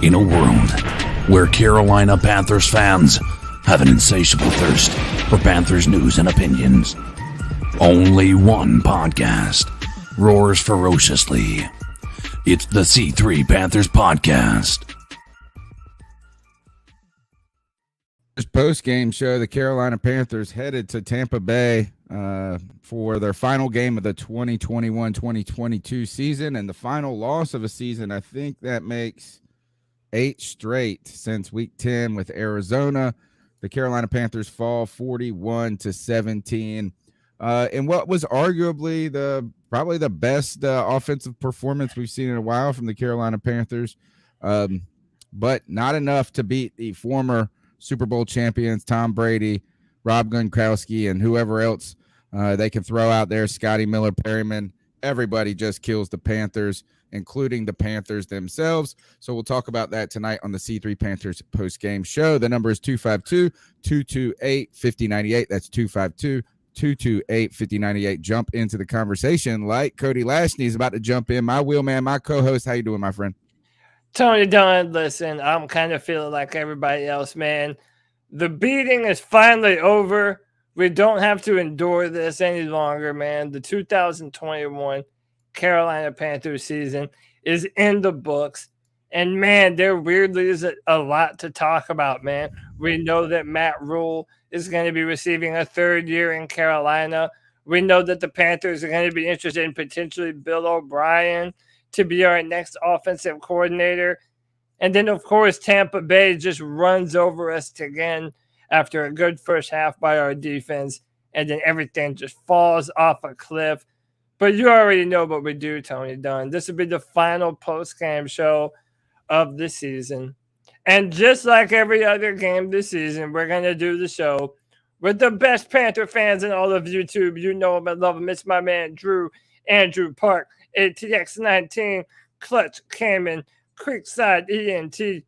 In a world where Carolina Panthers fans have an insatiable thirst for Panthers news and opinions, only one podcast roars ferociously. It's the C3 Panthers Podcast. This post-game show, the Carolina Panthers headed to Tampa Bay for their final game of the 2021-2022 season and the final loss of a season. I think that makes 8 straight since week 10 with Arizona. The Carolina Panthers fall 41-17 in what was arguably probably the best offensive performance we've seen in a while from the Carolina Panthers, but not enough to beat the former Super Bowl champions Tom Brady, Rob Gronkowski, and whoever else they can throw out there, Scotty Miller, Perryman. Everybody just kills the Panthers, including the Panthers themselves. So we'll talk about that tonight on the C3 Panthers post-game show. The number is 252-228-5098. That's 252-228-5098. Jump into the conversation like Cody Lashney is about to jump in. My wheelman, my co-host. How you doing, my friend? Tony Dunn, listen, I'm kind of feeling like everybody else, man. The beating is finally over. We don't have to endure this any longer, man. The 2021 Carolina Panthers season is in the books. And, man, there weirdly is a lot to talk about, man. We know that Matt Rhule is going to be receiving a third year in Carolina. We know that the Panthers are going to be interested in potentially Bill O'Brien to be our next offensive coordinator. And then, of course, Tampa Bay just runs over us again after a good first half by our defense, and then everything just falls off a cliff. But you already know what we do, Tony Dunn. This will be the final post-game show of the season. And just like every other game this season, we're going to do the show with the best Panther fans in all of YouTube. You know him and love him. It's my man, Andrew Park, ATX19, Clutch Kamen, Creekside ENT,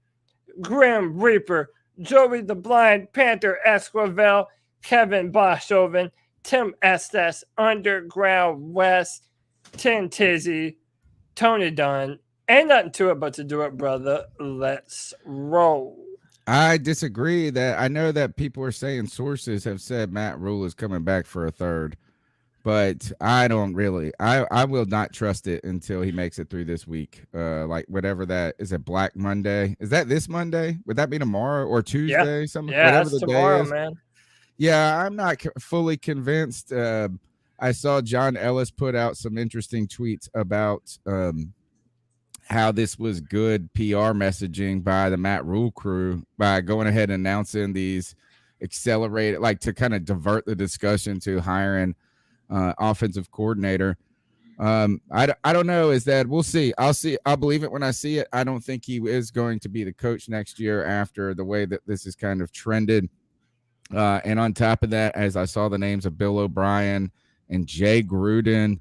Grim Reaper, Joey the Blind Panther Esquivel, Kevin Boshoven, Tim Estes, Underground West, Tin Tizzy, Tony Dunn. Ain't nothing to it but to do it, brother. Let's roll. I disagree. That I know that people are saying sources have said Matt Rhule is coming back for a third, but I don't really. I will not trust it until he makes it through this week. Like whatever that is, it Black Monday? Is that this Monday? Would that be tomorrow or Tuesday? Yeah, Something. Yeah, whatever that's the tomorrow, day is. man. Yeah, I'm not fully convinced. I saw John Ellis put out some interesting tweets about how this was good PR messaging by the Matt Rhule crew by going ahead and announcing these accelerated, like to kind of divert the discussion to hiring offensive coordinator. I don't know. Is that we'll see. I'll believe it when I see it. I don't think he is going to be the coach next year after the way that this is kind of trended. And on top of that, as I saw the names of Bill O'Brien and Jay Gruden,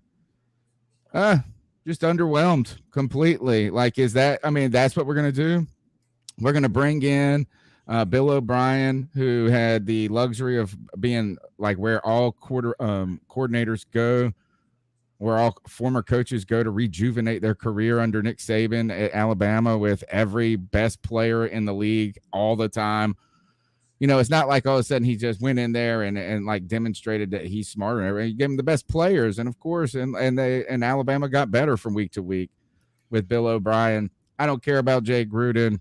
just underwhelmed completely. Like, is that, I mean, that's what we're going to do. We're going to bring in Bill O'Brien, who had the luxury of being like where all coordinators go, where all former coaches go to rejuvenate their career under Nick Saban at Alabama with every best player in the league all the time. You know, it's not like all of a sudden he just went in there and like demonstrated that he's smarter. He gave him the best players, and of course, and Alabama got better from week to week with Bill O'Brien. I don't care about Jay Gruden.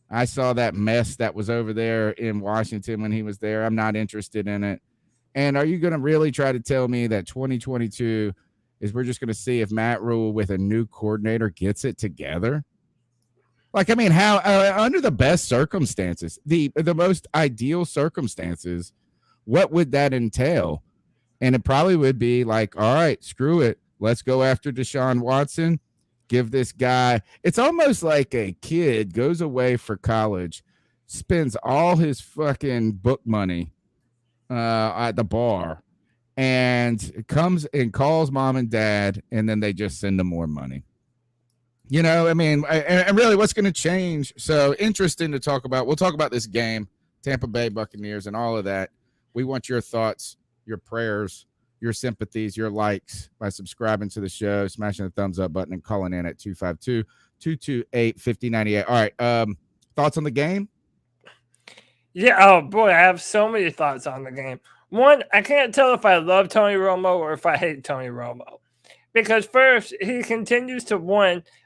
I saw that mess that was over there in Washington when he was there. I'm not interested in it. And are you going to really try to tell me that 2022 is we're just going to see if Matt Rhule with a new coordinator gets it together? Like, I mean, how under the best circumstances, the most ideal circumstances, what would that entail? And it probably would be like, all right, screw it. Let's go after Deshaun Watson. Give this guy. It's almost like a kid goes away for college, spends all his fucking book money at the bar, and comes and calls mom and dad, and then they just send him more money. You know, I mean, and really what's going to change? So interesting to talk about. We'll talk about this game, Tampa Bay Buccaneers and all of that. We want your thoughts, your prayers, your sympathies, your likes by subscribing to the show, smashing the thumbs up button, and calling in at 228-5098. All right. Thoughts on the game? Yeah, oh boy, I have so many thoughts on the game. One, I can't tell if I love Tony Romo or if I hate Tony Romo. Because first, he continues to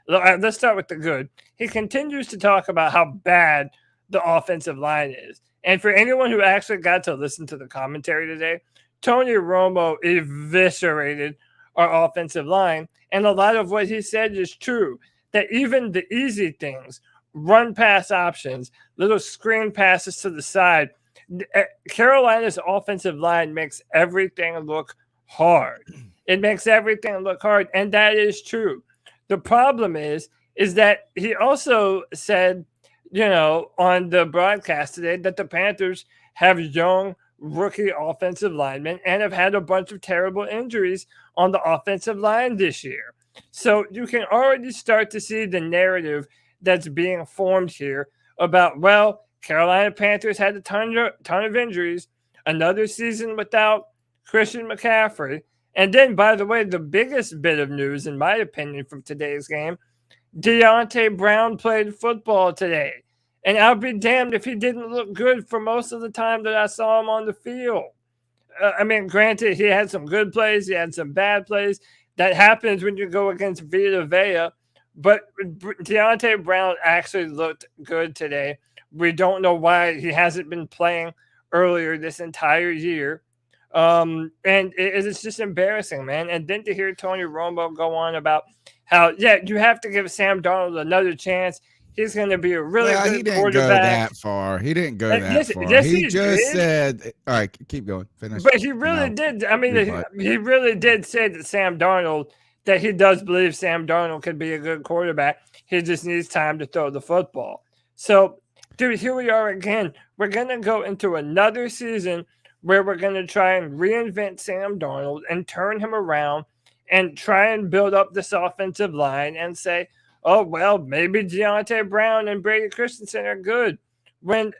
let's start with the good. He continues to talk about how bad the offensive line is. And for anyone who actually got to listen to the commentary today, Tony Romo eviscerated our offensive line. And a lot of what he said is true. That even the easy things, run pass options, little screen passes to the side, Carolina's offensive line makes everything look hard. It makes everything look hard, and that is true. The problem is that he also said, on the broadcast today that the Panthers have young rookie offensive linemen and have had a bunch of terrible injuries on the offensive line this year. So you can already start to see the narrative that's being formed here about, well, Carolina Panthers had a ton of injuries, another season without Christian McCaffrey. And then, by the way, the biggest bit of news, in my opinion, from today's game, Deontay Brown played football today. And I'll be damned if he didn't look good for most of the time that I saw him on the field. Granted, he had some good plays, he had some bad plays. That happens when you go against Vita Vea. But Deontay Brown actually looked good today. We don't know why he hasn't been playing earlier this entire year. And it's just embarrassing, man. And then to hear Tony Romo go on about how, you have to give Sam Darnold another chance. He's going to be a really good quarterback. He didn't go that far. He didn't go that far. Yes, he just said, all right, keep going. Finish. But he really did. He really did say that Sam Darnold, that he does believe Sam Darnold could be a good quarterback. He just needs time to throw the football. So, dude, here we are again. We're going to go into another season where we're going to try and reinvent Sam Darnold and turn him around and try and build up this offensive line and say, oh, well, maybe Deontay Brown and Brady Christensen are good, when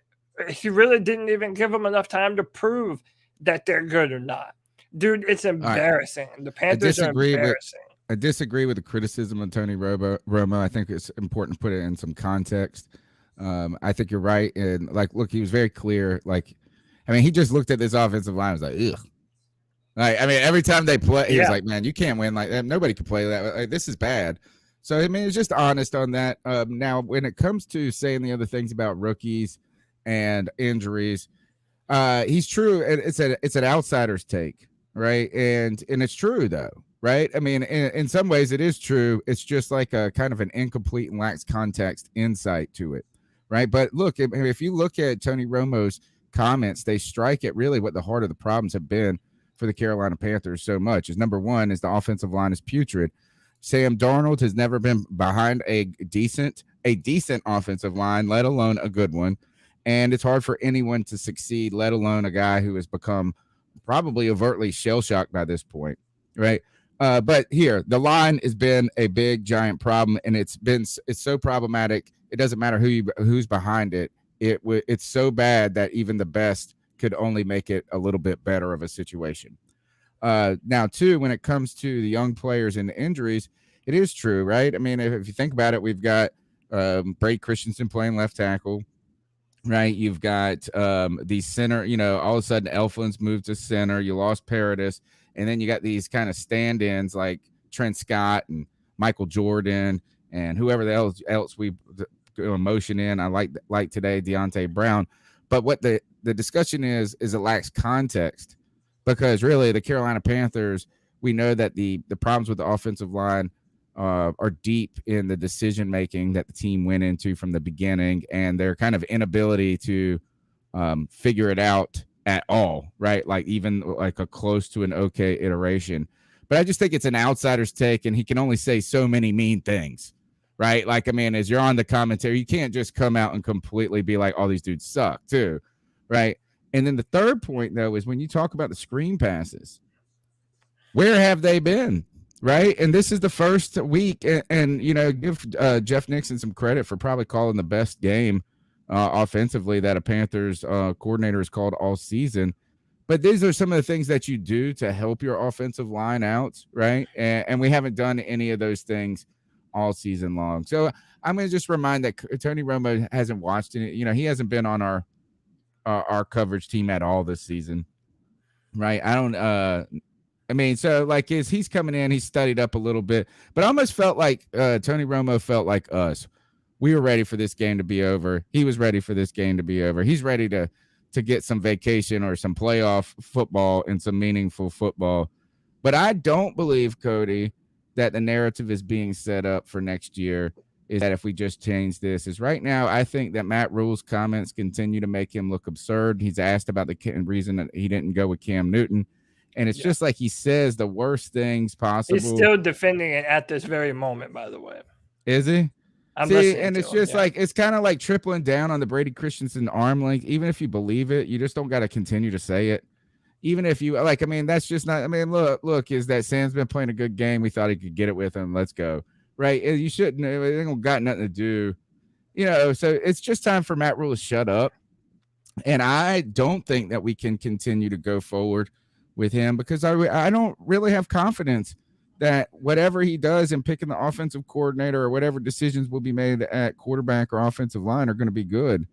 he really didn't even give them enough time to prove that they're good or not. Dude, it's embarrassing. Right. The Panthers are embarrassing. I disagree with the criticism of Tony Romo. I think it's important to put it in some context. I think you're right. And, look, he was very clear. He just looked at this offensive line and was like, ugh. Every time they play, he was like, man, you can't win like that. Nobody can play that. This is bad. So, it's just honest on that. Now, when it comes to saying the other things about rookies and injuries, he's true. It's an outsider's take, right? And it's true, though, right? In some ways, it is true. It's just like a kind of an incomplete and lacks context insight to it, right? But look, if you look at Tony Romo's comments, they strike at really what the heart of the problems have been for the Carolina Panthers so much. Is number one is the offensive line is putrid. Sam Darnold has never been behind a decent offensive line, let alone a good one. And it's hard for anyone to succeed, let alone a guy who has become probably overtly shell-shocked by this point, right? But here, the line has been a big, giant problem, and it's so problematic. It doesn't matter who's behind it. It's so bad that even the best could only make it a little bit better of a situation. Now, too, when it comes to the young players and the injuries, it is true, right? If you think about it, we've got Brady Christensen playing left tackle, right? You've got the center, all of a sudden Elflin's moved to center. You lost Paradis. And then you got these kind of stand-ins like Trent Scott and Michael Jordan and whoever else we motion in. I like today, Deontay Brown. But what the discussion is it lacks context. Because really, the Carolina Panthers, we know that the problems with the offensive line are deep in the decision-making that the team went into from the beginning, and their kind of inability to figure it out at all, right? Even a close to an okay iteration. But I just think it's an outsider's take, and he can only say so many mean things, right? As you're on the commentary, you can't just come out and completely be like, all these dudes suck too, right? And then the third point, though, is when you talk about the screen passes, where have they been, right? And this is the first week, and give Jeff Nixon some credit for probably calling the best game offensively that a Panthers coordinator has called all season. But these are some of the things that you do to help your offensive line out, right? And we haven't done any of those things all season long. So I'm going to just remind that Tony Romo hasn't watched it. He hasn't been on our coverage team at all this season. Right. So like he's coming in, he's studied up a little bit, but I almost felt like Tony Romo felt like us. We were ready for this game to be over. He was ready for this game to be over. He's ready to get some vacation or some playoff football and some meaningful football. But I don't believe, Cody, that the narrative is being set up for next year is that if we just change this. Is right now, I think that Matt Rhule's comments continue to make him look absurd. He's asked about the reason that he didn't go with Cam Newton. And it's just like he says the worst things possible. He's still defending it at this very moment, by the way. Is he? And it's just like, it's kind of like tripling down on the Brady Christensen arm length. Even if you believe it, you just don't got to continue to say it. Even if you that's just not, look, is that Sam's been playing a good game. We thought he could get it with him. Let's go. Right. You shouldn't, it ain't got nothing to do, so it's just time for Matt Rhule to shut up. And I don't think that we can continue to go forward with him because I don't really have confidence that whatever he does in picking the offensive coordinator or whatever decisions will be made at quarterback or offensive line are going to be good.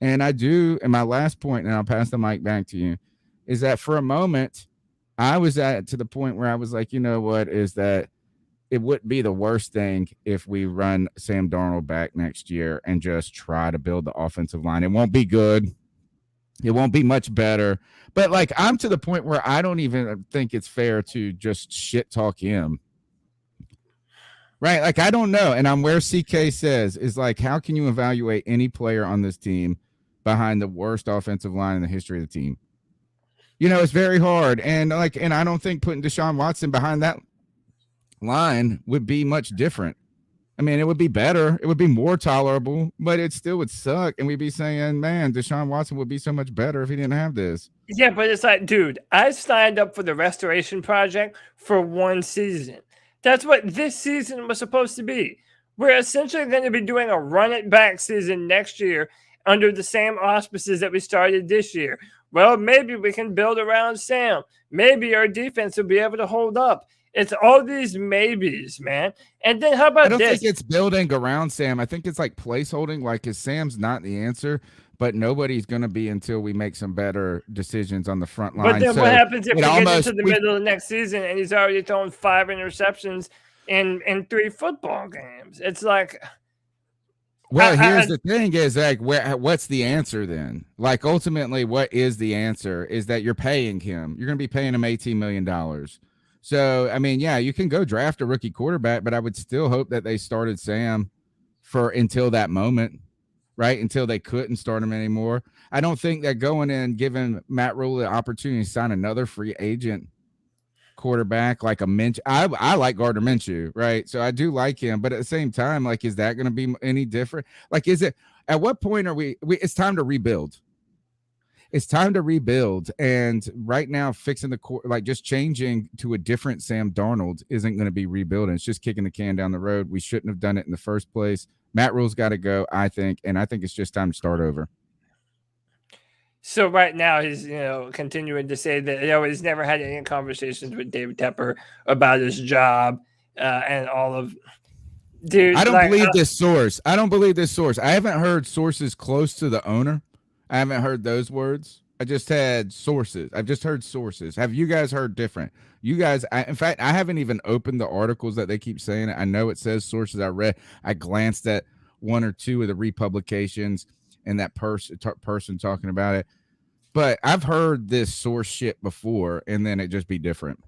And I do. And my last point, and I'll pass the mic back to you, is that for a moment, I was to the point where I was like, you know what, is that it wouldn't be the worst thing if we run Sam Darnold back next year and just try to build the offensive line. It won't be good. It won't be much better. But, I'm to the point where I don't even think it's fair to just shit talk him. Right? I don't know. And I'm where CK says is, how can you evaluate any player on this team behind the worst offensive line in the history of the team? It's very hard. And, and I don't think putting Deshaun Watson behind that line would be much different. It would be better. It would be more tolerable, but it still would suck. And we'd be saying, man, Deshaun Watson would be so much better if he didn't have this. Yeah, but it's like, dude, I signed up for the restoration project for one season. That's what this season was supposed to be. We're essentially going to be doing a run it back season next year under the same auspices that we started this year. Well, maybe we can build around Sam. Maybe our defense will be able to hold up. It's all these maybes, man. And then how about this? I don't think it's building around Sam. I think it's placeholding, because Sam's not the answer, but nobody's going to be until we make some better decisions on the front line. But then what happens if we get into the middle of next season and he's already thrown 5 interceptions in 3 football games? It's like... Well, here's the thing is, what's the answer then? Ultimately, what is the answer is that you're paying him. You're going to be paying him $18 million. So, you can go draft a rookie quarterback, but I would still hope that they started Sam until that moment, right? Until they couldn't start him anymore. I don't think that going in and giving Matt Rhule the opportunity to sign another free agent quarterback like a Minshew. I like Gardner Minshew, right? So I do like him, but at the same time, is that going to be any different? Is it, at what point are we it's time to rebuild. It's time to rebuild. And right now, fixing the just changing to a different Sam Darnold isn't going to be rebuilding. It's just kicking the can down the road. We shouldn't have done it in the first place. Matt Rhule's got to go, I think. And I think it's just time to start over. So right now he's, continuing to say that, he's never had any conversations with David Tepper about his job and all of. Dude, I don't believe this source. I haven't heard sources close to the owner. I haven't heard those words. I just had sources. I've just heard sources. Have you guys heard different? You guys, in fact, I haven't even opened the articles that they keep saying. I know it says sources. I glanced at 1 or 2 of the republications and that person talking about it. But I've heard this source shit before, and then it just be different.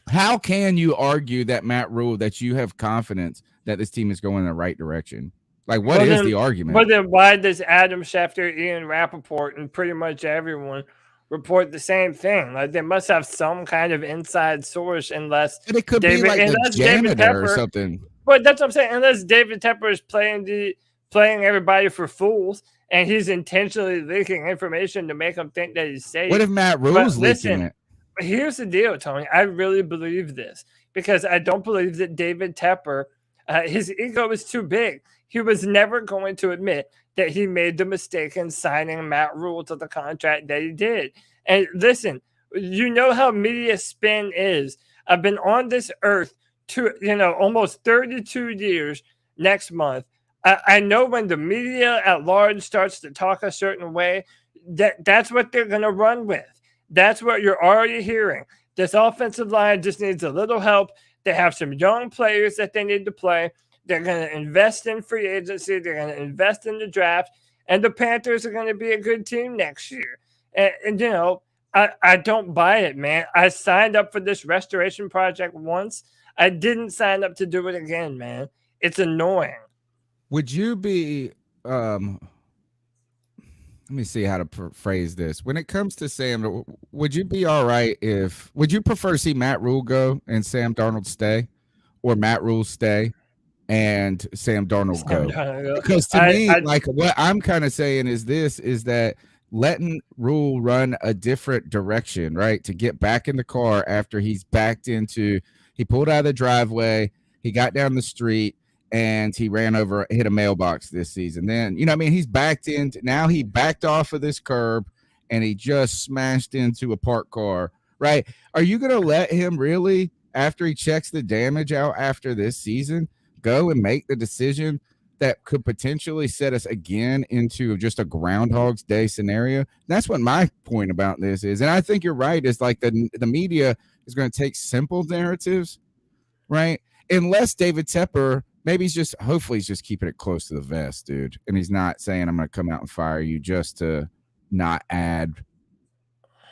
How can you argue that Matt Rhule, that you have confidence that this team is going in the right direction? What is the argument? But then why does Adam Schefter, Ian Rappaport, and pretty much everyone report the same thing? They must have some kind of inside source, unless it could be a janitor or something. But that's what I'm saying. Unless David Tepper is playing everybody for fools, and he's intentionally leaking information to make them think that he's safe. What if Matt Rhule's leaking it? Here's the deal, Tony. I really believe this because I don't believe that David Tepper, his ego is too big. He was never going to admit that he made the mistake in signing Matt Rhule to the contract that he did. And listen, you know how media spin is. I've been on this earth almost 32 years next month. I know when the media at large starts to talk a certain way, that's what they're going to run with. That's what you're already hearing. This offensive line just needs a little help. They have some young players that they need to play. They're going to invest in free agency. They're going to invest in the draft. And the Panthers are going to be a good team next year. And I don't buy it, man. I signed up for this restoration project once. I didn't sign up to do it again, man. It's annoying. Would you be let me see how to phrase this. When it comes to Sam, would you be all right would you prefer to see Matt Rhule go and Sam Darnold stay, or Matt Rhule stay and Sam Darnold go? Because to me, like what I'm kind of saying is that letting Rhule run a different direction, right? To get back in the car after he pulled out of the driveway, he got down the street, and he hit a mailbox this season. Then, he's he backed off of this curb and he just smashed into a parked car, right? Are you going to let him really, after he checks the damage out after this season, go and make the decision that could potentially set us again into just a Groundhog's Day scenario? That's what my point about this is. And I think you're right. It's like the media is going to take simple narratives, right? Unless David Tepper, hopefully he's just keeping it close to the vest, dude. And he's not saying, I'm going to come out and fire you just to not add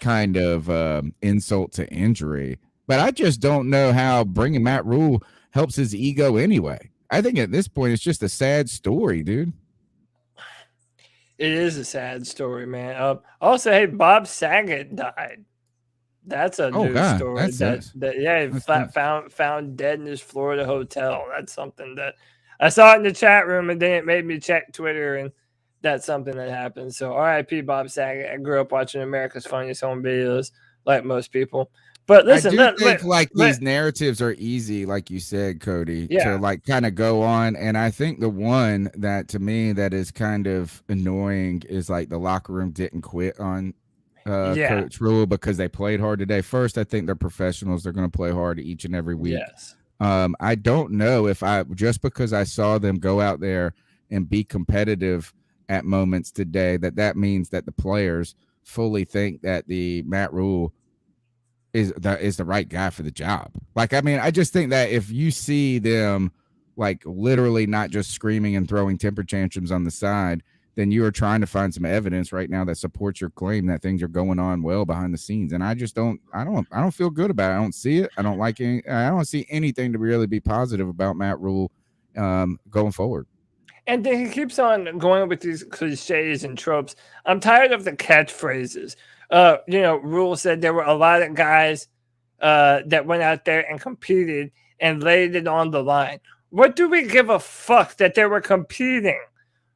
kind of insult to injury. But I just don't know how bringing Matt Rhule helps his ego anyway. I think at this point, it's just a sad story, dude. It is a sad story, man. Also, hey, Bob Saget died. That's a news story. He found dead in his Florida hotel. That's something that I saw in the chat room, and then it made me check Twitter, and that's something that happened. So RIP Bob Saget. I grew up watching America's Funniest Home Videos, like most people. But listen, I think these narratives are easy, like you said, Cody, to kind of go on. And I think the one that to me that is kind of annoying is like the locker room didn't quit on Coach Rhule because they played hard today. First, I think they're professionals. They're going to play hard each and every week. Yes. I don't know if just because I saw them go out there and be competitive at moments today, that means that the players fully think that the Matt Rhule is the right guy for the job. Like, I mean, I just think that if you see them like literally not just screaming and throwing temper tantrums on the side, then you are trying to find some evidence right now that supports your claim that things are going on well behind the scenes. And I just don't feel good about it. I don't see it. I don't see anything to really be positive about Matt Rhule going forward. And then he keeps on going with these cliches and tropes. I'm tired of the catchphrases. Rhule said there were a lot of guys that went out there and competed and laid it on the line. What do we give a fuck that they were competing?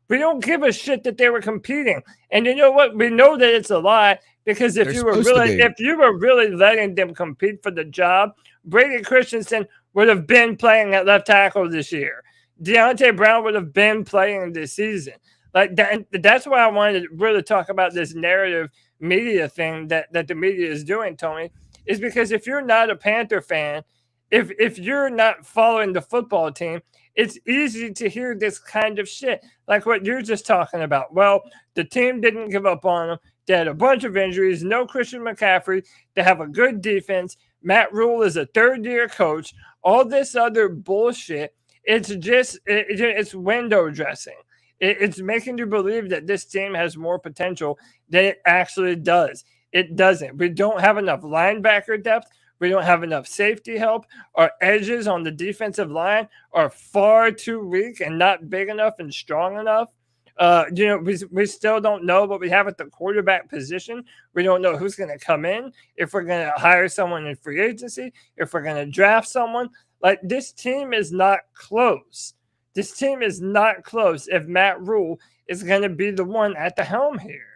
We don't give a shit that they were competing. And you know what? We know that it's a lie because if you were really letting them compete for the job, Brady Christensen would have been playing at left tackle this year. Deontay Brown would have been playing this season. Like that, that's why I wanted to really talk about this narrative media thing that the media is doing, Tony, is because if you're not a Panther fan, if you're not following the football team, it's easy to hear this kind of shit, like what you're just talking about. Well, the team didn't give up on them. They had a bunch of injuries, no Christian McCaffrey. They have a good defense. Matt Rhule is a third-year coach. All this other bullshit, it's window dressing. It's making you believe that this team has more potential than it actually does. It doesn't. We don't have enough linebacker depth. We don't have enough safety help. Our edges on the defensive line are far too weak and not big enough and strong enough. We still don't know what we have at the quarterback position. We don't know who's going to come in, if we're going to hire someone in free agency, if we're going to draft someone. Like, this team is not close. This team is not close if Matt Rhule is going to be the one at the helm here.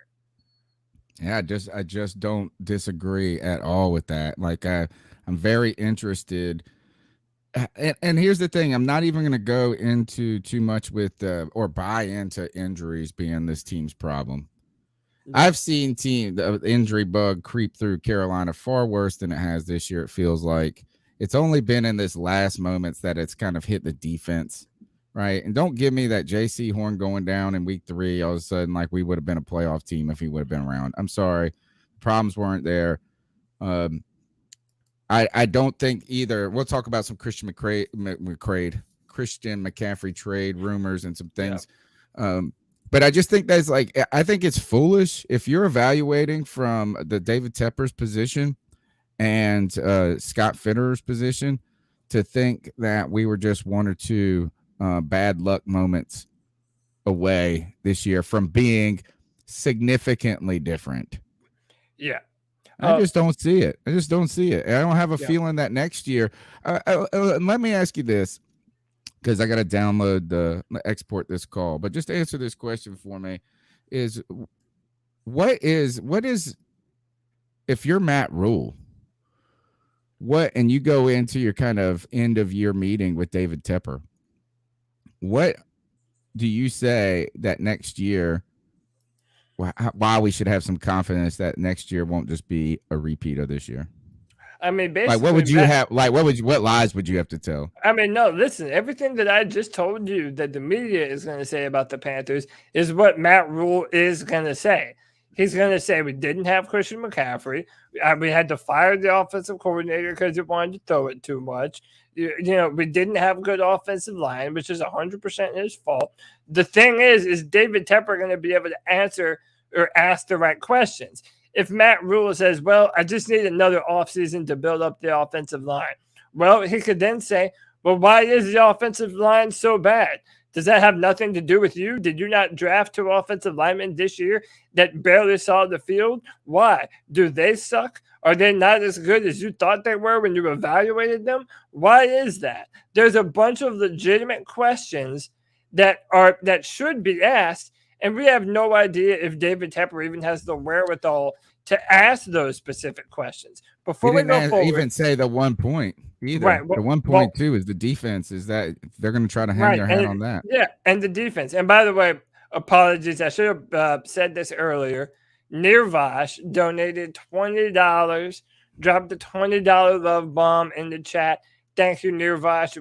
Yeah, I just don't disagree at all with that. Like, I'm very interested. And here's the thing. I'm not even going to go into too much with or buy into injuries being this team's problem. I've seen the injury bug creep through Carolina far worse than it has this year, it feels like. It's only been in this last moments that it's kind of hit the defense, right? And don't give me that J.C. Horn going down in week 3 all of a sudden like we would have been a playoff team if he would have been around. I'm sorry. Problems weren't there. I don't think either. We'll talk about some Christian McCaffrey trade rumors and some things. Yeah. But I just think that's like, I think it's foolish if you're evaluating from the David Tepper's position and Scott Fitterer's position to think that we were just 1 or 2 bad luck moments away this year from being significantly different. Yeah. I just don't see it. I don't have a feeling that next year. Let me ask you this, because I got to download export this call. But just answer this question for me: is what is if you're Matt Rhule, and you go into your kind of end of year meeting with David Tepper, what do you say that next year? Why we should have some confidence that next year won't just be a repeat of this year? I mean, basically, like, what would you have? Like, what lies would you have to tell? I mean, no, listen, everything that I just told you that the media is going to say about the Panthers is what Matt Rhule is going to say. He's going to say we didn't have Christian McCaffrey. We had to fire the offensive coordinator because he wanted to throw it too much. You know, we didn't have good offensive line, which is 100% his fault. The thing is David Tepper going to be able to answer or ask the right questions? If Matt Rhule says, well, I just need another offseason to build up the offensive line, well, he could then say, well, why is the offensive line so bad? Does that have nothing to do with you? Did you not draft 2 offensive linemen this year that barely saw the field? Why? Do they suck? Are they not as good as you thought they were when you evaluated them? Why is that? There's a bunch of legitimate questions that should be asked, and we have no idea if David Tepper even has the wherewithal to ask those specific questions. Before we go forward, even say the 1 point either. Right, the 1 point too is the defense. Is that they're going to try to hang their hat on that? Yeah, and the defense. And by the way, apologies, I should have said this earlier. Nirvash donated $20, dropped a $20 love bomb in the chat. Thank you, Nirvash.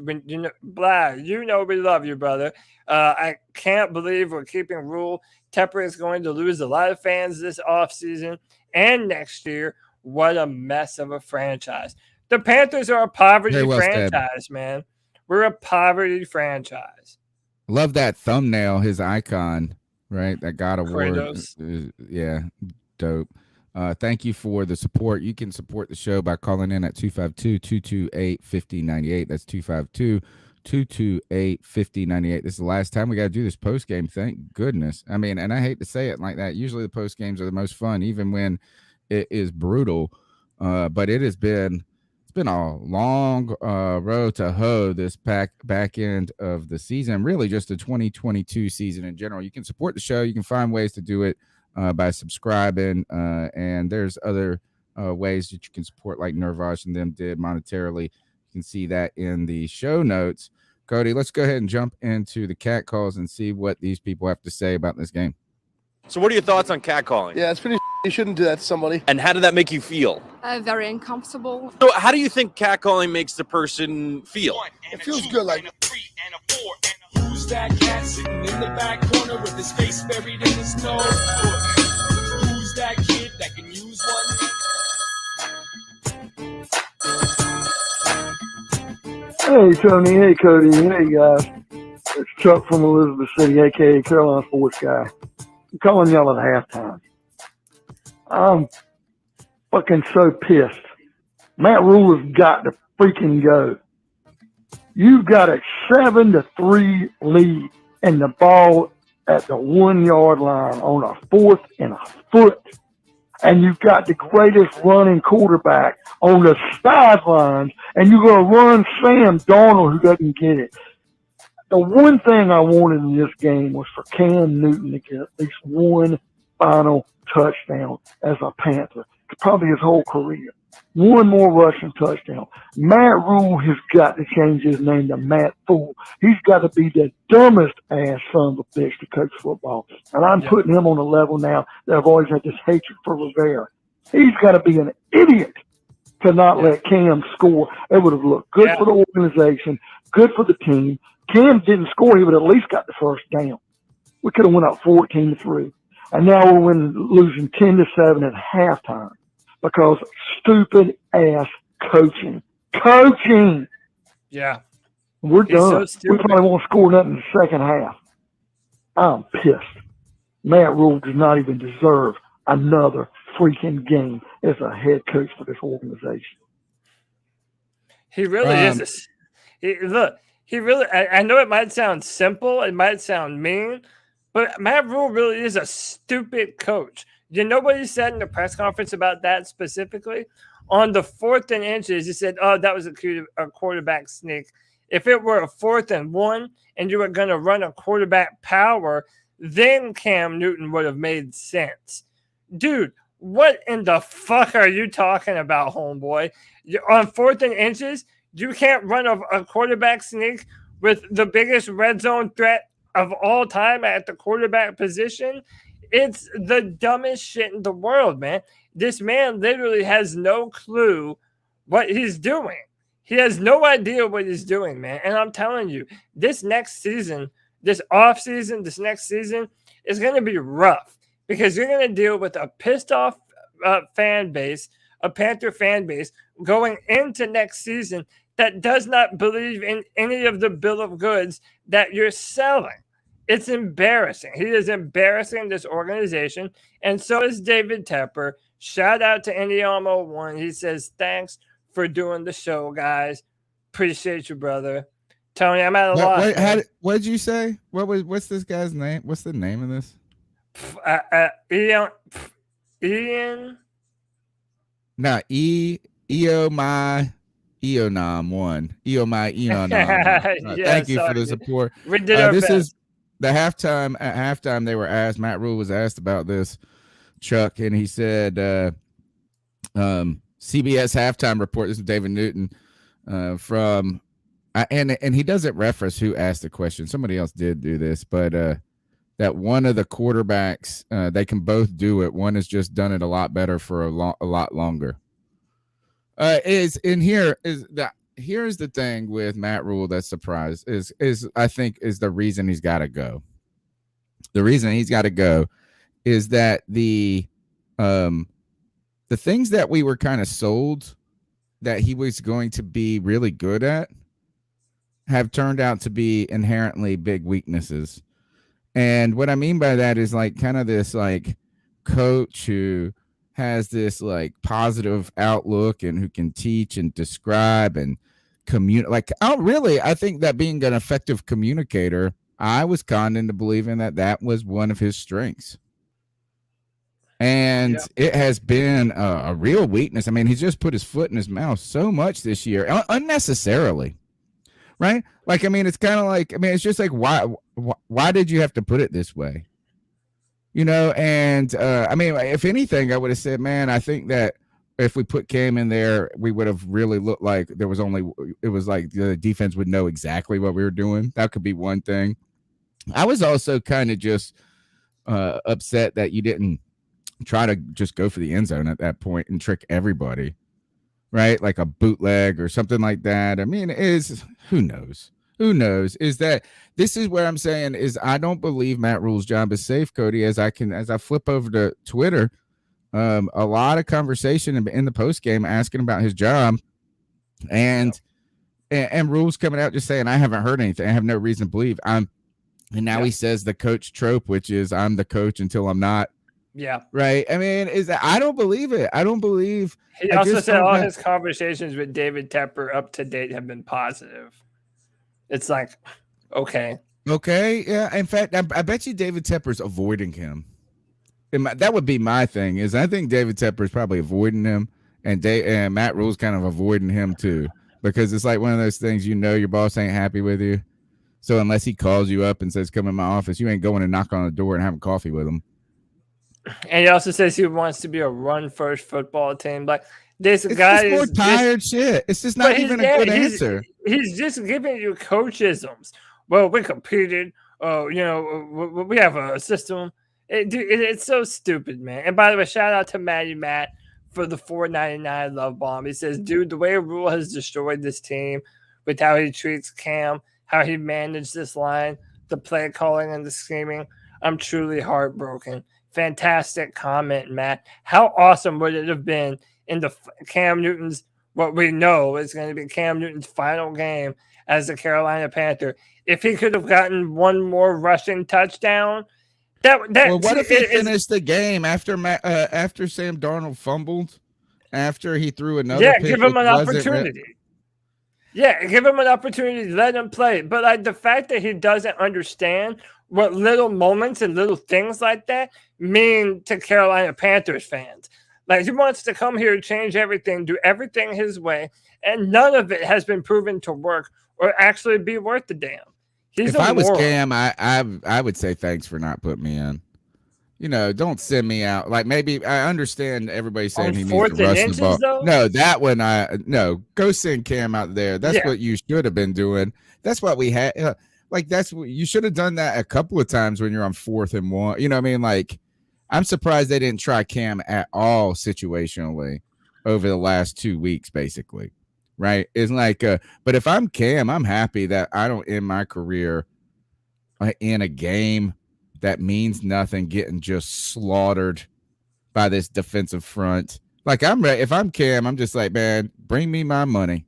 You know we love you, brother. I can't believe we're keeping Rhule. Tepper is going to lose a lot of fans this offseason and next year. What a mess of a franchise. The Panthers are a poverty franchise, man. We're a poverty franchise. Love that thumbnail, his icon, right? That God award. Yeah, dope. Thank you for the support. You can support the show by calling in at 252-228-5098. That's 252-228-5098. This is the last time we got to do this post game. Thank goodness. I mean, and I hate to say it like that. Usually the post games are the most fun, even when it is brutal. But it's been a long road to hoe this back end of the season. Really, just the 2022 season in general. You can support the show. You can find ways to do it by subscribing, and there's other ways that you can support, like Nirvash and them did monetarily. You can see that in the show notes. Cody, let's go ahead and jump into the cat calls and see what these people have to say about this game. So what are your thoughts on catcalling? Yeah, it's pretty. You shouldn't do that to somebody. And how did that make you feel? Very uncomfortable. So how do you think catcalling makes the person feel? It feels good, like. Who's that cat sitting in the back corner with his face buried in the snow? Who's that kid that can use one? Hey, Tony. Hey, Cody. Hey, guys. It's Chuck from Elizabeth City, a.k.a. Carolina Sports Guy. I'm calling y'all at halftime. I'm fucking so pissed. Matt Rhule has got to freaking go. You've got a 7-3 lead and the ball at the 1 yard line on a 4th and a foot. And you've got the greatest running quarterback on the sidelines, and you're going to run Sam Darnold, who doesn't get it. The one thing I wanted in this game was for Cam Newton to get at least one final touchdown as a Panther, probably his whole career. One more rushing touchdown. Matt Rhule has got to change his name to Matt Fool. He's got to be the dumbest ass son of a bitch to coach football. And I'm putting him on a level now that I've always had this hatred for Rivera. He's got to be an idiot to not let Cam score. It would have looked good for the organization, good for the team. Cam didn't score. He would have at least got the first down. We could have went up 14-3. And now we're losing 10-7 at halftime because stupid ass coaching. Coaching. Yeah. We're done. So we probably won't score nothing in the second half. I'm pissed. Matt Rhule does not even deserve another freaking game as a head coach for this organization. He really is. He really. I know it might sound simple, it might sound mean, but Matt Rhule really is a stupid coach. You know what he said in the press conference about that specifically? On the 4th and inches, he said, "Oh, that was a quarterback sneak. If it were a 4th and 1 and you were going to run a quarterback power, then Cam Newton would have made sense." Dude, what in the fuck are you talking about, homeboy? On 4th and inches, you can't run a quarterback sneak with the biggest red zone threat of all time at the quarterback position? It's the dumbest shit in the world, man. This man literally has no clue what he's doing. He has no idea what he's doing, man. And I'm telling you, this next season, this offseason, this next season is going to be rough because you're going to deal with a pissed off fan base, a Panther fan base going into next season that does not believe in any of the bill of goods that you're selling. It's embarrassing. He is embarrassing this organization, and so is David Tepper. Shout out to Indiamo1. He says, "Thanks for doing the show, guys. Appreciate you, brother." Tony, I'm at a loss. What did you say? What's this guy's name? What's the name of this? Ian. No, Eonam1. Eonam. Thank you for the support. We did our this best. Is the halftime. At halftime, they were asked. Matt Rhule was asked about this, Chuck, and he said, CBS halftime report. This is David Newton from, and he doesn't reference who asked the question. Somebody else did do this, but that one of the quarterbacks, they can both do it. One has just done it a lot better for a lot longer. Here's the thing with Matt Rhule that's surprised is I think is the reason he's got to go. The reason he's got to go is that the things that we were kind of sold that he was going to be really good at have turned out to be inherently big weaknesses. And what I mean by that is like kind of this like coach who has this like positive outlook and who can teach and describe and communicate. I think that being an effective communicator, I was conned into believing that was one of his strengths. And it has been a real weakness. I mean, he's just put his foot in his mouth so much this year, unnecessarily, right? Like, I mean, it's kind of like, I mean, it's just like, why did you have to put it this way? You know, and I mean, if anything, I would have said, man, I think that if we put Cam in there, we would have really looked like it was like the defense would know exactly what we were doing. That could be one thing. I was also kind of just upset that you didn't try to just go for the end zone at that point and trick everybody, right? Like a bootleg or something like that. I mean, who knows? Who knows? Is that this is where I'm saying is I don't believe Matt Rhule's job is safe, Cody. As I flip over to Twitter, a lot of conversation in the post game asking about his job, and Rhule's coming out just saying I haven't heard anything. I have no reason to believe and now he says the coach trope, which is I'm the coach until I'm not. Yeah. Right. I mean, I don't believe it. I don't believe. He also said all his conversations with David Tepper up to date have been positive. It's like, okay. Yeah. In fact, I bet you David Tepper's avoiding him. That would be my thing is I think David Tepper's probably avoiding him and Matt Rhule's kind of avoiding him too, because it's like one of those things, your boss ain't happy with you. So unless he calls you up and says, come in my office, you ain't going to knock on the door and having coffee with him. And he also says he wants to be a run-first football team. Like this guy is more tired shit. It's just not even a good answer. He's just giving you coachisms. Well, we competed. We have a system. It's so stupid, man. And by the way, shout out to Matt for the $4.99 love bomb. He says, dude, the way Rhule has destroyed this team with how he treats Cam, how he managed this line, the play calling and the scheming, I'm truly heartbroken. Fantastic comment, Matt. How awesome would it have been in the Cam Newton's, what we know is going to be Cam Newton's final game as the Carolina Panther, if he could have gotten one more rushing touchdown? Well, what if he finished the game after Sam Darnold fumbled, after he threw another? Yeah, pick give him an opportunity. Yeah, give him an opportunity. Let him play. But like the fact that he doesn't understand what little moments and little things like that mean to Carolina Panthers fans. Like he wants to come here, change everything, do everything his way, and none of it has been proven to work or actually be worth the damn. If I was Cam, I would say thanks for not putting me in. You know, don't send me out. Like maybe I understand everybody saying he needs to rush the ball. Though? No, that one go send Cam out there. That's what you should have been doing. That's what we had. That's what you should have done that a couple of times when you're on 4th and 1. You know what I mean? Like, I'm surprised they didn't try Cam at all situationally over the last 2 weeks, basically. Right? It's like, but if I'm Cam, I'm happy that I don't end my career in a game that means nothing, getting just slaughtered by this defensive front. Like I'm ready. If I'm Cam, I'm just like, man, bring me my money,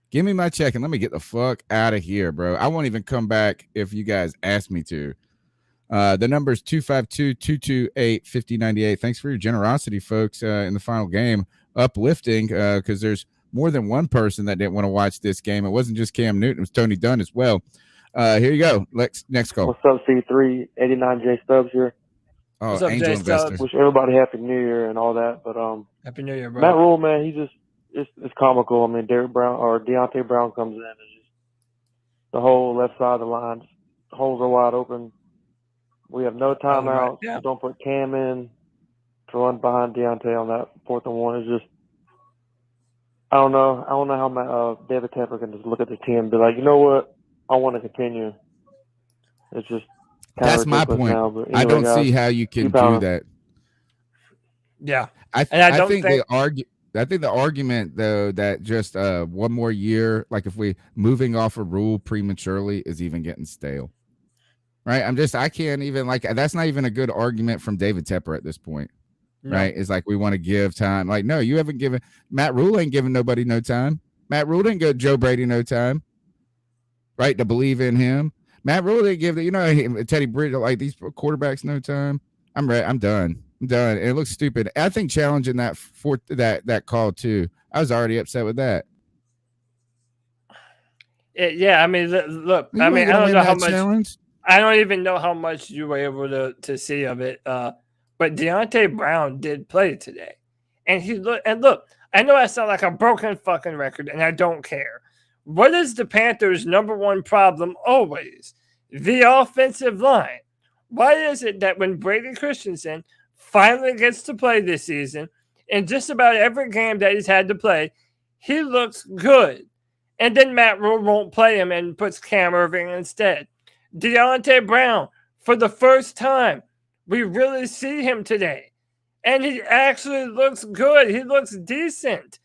give me my check, and let me get the fuck out of here, bro. I won't even come back if you guys ask me to. The number is 252-228-5098. Thanks for your generosity, folks, in the final game. Uplifting, because there's more than one person that didn't want to watch this game. It wasn't just Cam Newton. It was Tony Dunn as well. Here you go. Next call. What's up, C3? 89J Stubbs here. Oh, What's up, Angel Jay Investor. Stubbs? Wish everybody Happy New Year and all that. But Happy New Year, bro. Matt Rhule, man, it's comical. I mean, Deontay Brown comes in and just the whole left side of the line, holes are wide open. We have no timeouts. Yeah. Don't put Cam in to run behind Deontay on that 4th and 1. It's just, I don't know how David Tepper can just look at the team and be like, you know what, I want to continue. It's just that's my point. Now, but anyway, I don't see how you can do that. Yeah, I think the argument though that just one more year, like if we moving off a Rhule prematurely, is even getting stale. Right? I can't even that's not even a good argument from David Tepper at this point. No. Right? It's like we want to give time. Like, no, you haven't given Matt Rhule ain't giving nobody no time. Matt Rhule didn't give Joe Brady no time. Right? To believe in him. Matt Rhule didn't give Teddy Bridge, like these quarterbacks no time. I'm ready. I'm done. And it looks stupid. I think challenging that call too. I was already upset with that. Yeah, I mean, look. I mean, I don't know how much. Challenge? I don't even know how much you were able to see of it. But Deontay Brown did play today, and look. I know I sound like a broken fucking record, and I don't care. What is the Panthers' number one problem always? The offensive line. Why is it that when Brady Christensen finally gets to play this season, in just about every game that he's had to play, he looks good. And then Matt Rhule won't play him and puts Cam Irving instead. Deontay Brown, for the first time, we really see him today. And he actually looks good. He looks decent.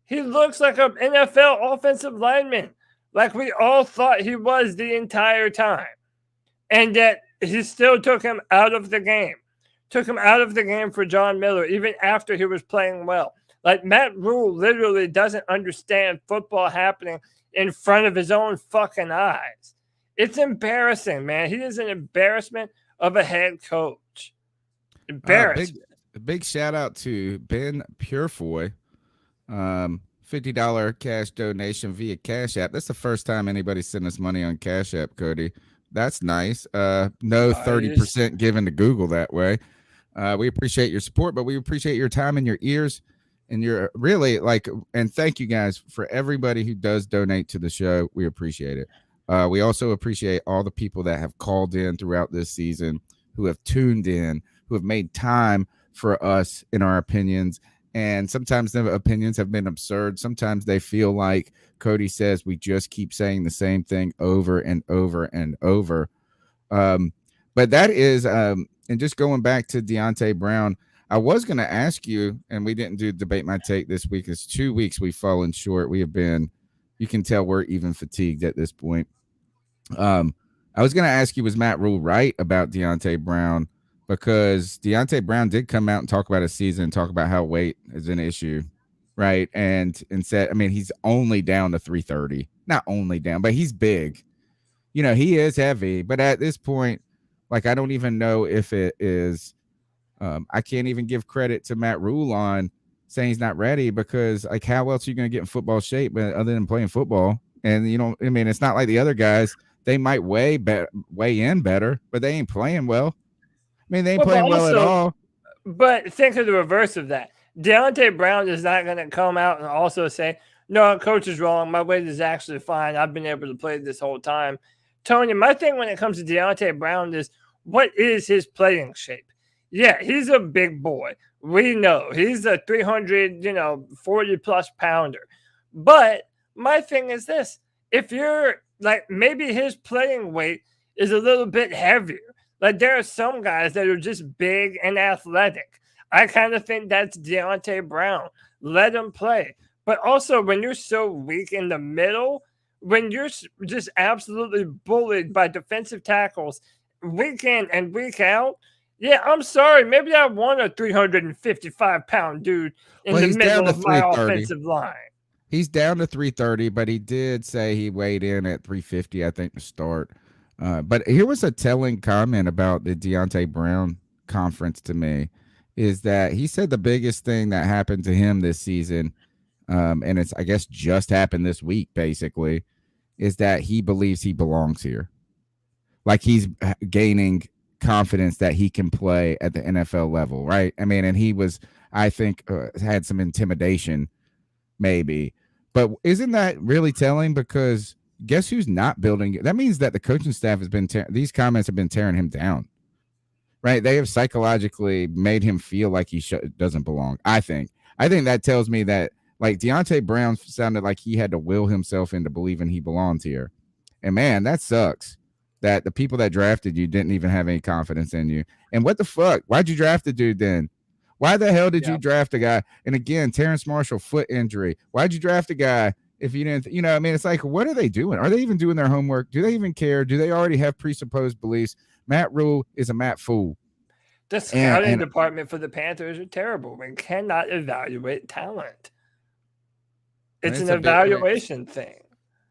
He looks like an NFL offensive lineman, like we all thought he was the entire time. And yet he still took him out of the game. Took him out of the game for John Miller, even after he was playing well. Like Matt Rhule literally doesn't understand football happening in front of his own fucking eyes. It's embarrassing, man. He is an embarrassment of a head coach. Embarrassing. Big shout out to Ben Purefoy. $50 cash donation via Cash App. That's the first time anybody sent us money on Cash App, Cody. That's nice. No 30% given to Google that way. We appreciate your support, but we appreciate your time and your ears. And you're really and thank you guys for everybody who does donate to the show. We appreciate it. We also appreciate all the people that have called in throughout this season, who have tuned in, who have made time for us in our opinions. And sometimes the opinions have been absurd. Sometimes they feel like Cody says we just keep saying the same thing over and over and over. But that is, and just going back to Deontay Brown, I was going to ask you, and we didn't do debate my take this week. It's 2 weeks we've fallen short. We have been, you can tell we're even fatigued at this point. I was going to ask you, was Matt Rhule right about Deontay Brown? Because Deontay Brown did come out and talk about his season and talk about how weight is an issue, right? And said, I mean, he's only down to 330. Not only down, but he's big. You know, he is heavy. But at this point, like, I don't even know if it is I can't even give credit to Matt Rhule on saying he's not ready, because, like, how else are you going to get in football shape other than playing football? And, you know, I mean, it's not like the other guys. They might weigh in better, but they ain't playing well. I mean, they ain't playing well at all. But think of the reverse of that. Deontay Brown is not going to come out and also say, no, coach is wrong. My weight is actually fine. I've been able to play this whole time. Tony, my thing when it comes to Deontay Brown is, what is his playing shape? Yeah, he's a big boy. We know he's a 300, 40 plus pounder. But my thing is this: if you're like, maybe his playing weight is a little bit heavier. Like, there are some guys that are just big and athletic. I kind of think that's Deontay Brown. Let him play. But also, when you're so weak in the middle, when you're just absolutely bullied by defensive tackles week in and week out, yeah, I'm sorry. Maybe I want a 355-pound dude in the middle of my offensive line. He's down to 330, but he did say he weighed in at 350, I think, to start. But here was a telling comment about the Deontay Brown conference to me, is that he said the biggest thing that happened to him this season, and it's, I guess, just happened this week, basically, is that he believes he belongs here. Like, he's gaining confidence that he can play at the NFL level, right? I mean, and he was, I think, had some intimidation, maybe. But isn't that really telling? Because guess who's not building it? That means that the coaching staff has been these comments have been tearing him down, right? They have psychologically made him feel like he doesn't belong. I think that tells me that, like, Deontay Brown sounded like he had to will himself into believing he belongs here. And man, that sucks. That the people that drafted you didn't even have any confidence in you. And what the fuck? Why'd you draft the dude then? Why the hell did you draft a guy? And again, Terrence Marshall, foot injury. Why'd you draft a guy if you didn't, I mean, it's like, what are they doing? Are they even doing their homework? Do they even care? Do they already have presupposed beliefs? Matt Rhule is a Matt Fool. The scouting department for the Panthers are terrible. We cannot evaluate talent. It's an evaluation thing.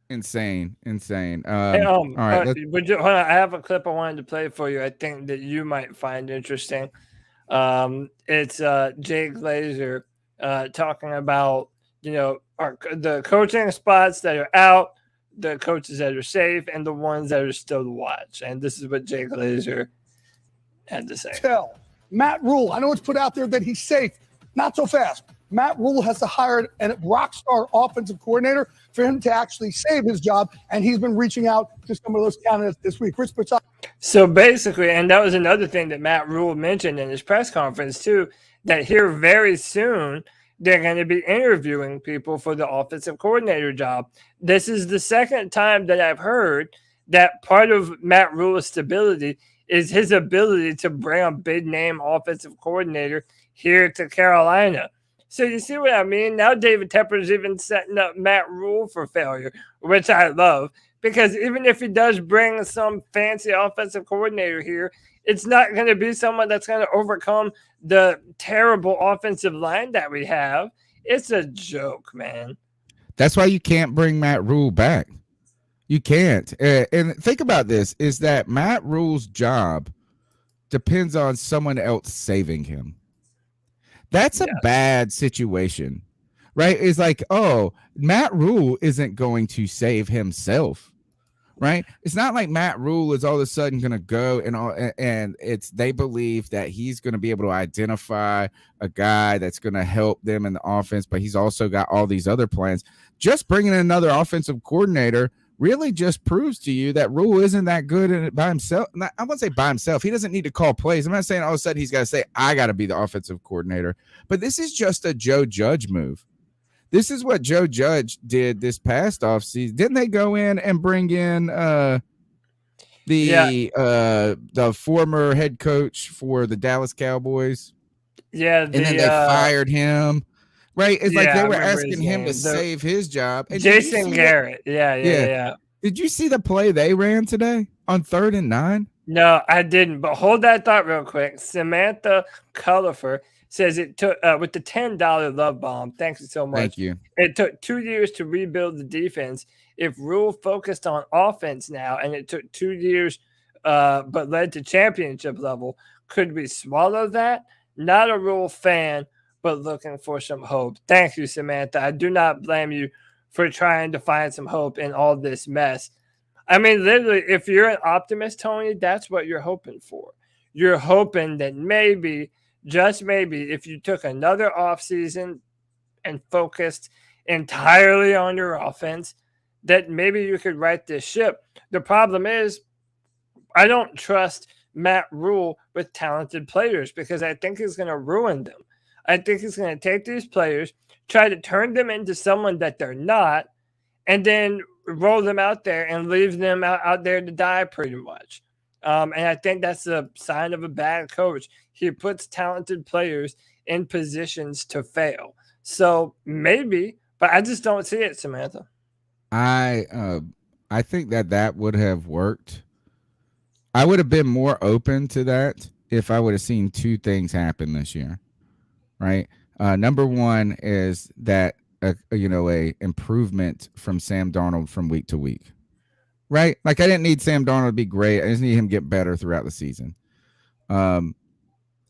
Insane. Hey, all right. Hold on, I have a clip I wanted to play for you. I think that you might find interesting. It's Jay Glazer talking about, the coaching spots that are out, the coaches that are safe, and the ones that are still to watch. And this is what Jay Glazer had to say. Tell Matt Rhule, I know it's put out there that he's safe. Not so fast. Matt Rhule has to hire a rock star offensive coordinator for him to actually save his job, and he's been reaching out to some of those candidates this week. So basically, and that was another thing that Matt Rhule mentioned in his press conference too, that here very soon they're going to be interviewing people for the offensive coordinator job. This is the second time that I've heard that part of Matt Rhule's stability is his ability to bring a big name offensive coordinator here to Carolina. So you see what I mean? Now David Tepper's even setting up Matt Rhule for failure, which I love, because even if he does bring some fancy offensive coordinator here, it's not going to be someone that's going to overcome the terrible offensive line that we have. It's a joke, man. That's why you can't bring Matt Rhule back. You can't. And think about this, is that Matt Rhule's job depends on someone else saving him. That's a bad situation, right? It's like, oh, Matt Rhule isn't going to save himself, right? It's not like Matt Rhule is all of a sudden going to go and they believe that he's going to be able to identify a guy that's going to help them in the offense, but he's also got all these other plans. Just bringing in another offensive coordinator really just proves to you that Rhule isn't that good by himself. I won't say by himself. He doesn't need to call plays. I'm not saying all of a sudden he's got to say, I got to be the offensive coordinator. But this is just a Joe Judge move. This is what Joe Judge did this past offseason. Didn't they go in and bring in the former head coach for the Dallas Cowboys? Yeah, and then they fired him. Right? It's like yeah, they I were remember asking his him to name. save his job. And did you Jason see Garrett. Yeah. Yeah. Did you see the play they ran today on 3rd and 9? No, I didn't. But hold that thought real quick. Samantha Cullifer says it took with the $10 love bomb. Thank you so much. Thank you. It took 2 years to rebuild the defense. If Rhule focused on offense now, and it took 2 years, but led to championship level, could we swallow that? Not a Rhule fan, but looking for some hope. Thank you, Samantha. I do not blame you for trying to find some hope in all this mess. I mean, literally, if you're an optimist, Tony, that's what you're hoping for. You're hoping that maybe, just maybe, if you took another offseason and focused entirely on your offense, that maybe you could right this ship. The problem is, I don't trust Matt Rhule with talented players because I think he's going to ruin them. I think he's going to take these players, try to turn them into someone that they're not, and then roll them out there and leave them out there to die pretty much. And I think that's a sign of a bad coach. He puts talented players in positions to fail. So maybe, but I just don't see it, Samantha. I think that would have worked. I would have been more open to that if I would have seen 2 things happen this year, right? Number one is that a improvement from Sam Darnold from week to week, right? Like I didn't need Sam Darnold to be great. I just need him to get better throughout the season. And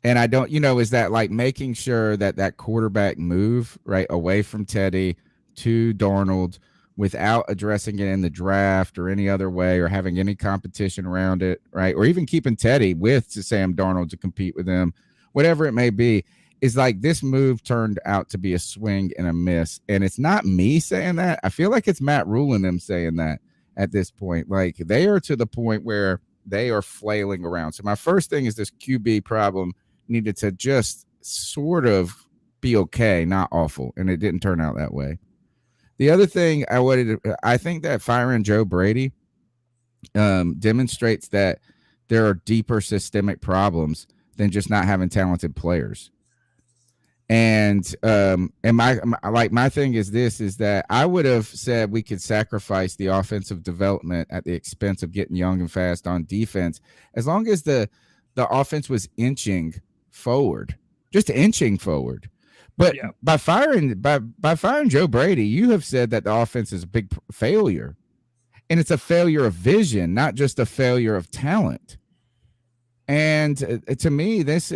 I don't, is that like making sure that quarterback move right away from Teddy to Darnold without addressing it in the draft or any other way or having any competition around it, right? Or even keeping Teddy with Sam Darnold to compete with him, whatever it may be, is like this move turned out to be a swing and a miss. And it's not me saying that. I feel like it's Matt Rhule and them saying that at this point. Like they are to the point where they are flailing around. So my first thing is this QB problem needed to just sort of be okay, not awful. And it didn't turn out that way. The other thing I think that firing Joe Brady demonstrates that there are deeper systemic problems than just not having talented players. And my thing is that I would have said we could sacrifice the offensive development at the expense of getting young and fast on defense, as long as the offense was inching forward, just inching forward. But yeah, by firing Joe Brady, you have said that the offense is a big failure, and it's a failure of vision, not just a failure of talent. And to me, this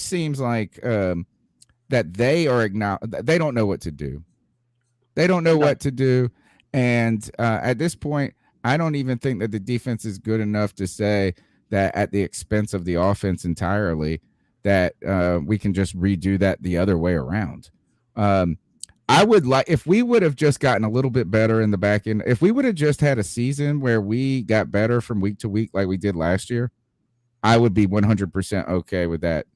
seems like that they don't know what to do. They don't know what to do, and at this point, I don't even think that the defense is good enough to say that at the expense of the offense entirely, that we can just redo that the other way around. I would like if we would have just gotten a little bit better in the back end. If we would have just had a season where we got better from week to week like we did last year, I would be 100% okay with that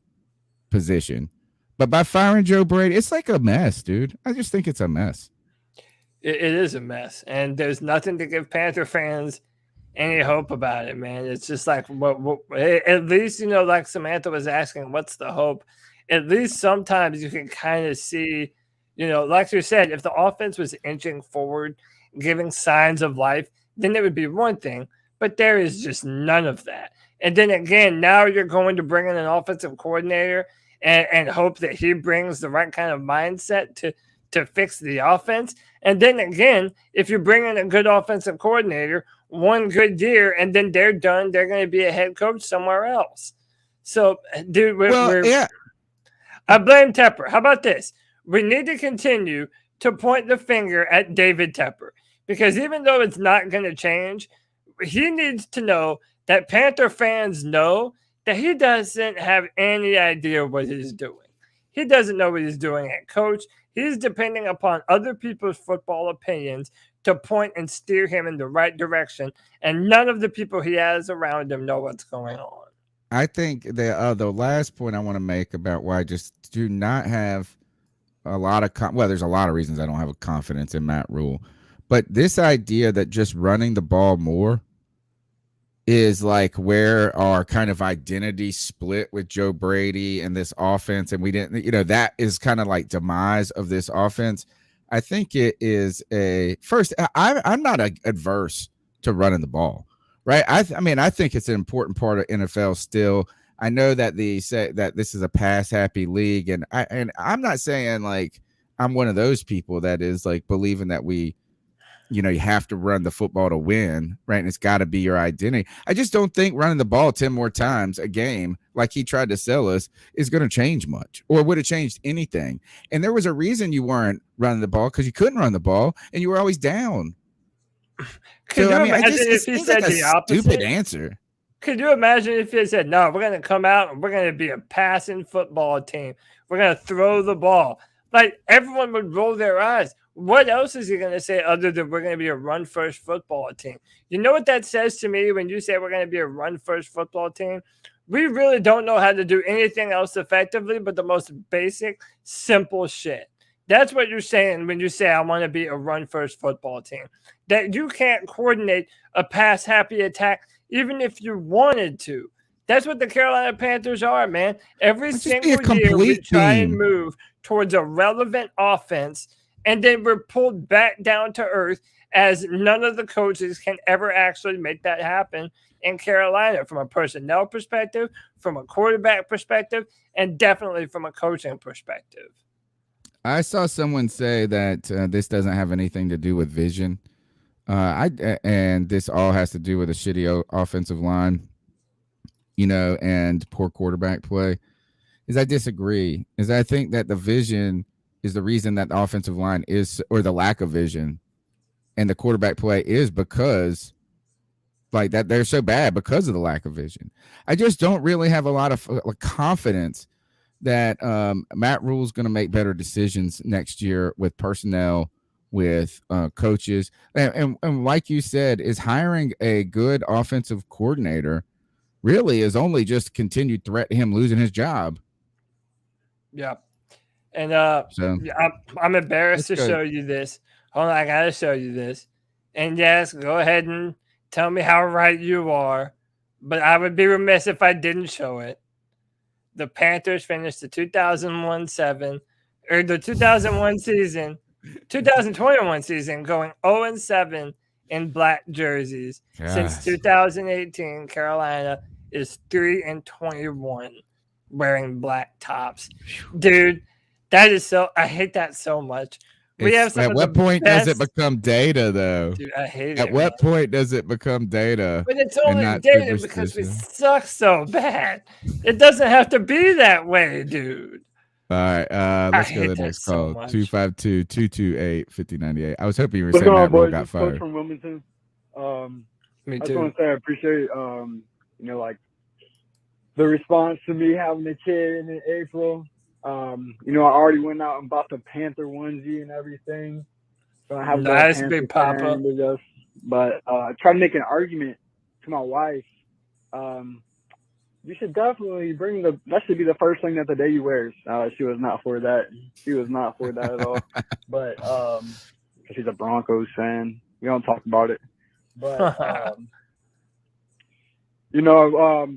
position. But by firing Joe Brady, it's like a mess, dude. I just think it's a mess. It is a mess, and there's nothing to give Panther fans any hope about it, man. It's just like, at least, like Samantha was asking, what's the hope? At least sometimes you can kind of see, like you said, if the offense was inching forward, giving signs of life, then it would be one thing. But there is just none of that. And then again, now you're going to bring in an offensive coordinator and hope that he brings the right kind of mindset to fix the offense. And then again, if you bring in a good offensive coordinator, one good year, and then they're done, they're going to be a head coach somewhere else. So, dude, I blame Tepper. How about this? We need to continue to point the finger at David Tepper, because even though it's not going to change, he needs to know that Panther fans know that he doesn't have any idea what he's doing. He doesn't know what he's doing at coach. He's depending upon other people's football opinions to point and steer him in the right direction, and none of the people he has around him know what's going on. I think the last point I want to make about why I just do not have a lot of there's a lot of reasons I don't have a confidence in Matt Rhule, but this idea that just running the ball more is like where our kind of identity split with Joe Brady and this offense, and we didn't, that is kind of like demise of this offense. I think it is I'm not adverse to running the ball, right? I mean, I think it's an important part of NFL still. I know that they say that this is a pass happy league, and I'm not saying like I'm one of those people that is like believing that you have to run the football to win, right? And it's got to be your identity. I just don't think running the ball 10 more times a game, like he tried to sell us, is going to change much or would have changed anything. And there was a reason you weren't running the ball, because you couldn't run the ball and you were always down. Could you imagine if he said like the opposite? Stupid answer. Could you imagine if he said, no, we're going to come out and we're going to be a passing football team. We're going to throw the ball. Like, everyone would roll their eyes. What else is he going to say other than we're going to be a run-first football team? You know what that says to me when you say we're going to be a run-first football team? We really don't know how to do anything else effectively but the most basic, simple shit. That's what you're saying when you say I want to be a run-first football team. That you can't coordinate a pass-happy attack even if you wanted to. That's what the Carolina Panthers are, man. Every single year we try and move towards a relevant offense, and then we're pulled back down to earth as none of the coaches can ever actually make that happen in Carolina from a personnel perspective, from a quarterback perspective, and definitely from a coaching perspective. I saw someone say that this doesn't have anything to do with vision. And this all has to do with a shitty offensive line, and poor quarterback play. I disagree. I think that the vision is the reason that the offensive line is, or the lack of vision, and the quarterback play is because like that they're so bad because of the lack of vision. I just don't really have a lot of confidence that Matt Rhule is going to make better decisions next year with personnel, with coaches, and like you said, is hiring a good offensive coordinator really is only just continued threat to him losing his job. Yeah. And I'm embarrassed to show you this. Hold on, I gotta show you this. And yes, go ahead and tell me how right you are, but I would be remiss if I didn't show it. The Panthers finished the 2021 season, 2021 season, going 0-7 in black jerseys. Gosh. Since 2018, Carolina is 3-21 wearing black tops. Dude, that is so. I hate that so much. At what point does it become data, though? Dude, I hate it. At what point does it become data? But it's only data because we suck so bad. It doesn't have to be that way, dude. All right, let's go to the next call. 252-228-5098. I was hoping you were saying Matt Rhule got fired. From Wilmington. Me I just too. want to say I appreciate, like the response to me having a kid in April. I already went out and bought the Panther onesie and everything. So I have nice big papa. But I tried to make an argument to my wife. You should definitely that should be the first thing that the day you wears. She was not for that. She was not for that at all. But she's a Broncos fan. We don't talk about it. But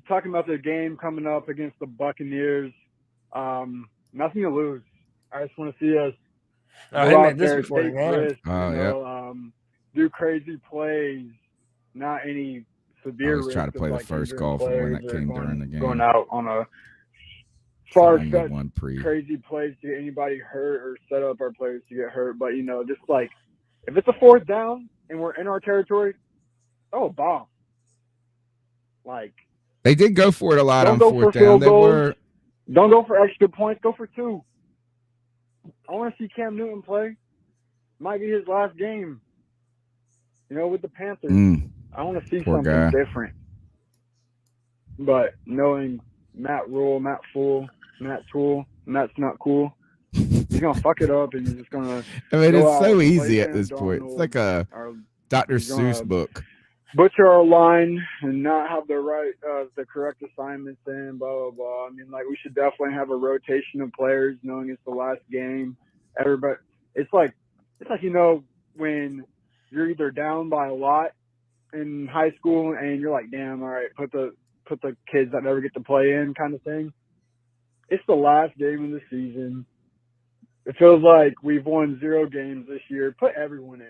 talking about the game coming up against the Buccaneers, nothing to lose. I just want to see us go out there, take risks, do crazy plays, not any severe risks. I was trying to play the first call from when that came during the game. Going out on a far-fetched crazy plays to get anybody hurt or set up our players to get hurt. But, just like if it's a fourth down and we're in our territory, bomb. Like they did go for it a lot on fourth down. Don't go for extra points. Go for 2. I want to see Cam Newton play. Might be his last game. With the Panthers. I want to see something different. But knowing Matt Rhule, Matt Tool, Matt's not cool. He's gonna fuck it up, and he's just gonna. I mean, it's so easy at this point. It's like a Dr. Seuss book. Butcher our line and not have the correct assignments in, blah blah blah. I mean, like we should definitely have a rotation of players, knowing it's the last game. Everybody, it's like when you're either down by a lot in high school, and you're like, damn, all right, put the kids that never get to play in kind of thing. It's the last game of the season. It feels like we've won 0 games this year. Put everyone in.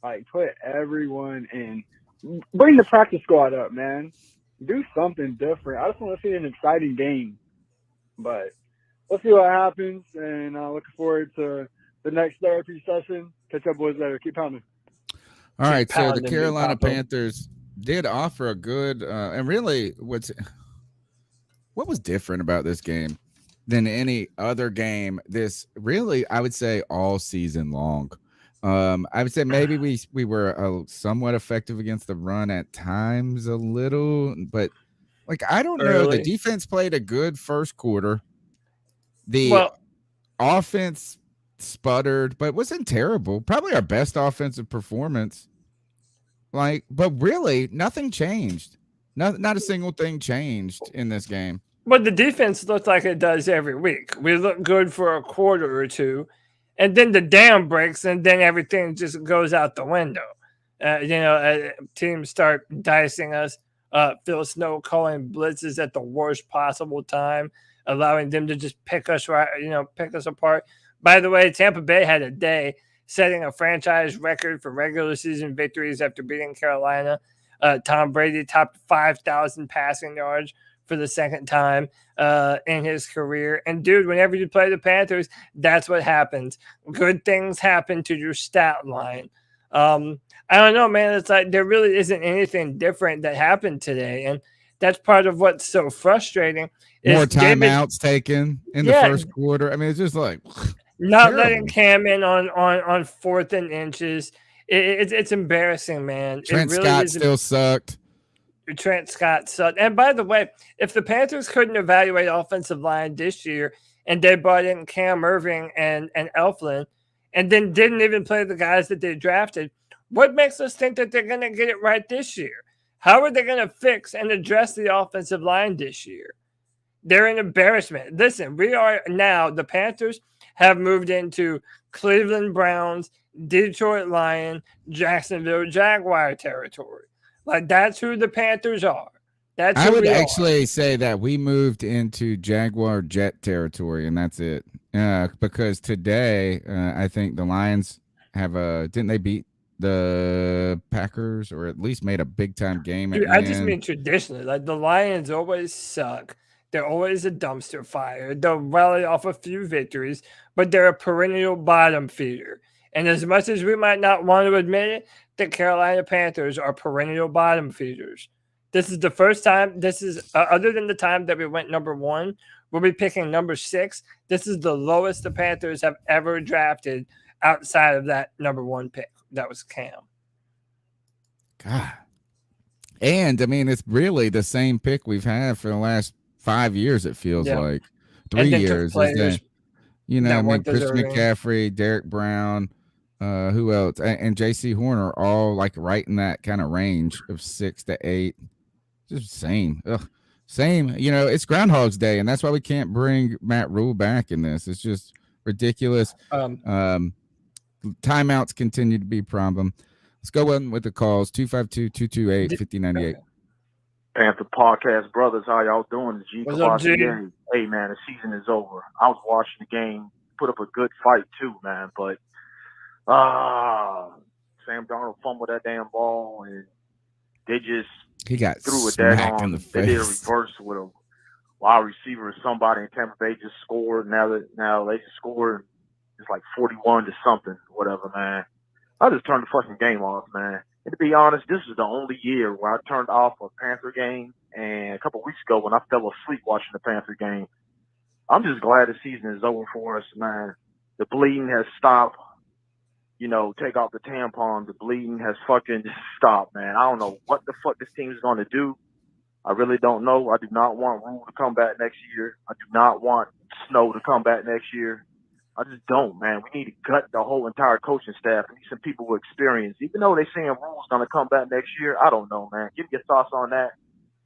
Like, put everyone in. Bring the practice squad up, man. Do something different. I just want to see an exciting game. But we'll see what happens, and looking forward to the next therapy session. Catch up with us later. Keep pounding. All right, so the Carolina Panthers did offer a good and really what was different about this game than any other game this really, I would say, all season long. I would say maybe we were somewhat effective against the run at times a little, but like I don't know, the defense played a good first quarter. The offense sputtered, but wasn't terrible. Probably our best offensive performance. Like, but really, nothing changed. Not a single thing changed in this game. But the defense looks like it does every week. We look good for a quarter or two, and then the dam breaks, and then everything just goes out the window. Teams start dicing us. Phil Snow calling blitzes at the worst possible time, allowing them to just pick us apart. By the way, Tampa Bay had a day, setting a franchise record for regular season victories after beating Carolina. Tom Brady topped 5,000 passing yards for the second time in his career. And, dude, whenever you play the Panthers, that's what happens. Good things happen to your stat line. I don't know, man. It's like there really isn't anything different that happened today. And that's part of what's so frustrating. More timeouts taken in the first quarter. I mean, it's just like not terrible. Letting Cam in on 4th and inches. It's embarrassing, man. Trent Scott still sucked. Trent Scott sucked. And by the way, if the Panthers couldn't evaluate offensive line this year and they brought in Cam Irving and Elflin and then didn't even play the guys that they drafted, what makes us think that they're going to get it right this year? How are they going to fix and address the offensive line this year? They're an embarrassment. Listen, the Panthers have moved into Cleveland Browns, Detroit Lion, Jacksonville Jaguar territory. Like, that's who the Panthers are. I would actually say that we moved into Jaguar Jet territory, and that's it. Because today, I think the Lions didn't they beat the Packers, or at least made a big time game? I just mean traditionally, like the Lions always suck. They're always a dumpster fire. They'll rally off a few victories, but they're a perennial bottom feeder. And as much as we might not want to admit it, the Carolina Panthers are perennial bottom feeders. This is the first time. This is other than the time that we went number 1, we'll be picking number 6. This is the lowest the Panthers have ever drafted outside of that number 1 pick. That was Cam. God. And I mean, it's really the same pick we've had for the last 5 years. It feels like 3 years. Chris McCaffrey, Derek Brown, who else? And J.C. Horn are all like right in that kind of range of 6 to 8. Just same. Same. It's Groundhog's Day, and that's why we can't bring Matt Rhule back in this. It's just ridiculous. Timeouts continue to be a problem. Let's go on with the calls. 252-228-5098. Panther Podcast brothers, how y'all doing? What's up, G? Hey, man, the season is over. I was watching the game, put up a good fight too, man. But Sam Darnold fumbled that damn ball, and they just threw it there on. They did a reverse with a wide receiver or somebody in Tampa Bay just scored. Now they just scored. It's like 41 to something, whatever, man. I just turned the fucking game off, man. And to be honest, this is the only year where I turned off a Panther game. And a couple of weeks ago when I fell asleep watching the Panther game, I'm just glad the season is over for us, man. The bleeding has stopped. Take off the tampon. The bleeding has fucking stopped, man. I don't know what the fuck this team is going to do. I really don't know. I do not want Rhule to come back next year. I do not want Snow to come back next year. I just don't, man. We need to gut the whole entire coaching staff. We need some people with experience. Even though they're saying Rhule's going to come back next year, I don't know, man. Give me your thoughts on that.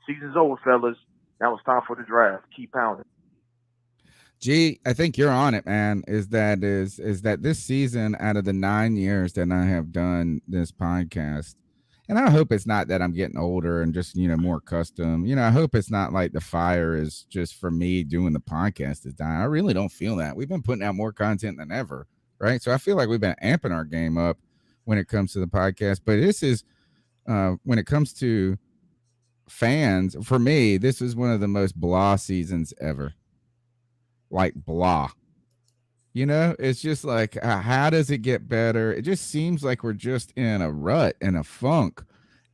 Season's over, fellas. Now it's time for the draft. Keep pounding. Gee, I think you're on it, man. Is that this season, out of the 9 years that I have done this podcast, And I hope it's not that I'm getting older and just, more accustomed. I hope it's not like the fire is just for me doing the podcast is dying. I really don't feel that. We've been putting out more content than ever, right? So I feel like we've been amping our game up when it comes to the podcast. But this is, when it comes to fans, for me, this is one of the most blah seasons ever. Like blah. It's just like, how does it get better? It just seems like we're just in a rut, in a funk.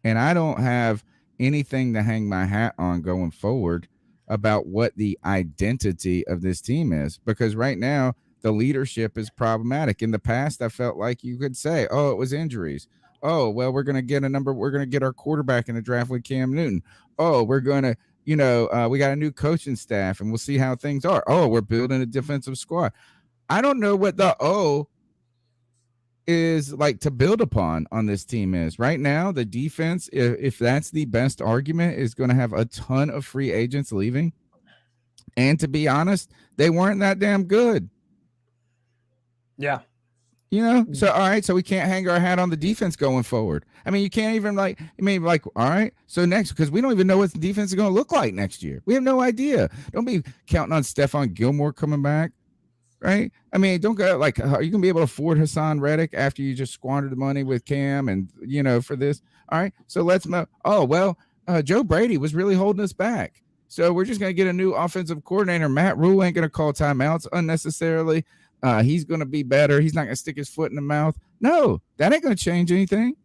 And I don't have anything to hang my hat on going forward about what the identity of this team is. Because right now, the leadership is problematic. In the past, I felt like you could say, oh, it was injuries. Oh, well, we're going to get our quarterback in the draft with Cam Newton. Oh, we're going to, we got a new coaching staff and we'll see how things are. Oh, we're building a defensive squad. I don't know what the O is like to build upon on this team is. Right now, the defense, if that's the best argument, is going to have a ton of free agents leaving. And to be honest, they weren't that damn good. Yeah. So, all right, so we can't hang our hat on the defense going forward. I mean, you can't even all right, so next, because we don't even know what the defense is going to look like next year. We have no idea. Don't be counting on Stephon Gilmore coming back. Right? I mean, don't go like, are you going to be able to afford Hassan Reddick after you just squandered the money with Cam and, for this? All right. So let's know. Oh, well, Joe Brady was really holding us back. So we're just going to get a new offensive coordinator. Matt Rhule ain't going to call timeouts unnecessarily. He's going to be better. He's not going to stick his foot in the mouth. No, that ain't going to change anything.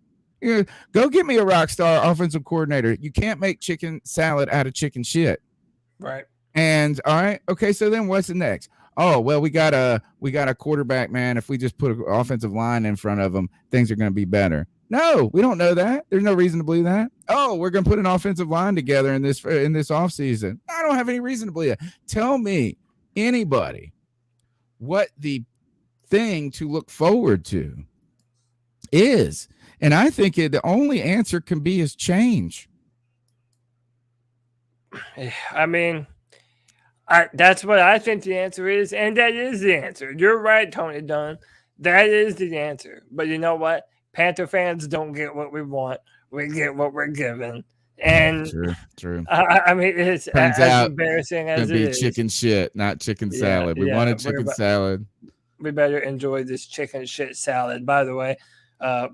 Go get me a rock star offensive coordinator. You can't make chicken salad out of chicken shit. Right. And all right. Okay. So then what's the next? Oh, well, we got a quarterback, man. If we just put an offensive line in front of them, things are going to be better. No, we don't know that. There's no reason to believe that. Oh, we're going to put an offensive line together in this offseason. I don't have any reason to believe that. Tell me, anybody, what the thing to look forward to is. And I think the only answer can be is change. I mean, that's what I think the answer is, and that is the answer. You're right, Tony Dunn. That is the answer. But you know what? Panther fans don't get what we want. We get what we're given. And true. I mean, it's as embarrassing as it is. Chicken shit, not chicken salad. We wanted chicken salad. We better enjoy this chicken shit salad. By the way,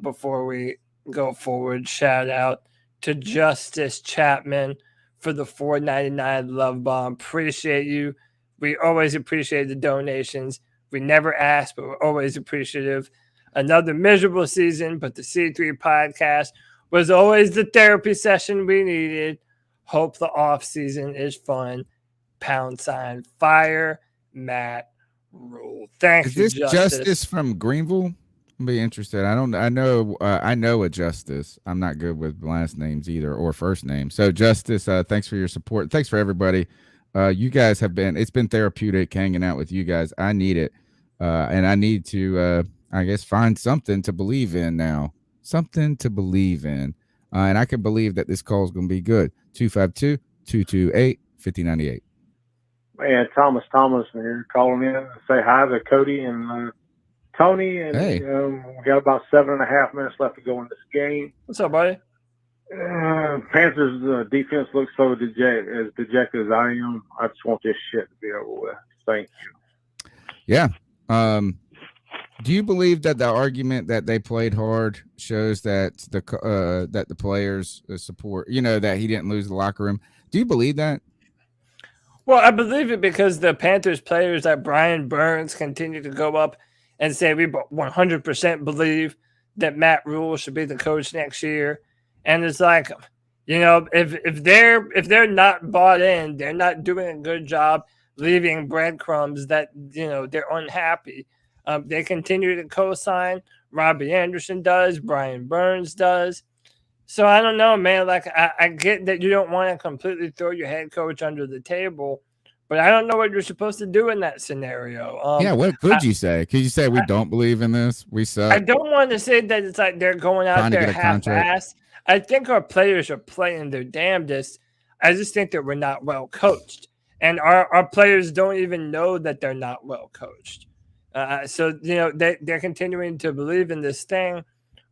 before we go forward, shout out to Justice Chapman for the $4.99 love bomb. Appreciate you. We always appreciate the donations. We never ask, but we're always appreciative. Another miserable season, but the C3 podcast was always the therapy session we needed. Hope the off season is fun. # fire Matt Rhule. Thanks. Is this Justice from Greenville? I'll be interested. I know a Justice. I'm not good with last names either or first names. So Justice, thanks for your support. Thanks for everybody. You guys it's been therapeutic hanging out with you guys. I need it. And I need to, I guess, find something to believe in now. Something to believe in. And I can believe that this call is going to be good. 252-228-5098. Man, Thomas here calling in to say hi to Cody and Tony. And hey. We got about 7.5 minutes left to go in this game. What's up, buddy? Panthers defense looks so dejected as I am. I just want this shit to be over with. Thank you. Yeah. Do you believe that the argument that they played hard shows that the players support, that he didn't lose the locker room? Do you believe that? Well, I believe it because the Panthers players like Brian Burns continue to go up and say we 100% believe that Matt Rhule should be the coach next year. And it's like, if they're not bought in, they're not doing a good job leaving breadcrumbs that, they're unhappy. They continue to co-sign. Robbie Anderson does. Brian Burns does. So I don't know, man. Like, I get that you don't want to completely throw your head coach under the table, but I don't know what you're supposed to do in that scenario. What could you say? Could you say we don't believe in this? We suck. I don't want to say that it's like they're going out there half-assed. I think our players are playing their damnedest. I just think that we're not well coached. And our players don't even know that they're not well coached. So they're continuing to believe in this thing,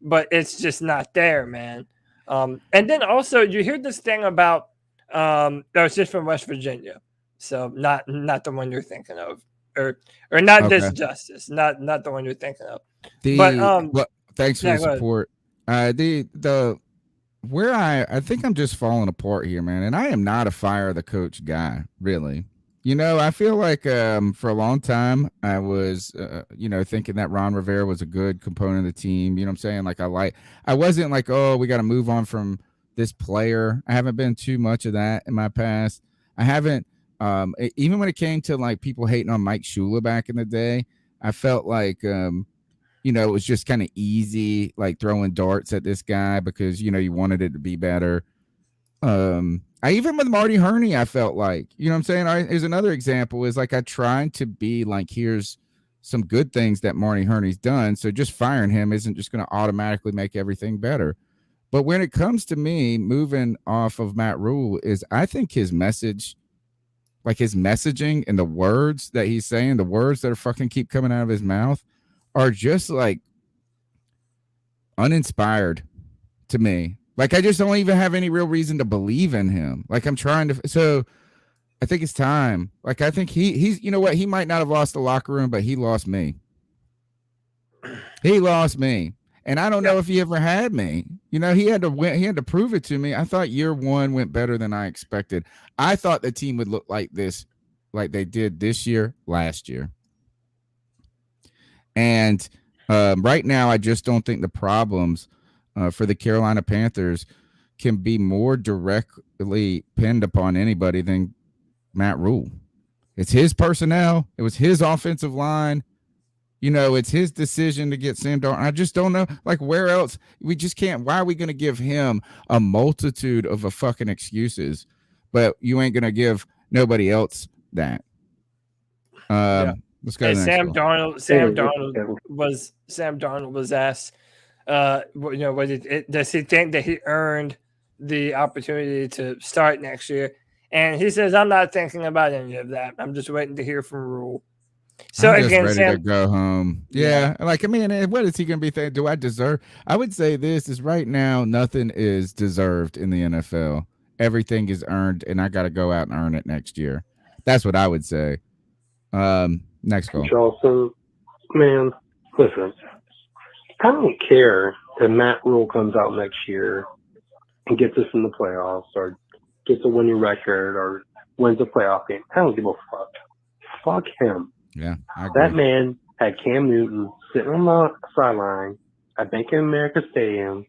but it's just not there, man. And then also you hear this thing about it's just from West Virginia, so not the one you're thinking of, or not this justice, not the one you're thinking of. Thanks for the support. Where I think I'm just falling apart here, man, and I am not a fire the coach guy, really. I feel like for a long time I was, thinking that Ron Rivera was a good component of the team. You know what I'm saying? I wasn't like, oh, we got to move on from this player. I haven't been too much of that in my past. I haven't, even when it came to like people hating on Mike Shula back in the day, I felt like, it was just kind of easy, like throwing darts at this guy because, you wanted it to be better. I even with Marty Herney, I felt like, you know what I'm saying? Here's another example is like I tried to be like, here's some good things that Marty Herney's done. So just firing him isn't just going to automatically make everything better. But when it comes to me moving off of Matt Rhule is I think his message, like his messaging and the words that he's saying, the words that are fucking keep coming out of his mouth are just like uninspired to me. Like, I just don't even have any real reason to believe in him. Like, I'm trying to. So I think it's time. Like, I think he's, you know what? He might not have lost the locker room, but he lost me. He lost me. And I don't know if he ever had me. He had to win. He had to prove it to me. I thought year one went better than I expected. I thought the team would look like this, like they did this year, last year. And right now, I just don't think the problems for the Carolina Panthers can be more directly pinned upon anybody than Matt Rhule. It's his personnel. It was his offensive line. It's his decision to get Sam Darnold. I just don't know, like, where else? We just can't. Why are we going to give him a multitude of fucking excuses, but you ain't going to give nobody else that? Let's go to the next one. Sam Darnold was asked, does he think that he earned the opportunity to start next year? And he says, I'm not thinking about any of that. I'm just waiting to hear from Rhule. So I'm again, just ready to go home. Yeah. Like, I mean, what is he going to be thinking? Do I deserve? I would say this is right now, nothing is deserved in the NFL. Everything is earned, and I got to go out and earn it next year. That's what I would say. Next call. Charleston, man, listen, I don't care if Matt Rhule comes out next year and gets us in the playoffs or gets a winning record or wins a playoff game. I don't give a fuck. Fuck him. Yeah, I agree. That man had Cam Newton sitting on the sideline at Bank of America Stadium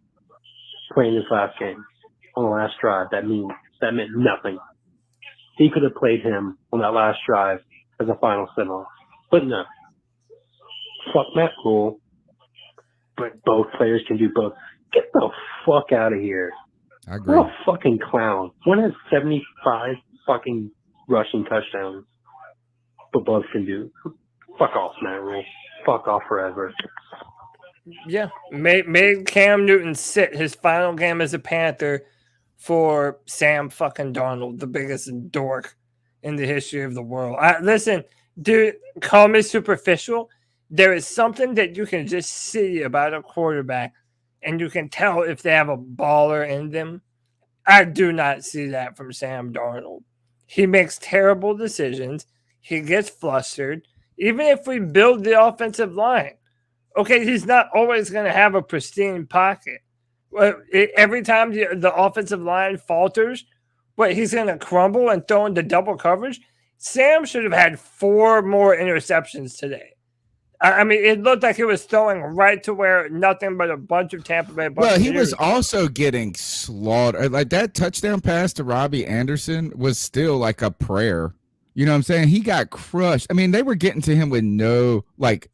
playing his last game on the last drive. That meant nothing. He could have played him on that last drive as a final send-off. But no. Fuck Matt Rhule. But both players can do both. Get the fuck out of here. I agree. What a fucking clown. One has 75 fucking rushing touchdowns. But both can do. Fuck off, Matt Rhule. Fuck off forever. Yeah. Made Cam Newton sit his final game as a Panther for Sam fucking Darnold, the biggest dork in the history of the world. Listen, dude, call me superficial. There is something that you can just see about a quarterback, and you can tell if they have a baller in them. I do not see that from Sam Darnold. He makes terrible decisions. He gets flustered. Even if we build the offensive line, okay, he's not always going to have a pristine pocket. Every time the offensive line falters, he's going to crumble and throw into double coverage? Sam should have had 4 more interceptions today. I mean, it looked like he was throwing right to where nothing but a bunch of Tampa Bay Buccaneers. Well, he was also getting slaughtered. Like, that touchdown pass to Robbie Anderson was still like a prayer. You know what I'm saying? He got crushed. I mean, they were getting to him with no, like,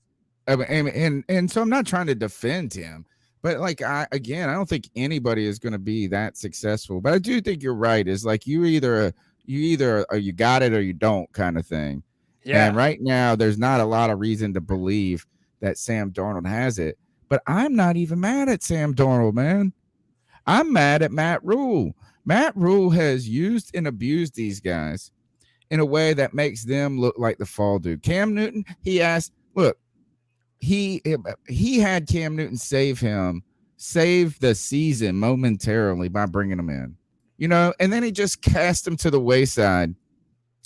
and so I'm not trying to defend him, but like, I don't think anybody is going to be that successful. But I do think you're right. It's like you either you got it or you don't kind of thing. Yeah. And right now, there's not a lot of reason to believe that Sam Darnold has it. But I'm not even mad at Sam Darnold, man. I'm mad at Matt Rhule. Matt Rhule has used and abused these guys in a way that makes them look like the fall dude. Cam Newton, he had Cam Newton save him save the season momentarily by bringing him in, and then he just cast him to the wayside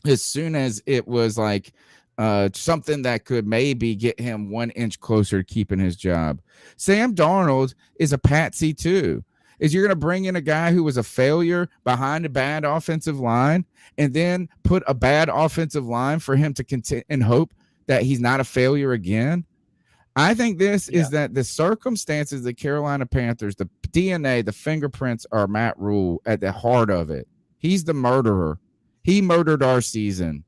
as soon as it was like something that could maybe get him 1 inch closer to keeping his job. Sam Darnold is a patsy too. Is you're going to bring in a guy who was a failure behind a bad offensive line and then put a bad offensive line for him to continue and hope that he's not a failure again? I think this is that the circumstances, the Carolina Panthers, the DNA, the fingerprints are Matt Rhule at the heart of it. He's the murderer. He murdered our season.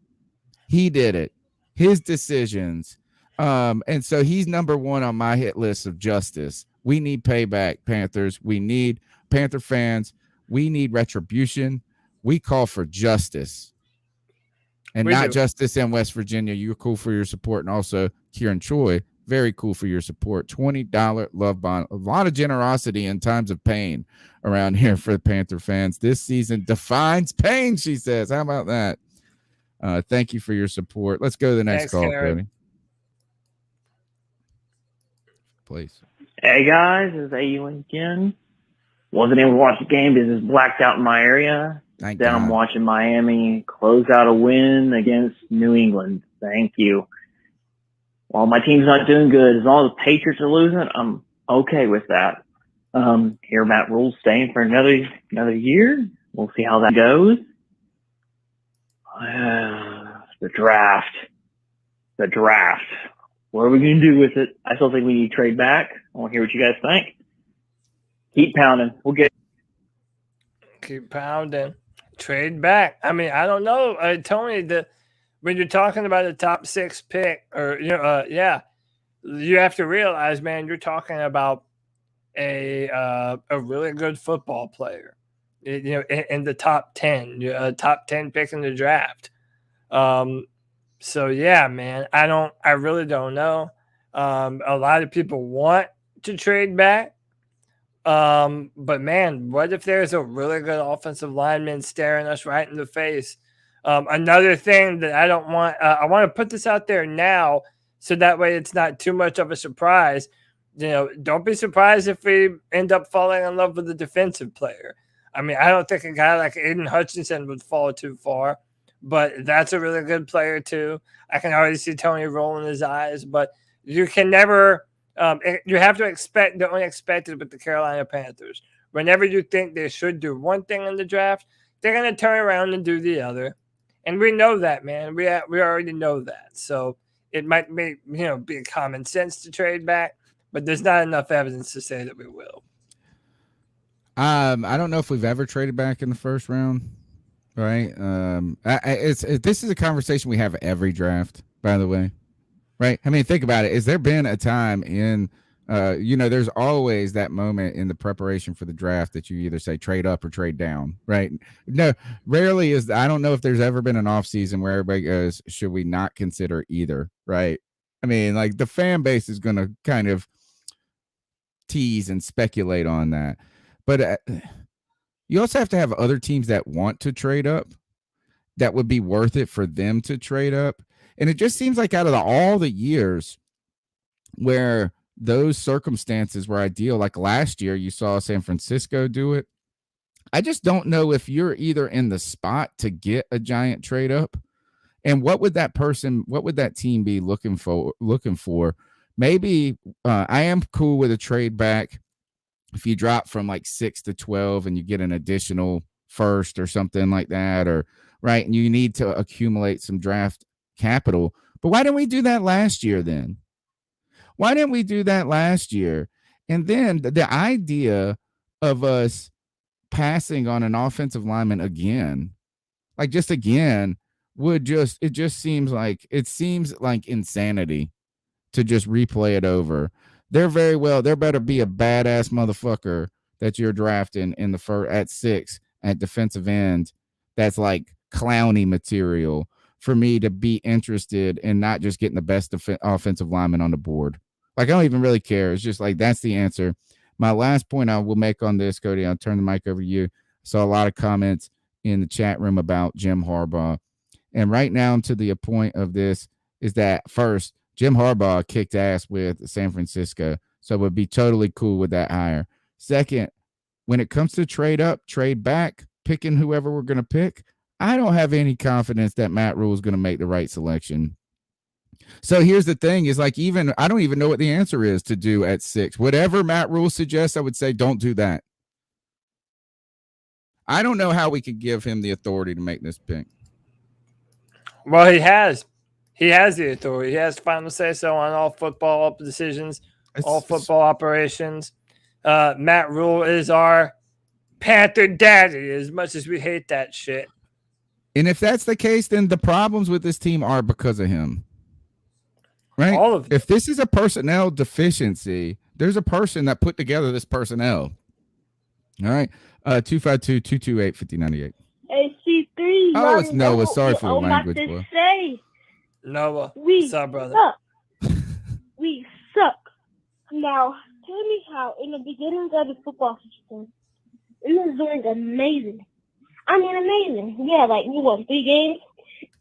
He did it. His decisions. And so he's number one on my hit list of justice. We need payback, Panthers. We need Panther fans. We need retribution. We call for justice. And not justice in West Virginia. You're cool for your support. And also Kieran Choi, very cool for your support. $20 love bond. A lot of generosity in times of pain around here for the Panther fans. This season defines pain, she says. How about that? Thank you for your support. Let's go to the next call, Cody. Please. Hey guys, it's AU again. Wasn't able to watch the game because it's blacked out in my area. Thank then God. I'm watching Miami close out a win against New England. Thank you. While my team's not doing good, as long as the Patriots are losing, I'm okay with that. Here Matt Rhule staying for another year. We'll see how that goes. The draft. What are we going to do with it? I still think we need to trade back. I want to hear what you guys think. Keep pounding. We'll get. Keep pounding. Trade back. I mean, I don't know. Tony, when you're talking about a top 6 pick, or you have to realize, man, you're talking about a really good football player. In the top 10, top 10 pick in the draft. So yeah, man, I really don't know. A lot of people want to trade back. But man, what if there's a really good offensive lineman staring us right in the face? Another thing that I don't want, I want to put this out there now, so that way it's not too much of a surprise. Don't be surprised if we end up falling in love with a defensive player. I mean, I don't think a guy like Aiden Hutchinson would fall too far, but that's a really good player too. I can already see Tony rolling his eyes, but you can never, you have to expect the unexpected with the Carolina Panthers. Whenever you think they should do one thing in the draft, they're going to turn around and do the other. And we know that, man. We already know that. So it might be a common sense to trade back, but there's not enough evidence to say that we will. I don't know if we've ever traded back in the first round, right? This is a conversation we have every draft, by the way, right? I mean, think about it. Has there been a time in, there's always that moment in the preparation for the draft that you either say trade up or trade down, right? No, rarely is. I don't know if there's ever been an off season where everybody goes, should we not consider either, right? I mean, like the fan base is going to kind of tease and speculate on that. But you also have to have other teams that want to trade up, that would be worth it for them to trade up. And it just seems like out of all the years where those circumstances were ideal, like last year, you saw San Francisco do it. I just don't know if you're either in the spot to get a giant trade up. And what would that team be looking for? Maybe I am cool with a trade back. If you drop from like 6 to 12 and you get an additional first or something like that, or right, and you need to accumulate some draft capital. But why didn't we do that last year then? Why didn't we do that last year? And then the idea of us passing on an offensive lineman again, it just seems like insanity to just replay it over. There better be a badass motherfucker that you're drafting in the first at 6 at defensive end. That's like clowny material for me to be interested in not just getting the best offensive lineman on the board. Like, I don't even really care. It's just like, that's the answer. My last point I will make on this, Cody, I'll turn the mic over to you. I saw a lot of comments in the chat room about Jim Harbaugh. And right now, to the point of this is that first, Jim Harbaugh kicked ass with San Francisco, so would be totally cool with that hire. Second, when it comes to trade up, trade back, picking whoever we're going to pick, I don't have any confidence that Matt Rhule is going to make the right selection. So here's the thing is like, I don't even know what the answer is to do at 6. Whatever Matt Rhule suggests, I would say don't do that. I don't know how we could give him the authority to make this pick. Well, he has the authority. He has final say so on all football decisions, all football operations. Matt Rhule is our Panther daddy, as much as we hate that shit. And if that's the case, then the problems with this team are because of him. Right? All of them. If this is a personnel deficiency, there's a person that put together this personnel. All right. 252-228-5098. AC3. Oh, it's Noah. Sorry for the language, to boy. say, Noah. what's up, brother? Suck. We suck. Now, tell me how, in the beginning of the football season, it was doing amazing. I mean, amazing. Yeah, like, we won 3 games,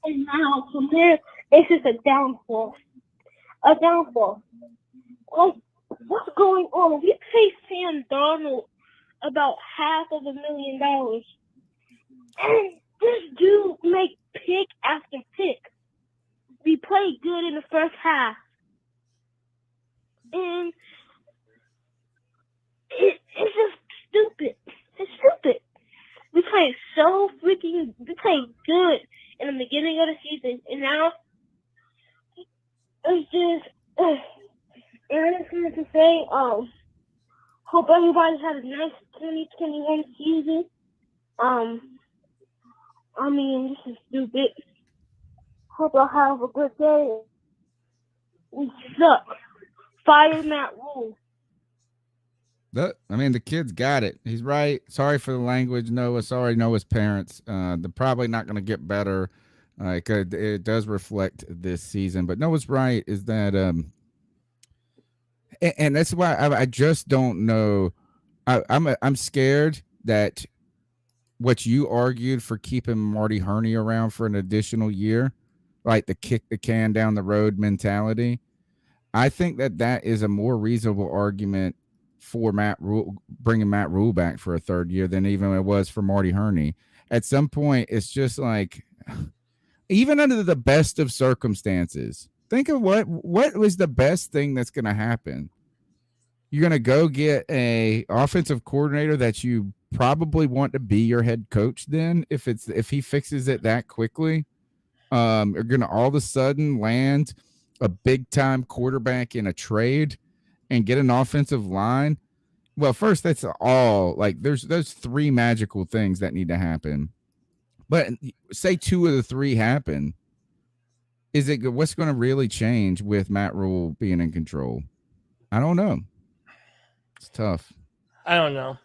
and now from there, it's just a downfall. A downfall. Like, what's going on? We paid Sam Darnold about $500,000. And this dude make pick after pick. We played good in the first half. And it's just stupid. It's stupid. We played good in the beginning of the season. And now it's just, and I just wanted to say, hope everybody's had a nice 2021 season. I mean, this is stupid. Hope y'all have a good day. We suck. Fire Matt Rhule. I mean, the kid's got it. He's right. Sorry for the language, Noah. Sorry, Noah's parents. They're probably not going to get better. It does reflect this season. But Noah's right is that, and that's why I just don't know. I'm scared that what you argued for keeping Marty Hurney around for an additional year, like the kick the can down the road mentality, I think that is a more reasonable argument for Matt Rhule, bringing Matt Rhule back for a 3rd year than even it was for Marty Hurney. At some point, it's just like, even under the best of circumstances, think of what was the best thing that's going to happen. You're going to go get a offensive coordinator that you probably want to be your head coach. Then if he fixes it that quickly, you're going to all of a sudden land a big time quarterback in a trade and get an offensive line. Well, first, that's all like there's 3 magical things that need to happen. But say 2 of the 3 happen. What's going to really change with Matt Rhule being in control? I don't know. It's tough. I don't know.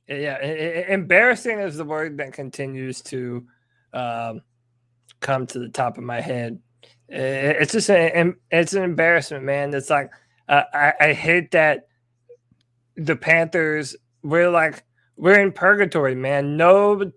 Embarrassing is the word that continues to come to the top of my head. It's just it's an embarrassment, man. It's like I hate that the Panthers, we're in purgatory, man. No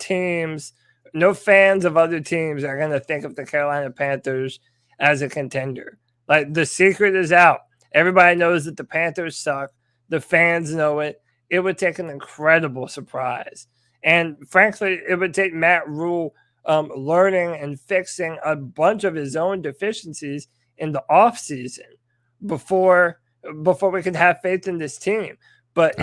fans of other teams are gonna think of the Carolina Panthers as a contender. Like, the secret is out. Everybody knows that the Panthers suck. The fans know it. It would take an incredible surprise. And frankly, it would take Matt Rhule learning and fixing a bunch of his own deficiencies in the offseason before we can have faith in this team. But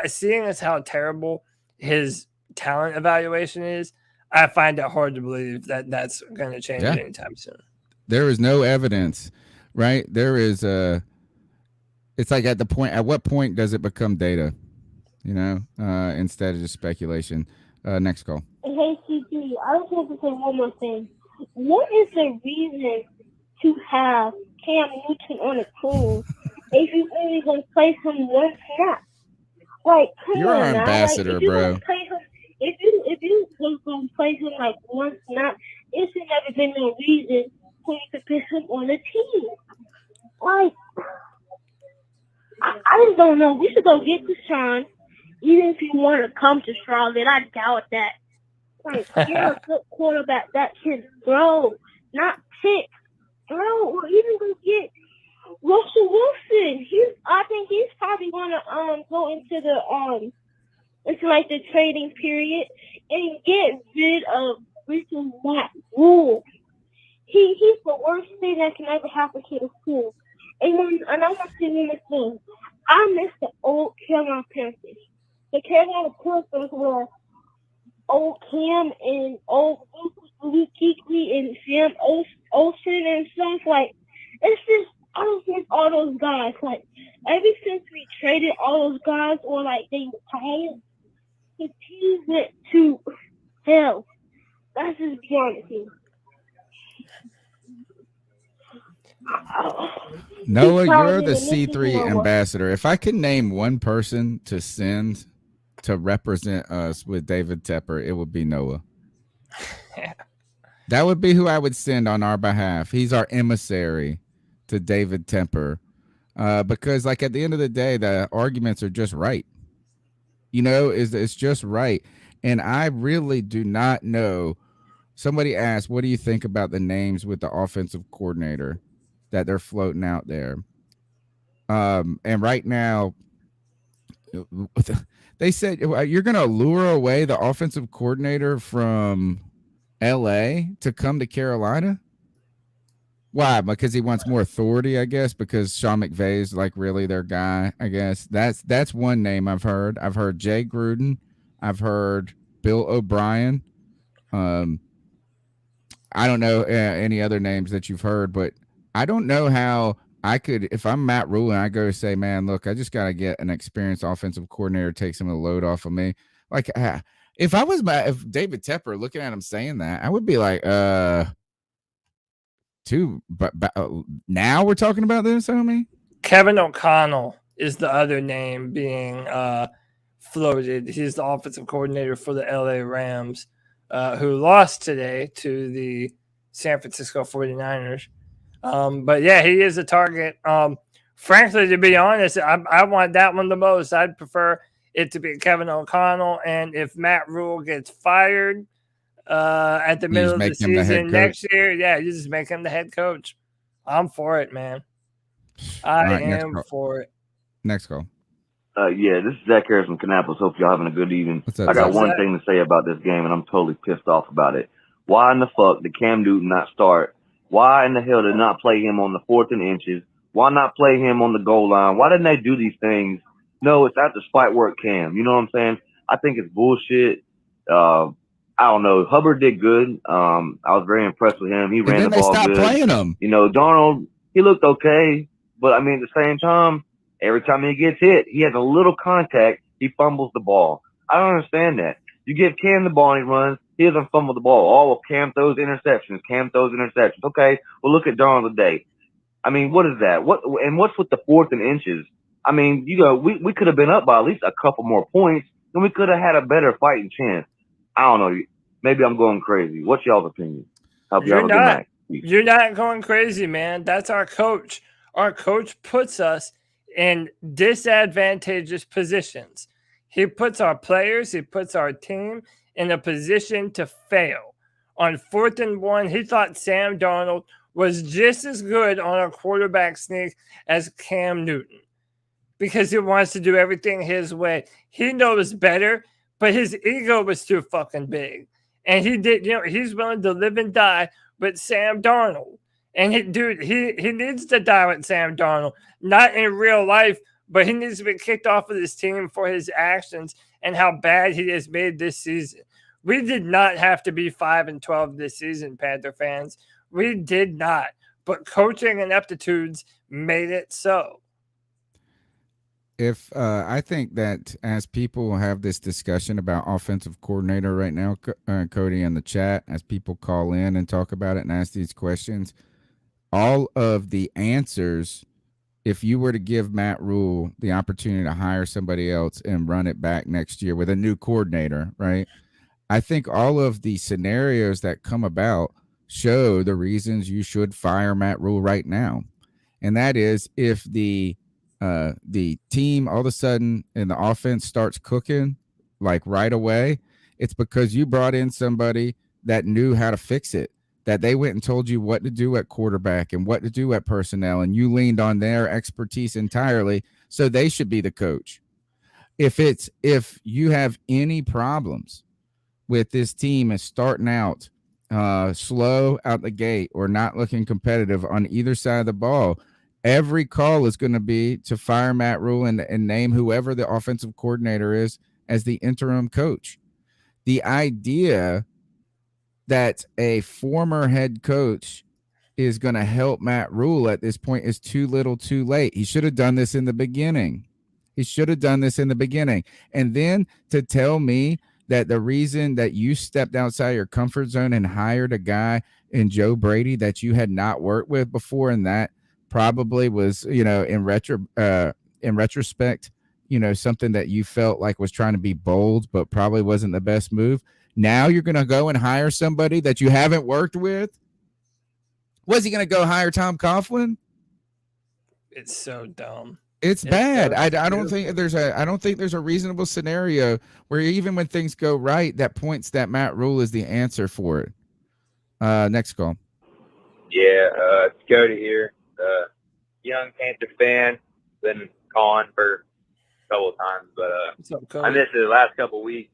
seeing as how terrible his talent evaluation is, I find it hard to believe that that's going to change anytime soon. There is no evidence, right? There is it's like at what point does it become data, instead of just speculation? Next call. Hey, CP, I just want to say one more thing. What is the reason to have Cam Newton on the team if you only going to play him one snap? Like, you're our ambassador, bro. If you just going to play him like one snap, it should never been no reason for you to put him on the team. Like, I just don't know. We should go get Deshaun. Even if you want to come to Charlotte, I doubt that. Like, get a good quarterback that can throw, not pick, throw, or even go get Russell Wilson. I think he's probably gonna go into the trading period and get rid of freaking Matt Rhule. He's the worst thing that can ever happen to the team. And I want to say one more thing. I miss the old Carolina Panthers. The Carolina Panthers were old Cam and old Luke Kuechly and Sam Olsen and stuff. Like, it's just, I don't miss all those guys. Like, ever since we traded all those guys or, like, they retired, the team went to hell. That's just be honest here. Noah, you're the C3 ambassador. If I could name one person to send to represent us with David Tepper, it would be Noah. That would be who I would send on our behalf. He's our emissary to David Tepper. Because, like, at the end of the day, the arguments are just right. You know, it's just right. And I really do not know. Somebody asked, what do you think about the names with the offensive coordinator that they're floating out there? And right now, they said you're going to lure away the offensive coordinator from LA to come to Carolina. Why? Because he wants more authority, I guess, because Sean McVay's like really their guy, I guess. That's one name I've heard. I've heard Jay Gruden. I've heard Bill O'Brien. I don't know any other names that you've heard, but I don't know how I could, if I'm Matt Rhule and I go say, man, look, I just got to get an experienced offensive coordinator to take some of the load off of me. Like, if David Tepper looking at him saying that, I would be like, now we're talking about this, homie? Kevin O'Connell is the other name being floated. He's the offensive coordinator for the LA Rams, who lost today to the San Francisco 49ers. But yeah, he is a target. Frankly, to be honest, I want that one the most. I'd prefer it to be Kevin O'Connell. And if Matt Rhule gets fired at the middle of the season next year, yeah, you just make him the head coach. I'm for it, man. I am for it. Next call. Yeah, this is Zach Harris from Kannapolis. Hope y'all having a good evening. I got one thing to say about this game, and I'm totally pissed off about it. Why in the fuck did Cam Newton not start? Why in the hell did not play him on the 4th and inches? Why not play him on the goal line? Why didn't they do these things? No, it's after spite work Cam. You know what I'm saying? I think it's bullshit. I don't know. Hubbard did good. I was very impressed with him. He ran the ball good. Playing him. You know, Darnold, he looked okay. But, I mean, at the same time, every time he gets hit, he has a little contact, he fumbles the ball. I don't understand that. You give Cam the ball and he runs, he doesn't fumble the ball. Oh, Cam throws interceptions. Okay, well, look at Darnold today. I mean, what is that? What's with the 4th and inches? I mean, you know, we could have been up by at least a couple more points, and we could have had a better fighting chance. I don't know. Maybe I'm going crazy. What's y'all's opinion? Hope y'all have a good night. You're not going crazy, man. That's our coach. Our coach puts us in disadvantageous positions. He puts our players, he puts our team in a position to fail. On 4th and 1, he thought Sam Darnold was just as good on a quarterback sneak as Cam Newton because he wants to do everything his way. He knows better, but his ego was too fucking big. And he did, you know, he's willing to live and die with Sam Darnold. And he needs to die with Sam Darnold, not in real life, but he needs to be kicked off of this team for his actions and how bad he has made this season. We did not have to be 5-12 this season, Panther fans. We did not. But coaching ineptitudes made it so. If I think that as people have this discussion about offensive coordinator right now, Cody in the chat, as people call in and talk about it and ask these questions, all of the answers, if you were to give Matt Rhule the opportunity to hire somebody else and run it back next year with a new coordinator, right? I think all of the scenarios that come about show the reasons you should fire Matt Rhule right now. And that is if the team all of a sudden and the offense starts cooking like right away, it's because you brought in somebody that knew how to fix it, that they went and told you what to do at quarterback and what to do at personnel, and you leaned on their expertise entirely, so they should be the coach. If you have any problems with this team is starting out slow out the gate or not looking competitive on either side of the ball, every call is going to be to fire Matt Rhule and name whoever the offensive coordinator is as the interim coach. The idea that a former head coach is going to help Matt Rhule at this point is too little too late. He should have done this in the beginning. And then to tell me that the reason that you stepped outside your comfort zone and hired a guy in Joe Brady that you had not worked with before, and that probably was, in retrospect, something that you felt like was trying to be bold, but probably wasn't the best move. Now you're going to go and hire somebody that you haven't worked with. Was he going to go hire Tom Coughlin? It's so dumb. It's bad. So I don't think there's a reasonable scenario where even when things go right, that points that Matt Rhule is the answer for it. Next call. Yeah, it's Cody here. Young Panther fan. Been calling for a couple of times, but I missed it the last couple of weeks.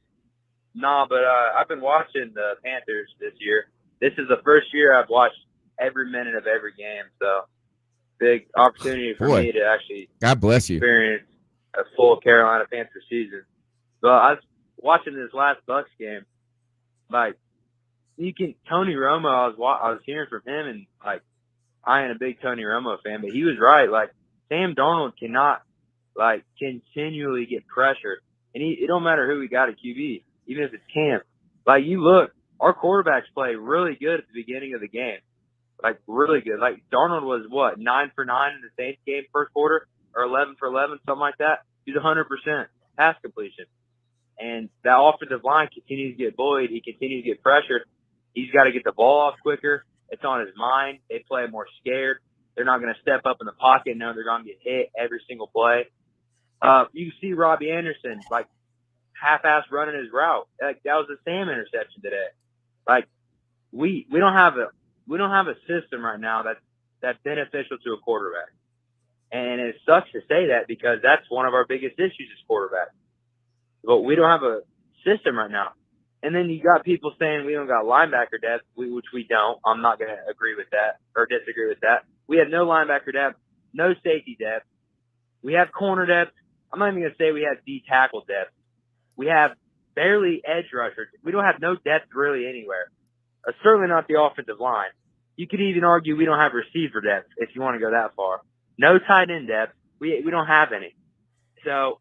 But I've been watching the Panthers this year. This is the first year I've watched every minute of every game, so big opportunity for me to actually God bless you experience a full Carolina Panthers season. So I was watching this last Bucs game. Like, Tony Romo, I was hearing from him, and like, I ain't a big Tony Romo fan, but he was right. Like, Sam Darnold cannot like continually get pressured, and it don't matter who we got at QB, even if it's Cam. Like, you look, our quarterbacks play really good at the beginning of the game. Like, really good. Like, Darnold was, 9 for 9 in the Saints game first quarter, or 11 for 11, something like that. He's 100% pass completion. And that offensive line continues to get bullied. He continues to get pressured. He's got to get the ball off quicker. It's on his mind. They play more scared. They're not going to step up in the pocket and know they're going to get hit every single play. You can see Robbie Anderson, like, half-ass running his route. Like, that was a Sam interception today. Like, we don't have a system right now that's beneficial to a quarterback. And it sucks to say that because that's one of our biggest issues as quarterbacks. But we don't have a system right now. And then you got people saying we don't got linebacker depth, which we don't. I'm not going to agree with that or disagree with that. We have no linebacker depth, no safety depth. We have corner depth. I'm not even going to say we have D tackle depth. We have barely edge rushers. We don't have no depth really anywhere. Certainly not the offensive line. You could even argue we don't have receiver depth if you want to go that far. No tight end depth. We don't have any. So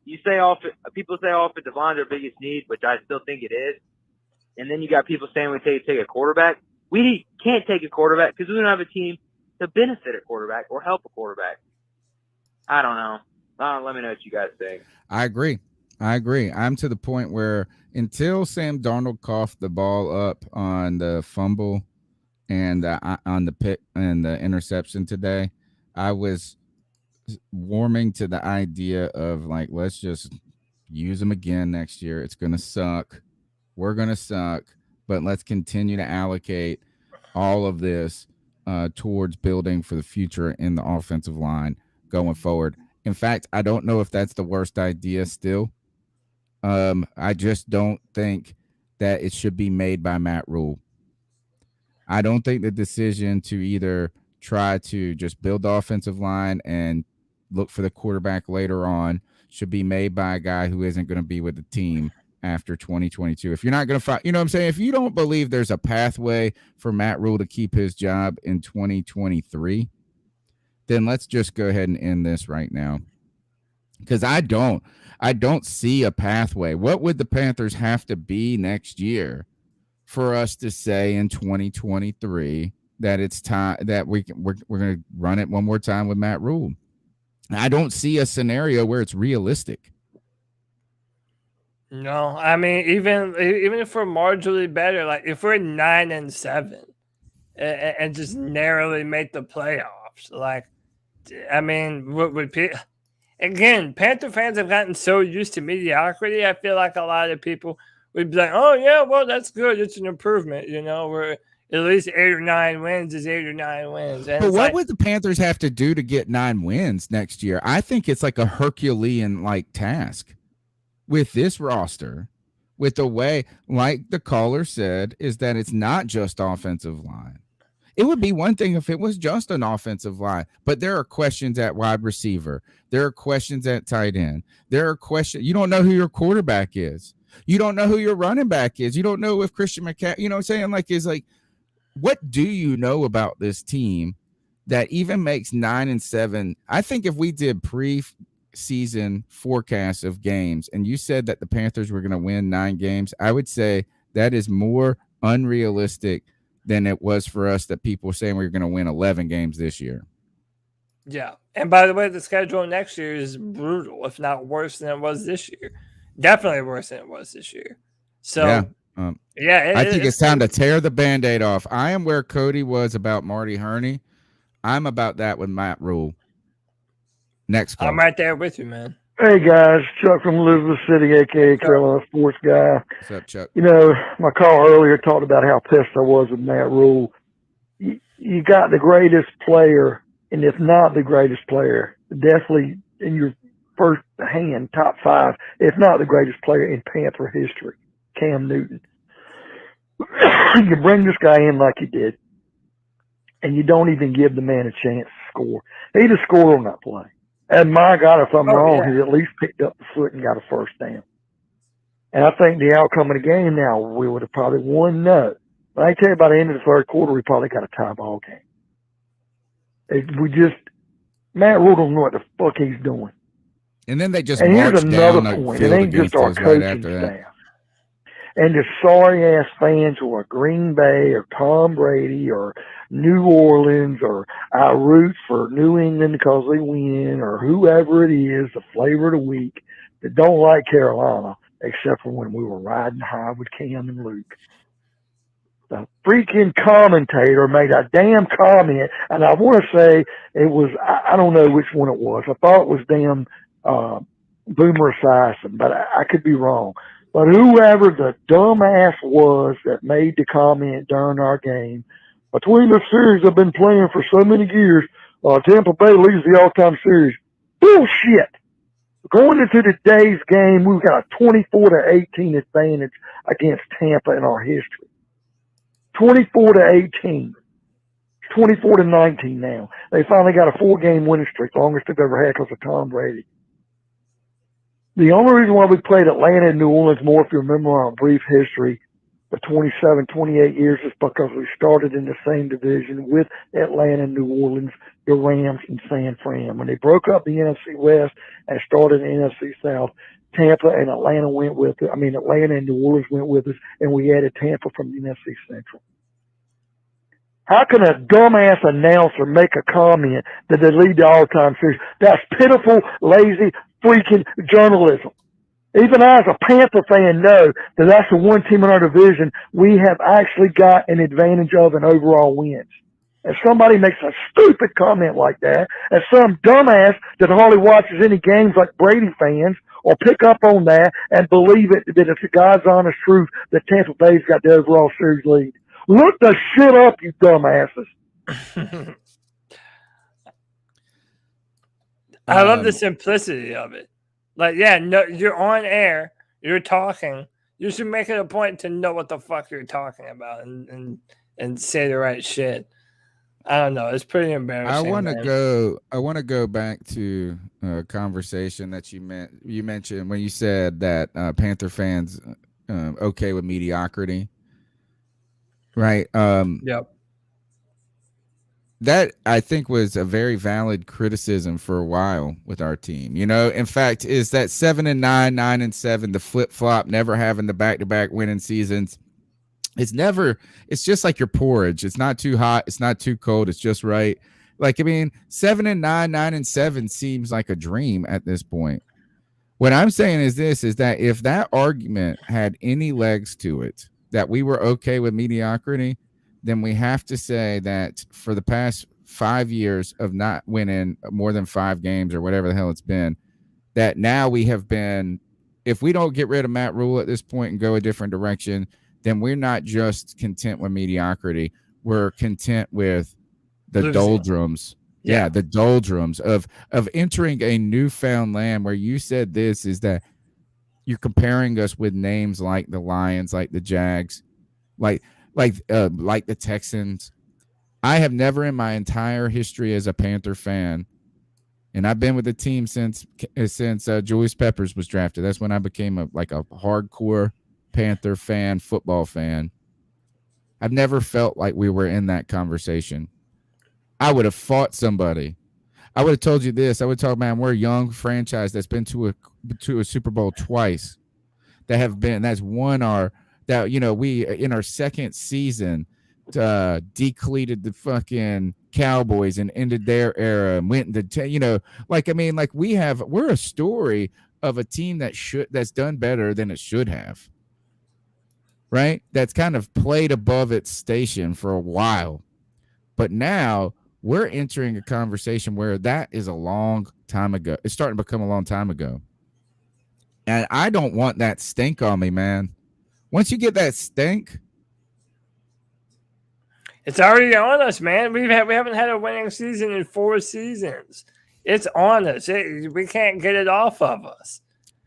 people say offensive line is our biggest need, which I still think it is. And then you got people saying we take a quarterback. We can't take a quarterback because we don't have a team to benefit a quarterback or help a quarterback. I don't know. Let me know what you guys think. I agree. I'm to the point where until Sam Darnold coughed the ball up on the fumble and on the pick and the interception today, I was warming to the idea of, like, let's just use them again next year. It's going to suck. We're going to suck, but let's continue to allocate all of this towards building for the future in the offensive line going forward. In fact, I don't know if that's the worst idea still. I just don't think that it should be made by Matt Rhule. I don't think the decision to either try to just build the offensive line and look for the quarterback later on should be made by a guy who isn't going to be with the team after 2022. If you're not going to fight, you know what I'm saying? If you don't believe there's a pathway for Matt Rhule to keep his job in 2023, then let's just go ahead and end this right now. Because I don't see a pathway. What would the Panthers have to be next year for us to say in 2023 that it's time that we're going to run it one more time with Matt Rhule? I don't see a scenario where it's realistic. No, I mean, even if we're marginally better, like if we're 9-7 and just narrowly make the playoffs, like, I mean, again, Panther fans have gotten so used to mediocrity. I feel like a lot of people would be like, "Oh yeah, well that's good. It's an improvement." You know, at least 8 or 9 wins is 8 or 9 wins. And but what would the Panthers have to do to get 9 wins next year? I think it's like a Herculean task with this roster, with the way, like the caller said, is that it's not just offensive line. It would be one thing if it was just an offensive line, but there are questions at wide receiver. There are questions at tight end. There are questions. You don't know who your quarterback is. You don't know who your running back is. You don't know if Christian McCaffrey, you know what I'm saying? What do you know about this team that even makes 9-7? I think if we did pre-season forecasts of games and you said that the Panthers were going to win 9 games, I would say that is more unrealistic than it was for us that people were saying we were going to win 11 games this year. Yeah. And by the way, the schedule next year is brutal, if not worse than it was this year. Definitely worse than it was this year. So, I think it's time to tear the Band-Aid off. I am where Cody was about Marty Herney. I'm about that with Matt Rhule. Next call. I'm right there with you, man. Hey, guys. Chuck from Elizabeth City, a.k.a. Carolina Sports Guy. What's up, Chuck? You know, my call earlier talked about how pissed I was with Matt Rhule. You got the greatest player, and if not the greatest player, definitely in your first hand, top 5, if not the greatest player in Panther history, Cam Newton. You bring this guy in like you did, and you don't even give the man a chance to score. He'd have scored on that play. And my God, if I'm wrong, he's at least picked up the foot and got a first down. And I think the outcome of the game now, we would have probably won. No. But I tell you, by the end of the third quarter, we probably got a tie ball game. Matt Rhule don't know what the fuck he's doing. And then they just and here's another down point. It ain't just our coaching staff. And the sorry-ass fans who are Green Bay or Tom Brady or New Orleans or I root for New England because they win or whoever it is, the flavor of the week, that don't like Carolina, except for when we were riding high with Cam and Luke. The freaking commentator made a damn comment, and I want to say it was, I don't know which one it was. I thought it was damn Boomer Esiason, but I could be wrong. But whoever the dumbass was that made the comment during our game, between the series I've been playing for so many years, Tampa Bay leads the all-time series. Bullshit. Going into today's game, we've got a 24-18 advantage against Tampa in our history. 24-18. 24-19 now. They finally got a 4-game winning streak, longest they've ever had because of Tom Brady. The only reason why we played Atlanta and New Orleans more, if you remember our brief history, for 27, 28 years, is because we started in the same division with Atlanta and New Orleans, the Rams, and San Fran. When they broke up the NFC West and started the NFC South, Tampa and Atlanta went with it. Atlanta and New Orleans went with us, and we added Tampa from the NFC Central. How can a dumbass announcer make a comment that they lead the all-time series? That's pitiful, lazy, freaking journalism. Even I, as a Panther fan, know that that's the one team in our division we have actually got an advantage of in overall wins. If somebody makes a stupid comment like that, and some dumbass that hardly watches any games like Brady fans, or pick up on that and believe it that it's the God's honest truth that Tampa Bay's got the overall series lead. Look the shit up, you dumbasses. I love the simplicity of it. No, you're on air, you're talking. You should make it a point to know what the fuck you're talking about and say the right shit. I don't know. It's pretty embarrassing. I want to go back to a conversation that you mentioned when you said that Panther fans okay with mediocrity. Right. Yep. That I think was a very valid criticism for a while with our team. In fact, is that 7-9, 9-7, the flip flop, never having the back-to-back winning seasons. It's just like your porridge. It's not too hot. It's not too cold. It's just right. 7-9, 9-7 seems like a dream at this point. What I'm saying is that if that argument had any legs to it, that we were okay with mediocrity, then we have to say that for the past 5 years of not winning more than 5 games or whatever the hell it's been, that now we have been, if we don't get rid of Matt Rhule at this point and go a different direction, then we're not just content with mediocrity. We're content with the Losing. doldrums. Yeah, the doldrums of entering a newfound land where you said this is that you're comparing us with names like the Lions, like the Jags, like the Texans. I have never in my entire history as a Panther fan, and I've been with the team since Julius Peppers was drafted. That's when I became a hardcore Panther fan, football fan. I've never felt like we were in that conversation. I would have fought somebody. I would have told you this. I would talk, man, we're a young franchise that's been to a Super Bowl twice. That's won we in our second season decleated the fucking Cowboys and ended their era and went into we're a story of a team that's done better than it should have. Right? That's kind of played above its station for a while. But now we're entering a conversation where that is a long time ago. It's starting to become a long time ago. And I don't want that stink on me, man. Once you get that stink, it's already on us, man. We haven't had a winning season in 4 seasons. It's on us. We can't get it off of us.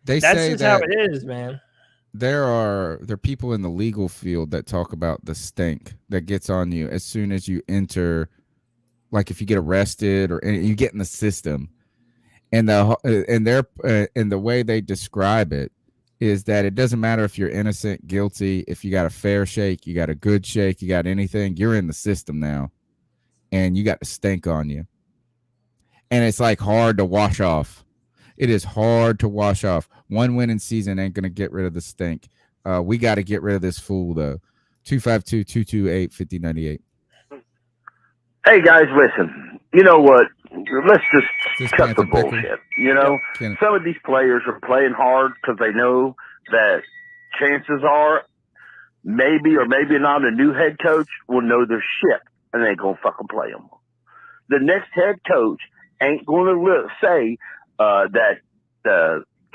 That's just how it is, man. There are people in the legal field that talk about the stink that gets on you as soon as you enter, like if you get arrested or you get in the system, and the way they describe it is that it doesn't matter if you're innocent, guilty, if you got a fair shake, you got a good shake, you got anything, you're in the system now, and you got the stink on you, and it's like hard to wash off. It is hard to wash off. One winning season ain't going to get rid of the stink. We got to get rid of this fool, though. 252-228-5098. Hey, guys, listen. You know what? Let's just cut the bullshit. You know, some of these players are playing hard because they know that chances are maybe or maybe not a new head coach will know their shit and they ain't going to fucking play them. The next head coach ain't going to say that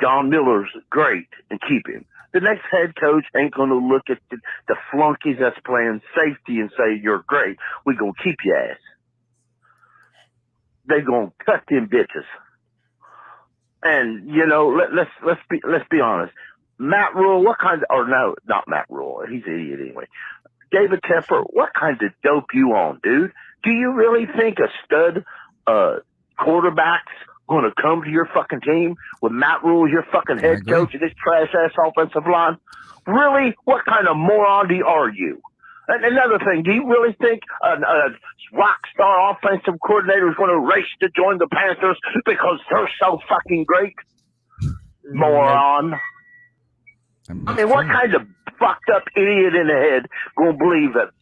John Miller's great and keep him. The next head coach ain't going to look at the flunkies that's playing safety and say, you're great. We're going to keep your ass. They're going to cut them bitches. And, you know, let's be honest. Matt Rhule, not Matt Rhule. He's an idiot anyway. David Tepper, what kind of dope you on, dude? Do you really think a stud quarterback's going to come to your fucking team with Matt Rhule, your fucking head coach, and this trash-ass offensive line? Really? What kind of moron are you? And another thing, do you really think a rock star offensive coordinator is going to race to join the Panthers because they're so fucking great? Moron. I mean, what kind of fucked up idiot in the head going to believe that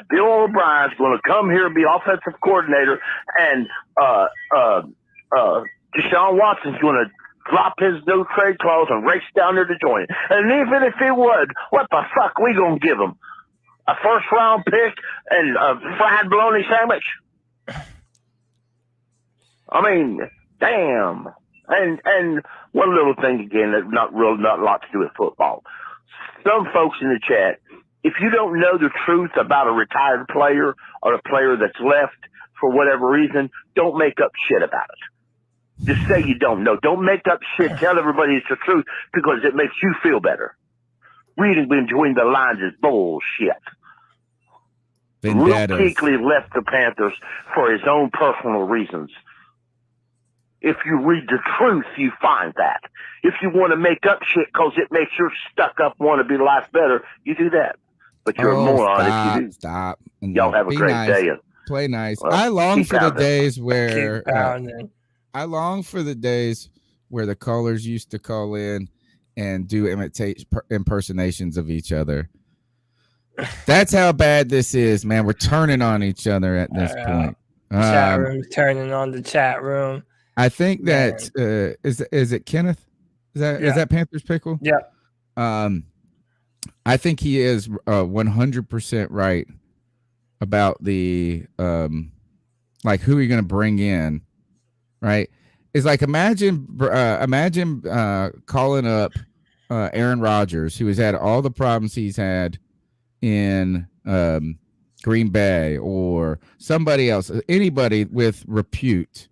Bill O'Brien's going to come here and be offensive coordinator and Deshaun Watson's going to drop his no trade clause and race down there to join it? And even if he would, what the fuck we going to give him? A first-round pick and a fried bologna sandwich? I mean, damn. And one little thing again that not a lot to do with football. Some folks in the chat, if you don't know the truth about a retired player or a player that's left for whatever reason, don't make up shit about it. Just say you don't know. Don't make up shit. Tell everybody it's the truth because it makes you feel better. Reading between the lines is bullshit. Luke Kuechly left the Panthers for his own personal reasons. If you read the truth, you find that. If you want to make up shit because it makes your stuck-up wannabe life better, you do that. But you're a moron if you do. Stop. Y'all have a great day. Play nice. Well, I long for the pounding. days where I long for the days where the callers used to call in and do impersonations of each other. That's how bad this is, man. We're turning on each other at this point. Chat room's turning on the chat room. I think that is it Kenneth? Is that Panthers Pickle? Yeah. I think he is 100% right about the like who are you going to bring in, right? It's like imagine calling up Aaron Rodgers, who has had all the problems he's had in Green Bay or somebody else, anybody with repute,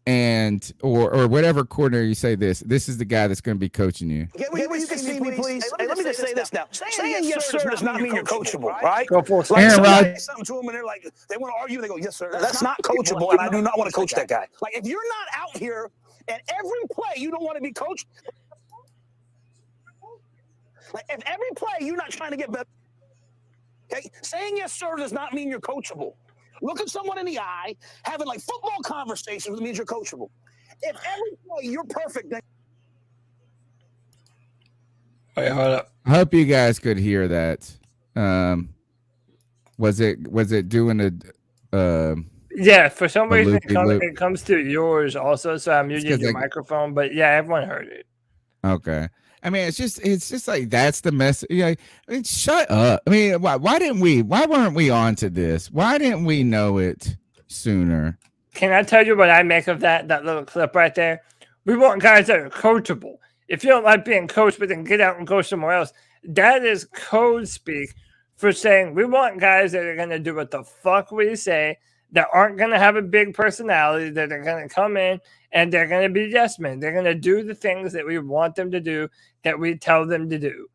and or whatever coordinator you say this is the guy that's going to be coaching you. Will you see me, please? Hey, let me just say this now. Saying yes, sir, does not mean you're coachable, right? Go for it. Like Aaron somebody Rodgers. says something to them and they're like, they want to argue. They go, yes, sir. That's not coachable, and I do not want to coach that guy. Like if you're not out here and every play you don't want to be coached. Like if every play you're not trying to get better. Okay, saying yes, sir, does not mean you're coachable. Look at someone in the eye, having like football conversations means you're coachable. If every play you're perfect, then Wait, hold up. I hope you guys could hear that. Was it doing a Yeah, for some reason loop? it comes to yours also, so I'm muting your like- microphone. But yeah, everyone heard it. Okay. I mean, it's just like that's the message. Yeah, I mean, shut up. I mean, why weren't we on to this? Why didn't we know it sooner? Can I tell you what I make of that little clip right there? We want guys that are coachable. If you don't like being coached, but then get out and go somewhere else. That is code speak for saying we want guys that are going to do what the fuck we say, that aren't going to have a big personality, that are going to come in and they're going to be yes men. They're going to do the things that we want them to do, that we tell them to do.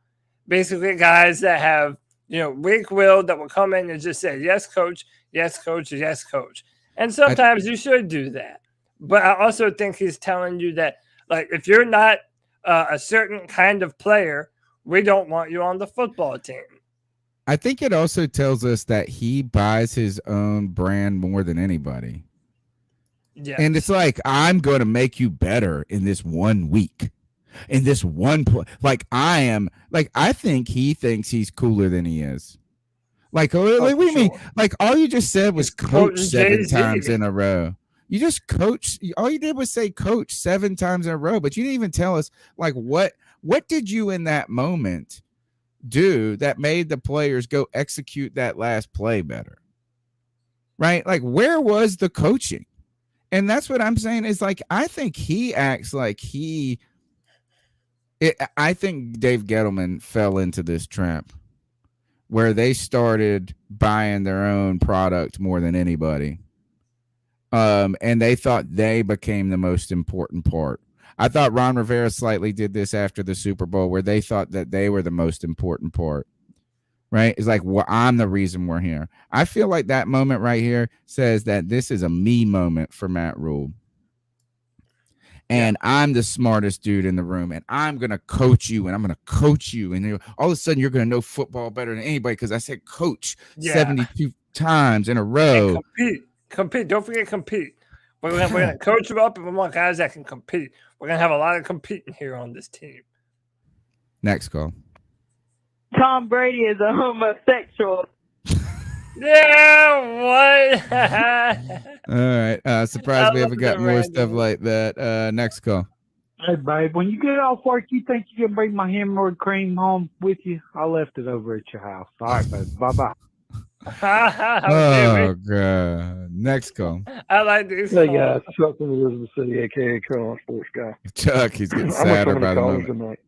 Basically, guys that have, weak will, that will come in and just say, yes, coach, yes, coach, yes, coach. And sometimes you should do that. But I also think he's telling you that, like, if you're not a certain kind of player, we don't want you on the football team. I think it also tells us that he buys his own brand more than anybody. Yeah. And it's like, I'm going to make you better in this 1 week. In this one play. I think he thinks he's cooler than he is. Like, what do you mean? Like, all you just said was coach 7 times in a row. You just coached. All you did was say coach 7 times in a row, but you didn't even tell us, like, what did you in that moment do that made the players go execute that last play better? Right? Like, where was the coaching? And that's what I'm saying is, like, I think he acts like I think Dave Gettleman fell into this trap where they started buying their own product more than anybody. And they thought they became the most important part. I thought Ron Rivera slightly did this after the Super Bowl, where they thought that they were the most important part. Right? It's like, well, I'm the reason we're here. I feel like that moment right here says that this is a me moment for Matt Rhule. And I'm the smartest dude in the room, and I'm going to coach you, and I'm going to coach you. And all of a sudden, you're going to know football better than anybody because I said coach 72 times in a row. And compete. Don't forget compete. We're going to coach them up, and we want guys that can compete. We're going to have a lot of competing here on this team. Next call. Tom Brady is a homosexual. Yeah, what? All right. Surprised we haven't got more stuff like that. Next call. Hey, babe, when you get off work, you think you can bring my hemorrhoid cream home with you? I left it over at your house. All right, babe. Bye-bye. Oh, God. Next call. I like this. Hey, guys. Chuck from Elizabeth City, a.k.a. Carolina Sports Guy. Chuck, he's getting sadder by the moment. Tonight.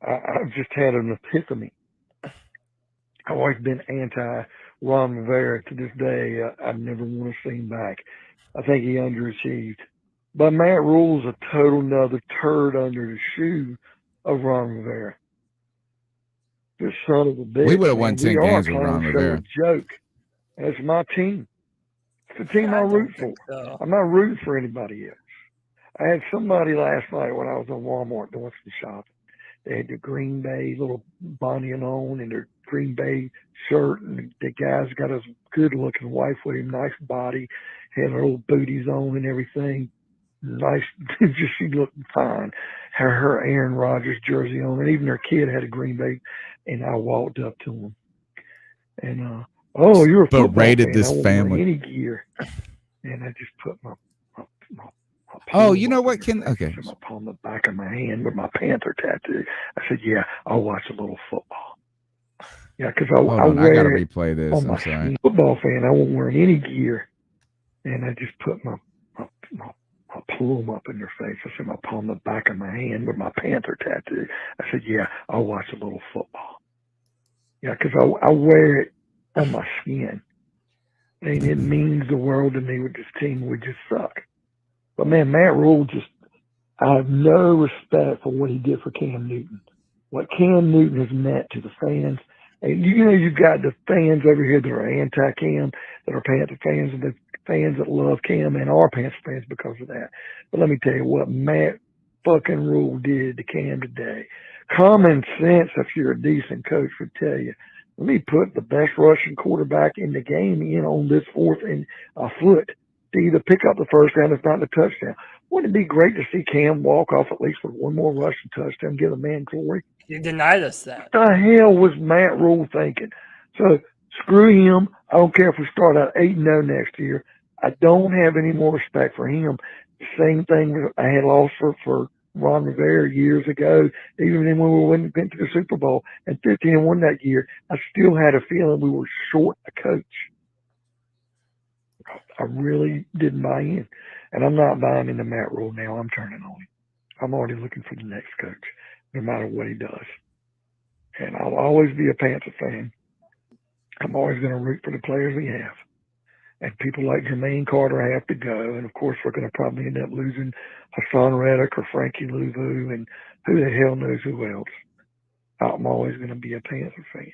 I've just had an epiphany. I've always been anti-Ron Rivera to this day. I never want to see him back. I think he underachieved. But Matt Rhule's a total nother turd under the shoe of Ron Rivera. This son of a bitch. We would have won 10 games with Ron Rivera. A joke. That's my team. It's the team I root for. So. I'm not rooting for anybody else. I had somebody last night when I was in Walmart doing some shopping. They had the Green Bay little bunion on and their Green Bay shirt, and the guy's got a good-looking wife with him, nice body, had her little booties on and everything. Nice, just she looked fine. Had her Aaron Rodgers jersey on, and even her kid had a Green Bay. And I walked up to him, and oh, you're a football berated fan. this I won't family. wear any gear, and I just put my oh, you know what? Okay. My palm the back of my hand with my Panther tattoo. I said, "Yeah, I'll watch a little football." Yeah, because I gotta replay this. I'm a football fan. I won't wear any gear, and I just put my plume up in their face. I said, my palm the back of my hand with my Panther tattoo. I said, "Yeah, I'll watch a little football." Yeah, because I wear it on my skin. And it means the world to me with this team. We just suck. But, man, Matt Rhule I have no respect for what he did for Cam Newton. What Cam Newton has meant to the fans. And, you've got the fans over here that are anti-Cam, that are Panther fans, and the fans that love Cam and are Panther fans because of that. But let me tell you what Matt fucking Rhule did to Cam today. Common sense, if you're a decent coach, would tell you, let me put the best rushing quarterback in the game in on this fourth and a foot to either pick up the first down, if not the touchdown. Wouldn't it be great to see Cam walk off at least with one more rushing touchdown, give the man glory? You denied us that. What the hell was Matt Rhule thinking? So screw him. I don't care if we start out 8-0 next year. I don't have any more respect for him. The same thing I had lost for Ron Rivera years ago, even when we went to the Super Bowl and 15-1 that year. I still had a feeling we were short a coach. I really didn't buy in. And I'm not buying into Matt Rhule now. I'm turning on him. I'm already looking for the next coach, no matter what he does. And I'll always be a Panther fan. I'm always going to root for the players we have. And people like Jermaine Carter have to go. And, of course, we're going to probably end up losing Hassan Reddick or Frankie Louvu and who the hell knows who else. I'm always going to be a Panther fan.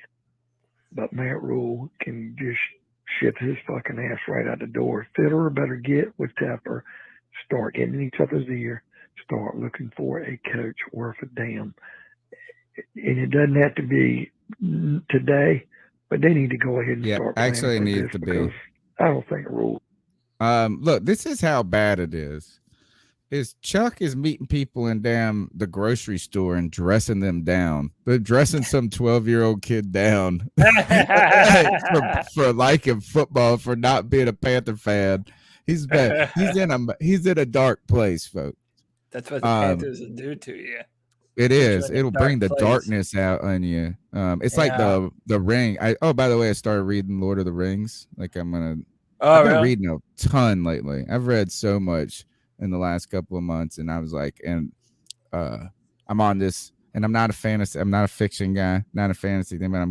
But Matt Rhule can just ship his fucking ass right out the door. Fitterer better get with Tepper, start getting in each other's ear, start looking for a coach worth a damn. And it doesn't have to be today, but they need to go ahead and start planning actually for needs this to because be. I don't think Rhule. Look, this is how bad it is. Chuck is meeting people in the grocery store and dressing them down. They're dressing some 12-year-old kid down for liking football, for not being a Panther fan. He's bad. He's in a dark place, folks. That's what the Panthers will do to you. It is. It'll bring the darkness out on you. It's like the Ring. By the way, I started reading Lord of the Rings. Like I've been reading a ton lately. I've read so much in the last couple of months, and I was like, I'm on this, and I'm not a fiction guy, not a fantasy thing, but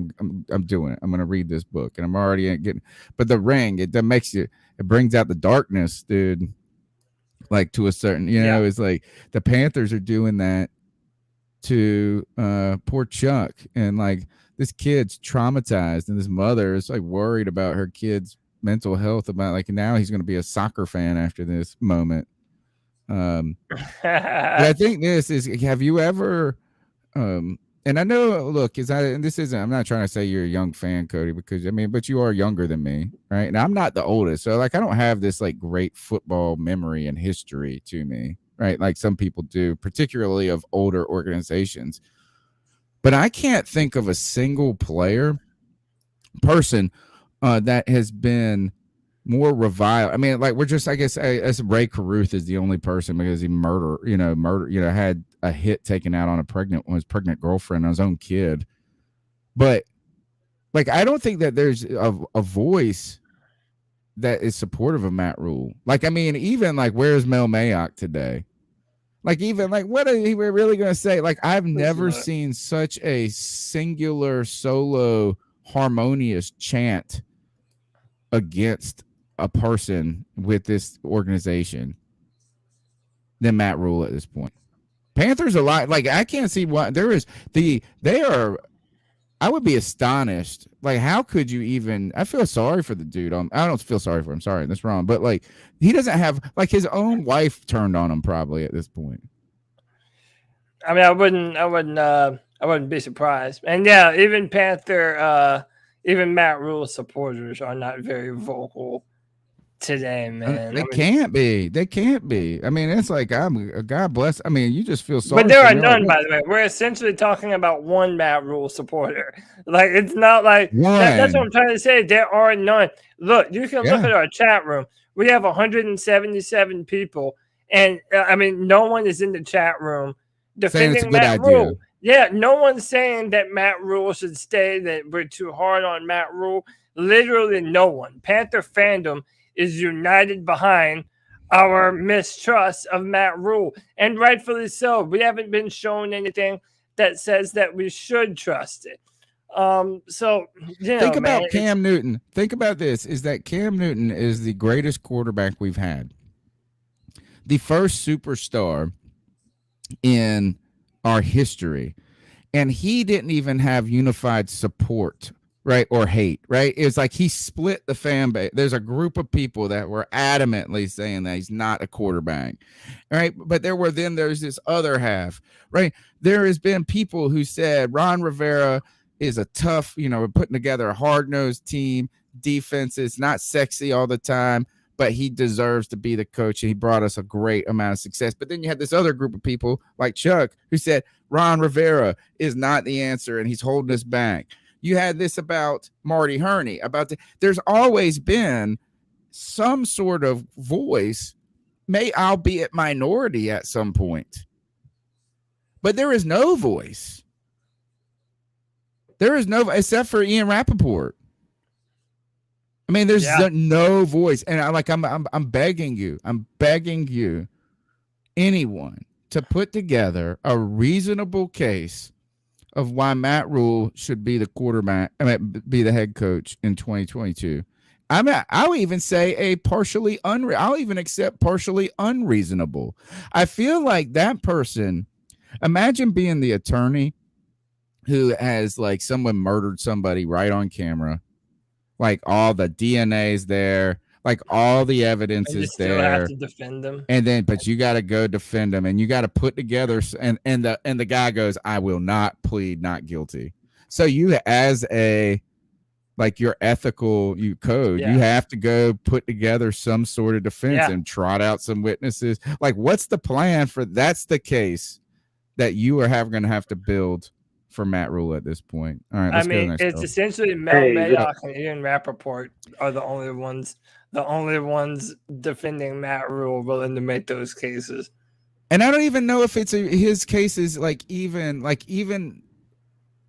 I'm doing it. I'm gonna read this book, and I'm already getting. But the Ring, it brings out the darkness, dude. Like to a certain, it's like the Panthers are doing that to poor Chuck, and like this kid's traumatized, and this mother is like worried about her kid's mental health, about like now he's going to be a soccer fan after this moment. But I think this is, have you ever and I know, look, I'm not trying to say you're a young fan, Cody, because but you are younger than me, right? And I'm not the oldest, so like I don't have this like great football memory and history to me, right? Like some people do, particularly of older organizations. But I can't think of a single person that has been more reviled. I mean, like I guess as Ray Caruth is the only person, because he had a hit taken out on his pregnant girlfriend, on his own kid. But like, I don't think that there's a voice that is supportive of Matt Rhule. Like, I mean, even like, where's Mel Mayock today? Like, even like, what are he really going to say? Like, I've never seen such a singular solo harmonious chant against a person with this organization than Matt Rhule at this point. Panthers a lot. Like, I can't see what I would be astonished. Like, how could you even? I feel sorry for the dude. I don't feel sorry for him. Sorry, that's wrong. But like, he doesn't have, like, his own wife turned on him probably at this point. I mean, I wouldn't be surprised. And yeah, even Matt Rhule supporters are not very vocal today, man. They can't be. I mean, it's like, God bless. I mean, you just feel sorry. But there are none, by the way. We're essentially talking about one Matt Rhule supporter. Like, it's not like that's what I'm trying to say. There are none. Look, you can look at our chat room. We have 177 people, and I mean, no one is in the chat room defending Matt Rhule. Yeah, no one's saying that Matt Rhule should stay, that we're too hard on Matt Rhule. Literally no one. Panther fandom is united behind our mistrust of Matt Rhule, and rightfully so. We haven't been shown anything that says that we should trust it. So think about man, Cam Newton. Think about this: is that Cam Newton is the greatest quarterback we've had, the first superstar in our history, and he didn't even have unified support, right, or hate, right? It's like he split the fan base. There's a group of people that were adamantly saying that he's not a quarterback, right? But there's this other half, right? There has been people who said Ron Rivera is a tough, putting together a hard-nosed team, defense is not sexy all the time, but he deserves to be the coach, and he brought us a great amount of success. But then you had this other group of people like Chuck who said Ron Rivera is not the answer, and he's holding us back. You had this about Marty Herney, there's always been some sort of voice, albeit minority at some point. But there is no voice. There is no, except for Ian Rappaport. I mean, there's no voice, and I'm begging you, anyone, to put together a reasonable case of why Matt Rhule should be the quarterback, be the head coach in 2022. I'll even say I'll even accept partially unreasonable. I feel like that person. Imagine being the attorney who has someone murdered somebody right on camera. All the DNA's there, all the evidence and you is still there. have to defend them. But you got to go defend them, and you got to put together. And the guy goes, "I will not plead not guilty." So you, as your ethical code, you have to go put together some sort of defense and trot out some witnesses. What's the plan for? That's the case that you are going to have to build for Matt Rhule at this point. All right, let's go next. It's essentially Mel Mayock and Ian Rappaport are the only ones defending Matt Rhule, willing to make those cases. And I don't even know if his case is even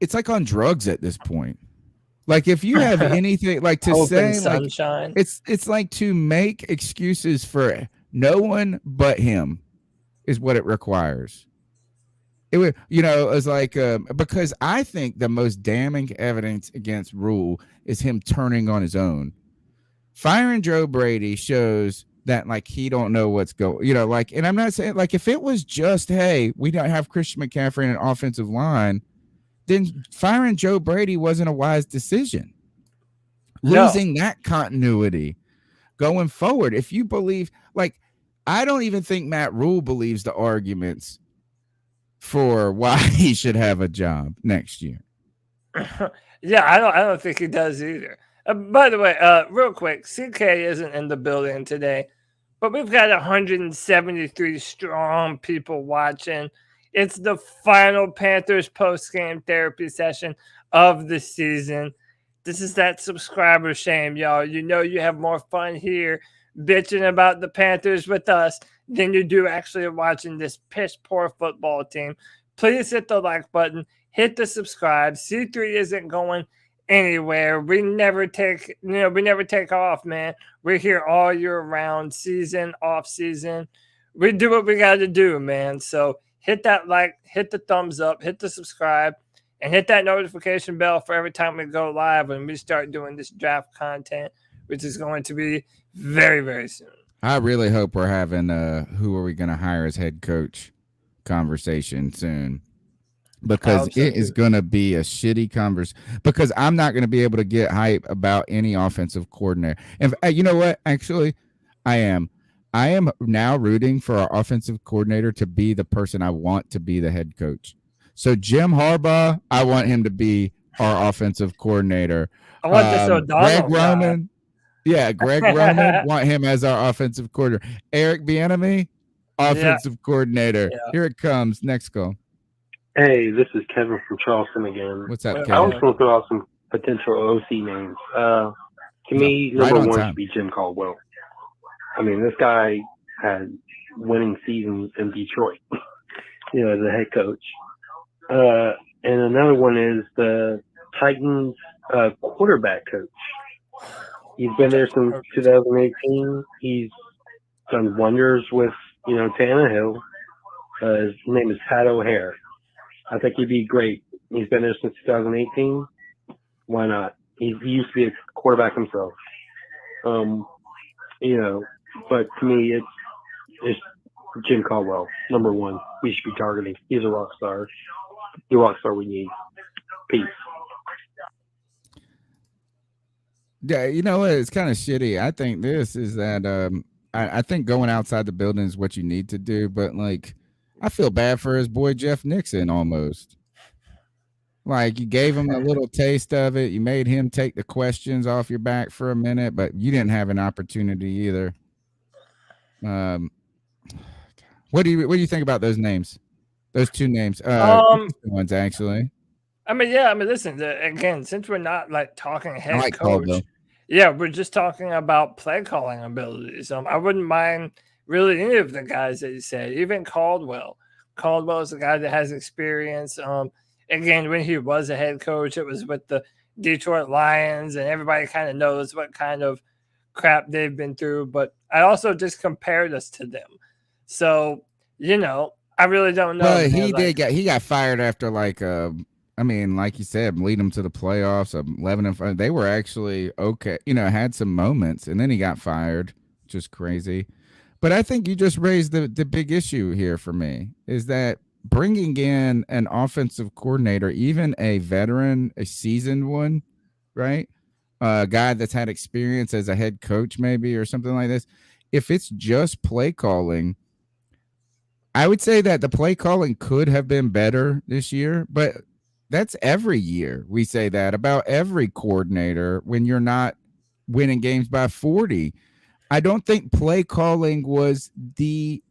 it's on drugs at this point. If you have anything to Hope say, and sunshine. it's to make excuses for no one but him is what it requires. It would, it's because I think the most damning evidence against Rhule is him turning on his own. Firing Joe Brady shows that he don't know what's going, and I'm not saying if it was just, hey, we don't have Christian McCaffrey in an offensive line, then firing Joe Brady wasn't a wise decision. Losing that continuity going forward. If you believe, I don't even think Matt Rhule believes the arguments for why he should have a job next year. I don't think he does either. By the way, real quick, CK isn't in the building today, but we've got 173 strong people watching. It's the final Panthers post-game therapy session of the season. This is that subscriber shame, y'all. You have more fun here bitching about the Panthers with us than you do actually watching this piss-poor football team. Please hit the like button. Hit the subscribe. C3 isn't going anywhere. We never take off, man. We're here all year round, season, off season. We do what we got to do, man. So hit that like, hit the thumbs up, hit the subscribe, and hit that notification bell for every time we go live when we start doing this draft content, which is going to be very, very soon. I really hope we're having who are we going to hire as head coach conversation soon, because it is going to be a shitty conversation, because I'm not going to be able to get hype about any offensive coordinator. And you know what? Actually, I am now rooting for our offensive coordinator to be the person I want to be the head coach. So Jim Harbaugh, I want him to be our offensive coordinator. I want this O'Donnell Greg Roman. Yeah, Greg Roman, want him as our offensive coordinator. Eric Bieniemy, offensive coordinator. Yeah. Here it comes. Next call. Hey, this is Kevin from Charleston again. What's up, Kevin? I was going to throw out some potential OC names. To me, number one should be Jim Caldwell. I mean, this guy had winning seasons in Detroit, as a head coach. And another one is the Titans quarterback coach. He's been there since 2018. He's done wonders with, Tannehill. His name is Pat O'Hare. I think he'd be great. He's been there since 2018. Why not? He used to be a quarterback himself. You know, but to me, it's Jim Caldwell, number one. We should be targeting. He's a rock star. The rock star we need. Peace. Yeah, you know what? It's kind of shitty. I think this is that I think going outside the building is what you need to do, but like I feel bad for his boy Jeff Nixon almost. Like you gave him a little taste of it. You made him take the questions off your back for a minute, but you didn't have an opportunity either. What do you think about those names? Those two names? Ones actually. I mean, listen, again, since we're not like talking head coach, Caldwell. Yeah, we're just talking about play calling abilities. I wouldn't mind really any of the guys that you said, even Caldwell. Caldwell is a guy that has experience. Again, when he was a head coach, it was with the Detroit Lions, and everybody kind of knows what kind of crap they've been through. But I also just compared us to them. So, you know, I really don't know. Well, he got fired after like like you said, lead them to the playoffs. 11-5. They were actually okay. You know, had some moments, and then he got fired, which is crazy. But I think you just raised the big issue here for me is that bringing in an offensive coordinator, even a veteran, a seasoned one, right? A guy that's had experience as a head coach, maybe, or something like this. If it's just play calling, I would say that the play calling could have been better this year, but that's every year. We say that about every coordinator when you're not winning games by 40. I don't think play calling was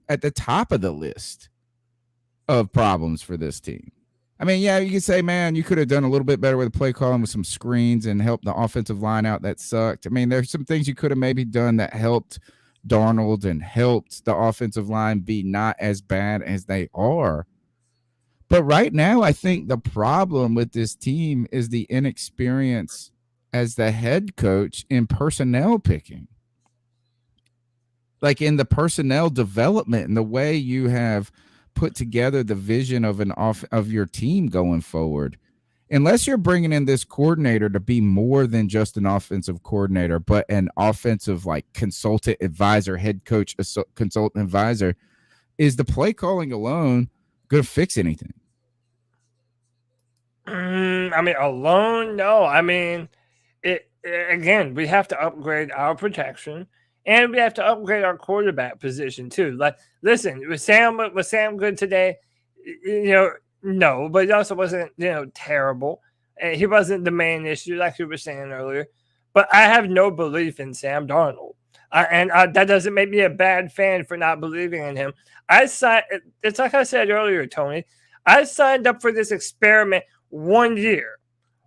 at the top of the list of problems for this team. I mean, yeah, you could say, man, you could have done a little bit better with play calling with some screens and helped the offensive line out. That sucked. I mean, there's some things you could have maybe done that helped Darnold and helped the offensive line be not as bad as they are. But right now, I think the problem with this team is the inexperience as the head coach in personnel picking. Like in the personnel development and the way you have put together the vision of your team going forward. Unless you're bringing in this coordinator to be more than just an offensive coordinator, but an offensive like consultant advisor, head coach, consultant advisor, is the play calling alone going to fix anything? I mean, alone, no. I mean, again, we have to upgrade our protection, and we have to upgrade our quarterback position too. Like, listen, was Sam good today? You know, no, but he also wasn't, terrible. And he wasn't the main issue, like you were saying earlier. But I have no belief in Sam Darnold. And that doesn't make me a bad fan for not believing in him. It's like I said earlier, Tony. I signed up for this experiment 1 year.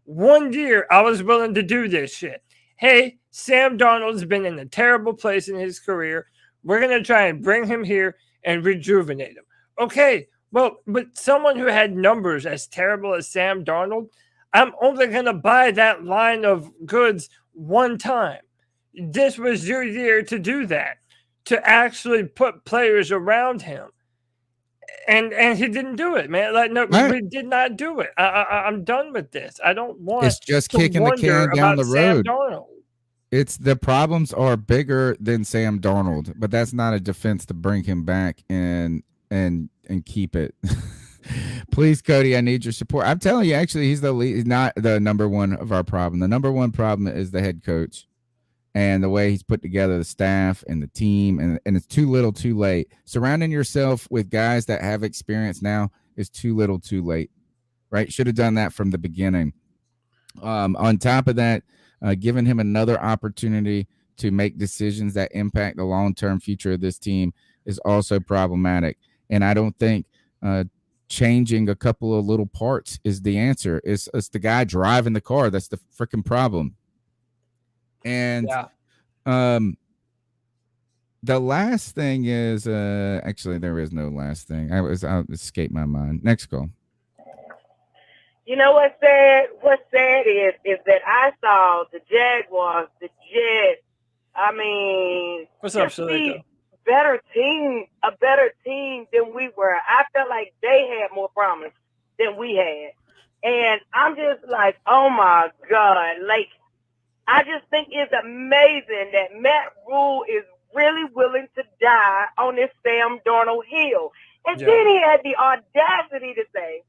1 year, I was willing to do this shit. Hey, Sam Darnold's been in a terrible place in his career. We're going to try and bring him here and rejuvenate him. Okay, well, but someone who had numbers as terrible as Sam Darnold, I'm only going to buy that line of goods one time. This was your year to do that, to actually put players around him. And he didn't do it, man. Like, no, we did not do it. I'm done with this. I don't want. It's just kicking the can down the road. It's the problems are bigger than Sam Darnold, but that's not a defense to bring him back and keep it. Please, Cody, I need your support. I'm telling you, actually, he's the lead. He's not the number one of our problem. The number one problem is the head coach and the way he's put together the staff and the team, and it's too little, too late. Surrounding yourself with guys that have experience now is too little, too late, right? Should have done that from the beginning. On top of that, giving him another opportunity to make decisions that impact the long-term future of this team is also problematic. And I don't think changing a couple of little parts is the answer. It's the guy driving the car that's the freaking problem. And the last thing is actually there is no last thing. I'll escape my mind. Next call. You know what's sad? What's sad is that I saw the Jaguars, the Jets. I mean, what's up, Shalika? A better team than we were. I felt like they had more promise than we had. And I'm just like, oh my God. Like, I just think it's amazing that Matt Rhule is really willing to die on this Sam Darnold hill. And then he had the audacity to say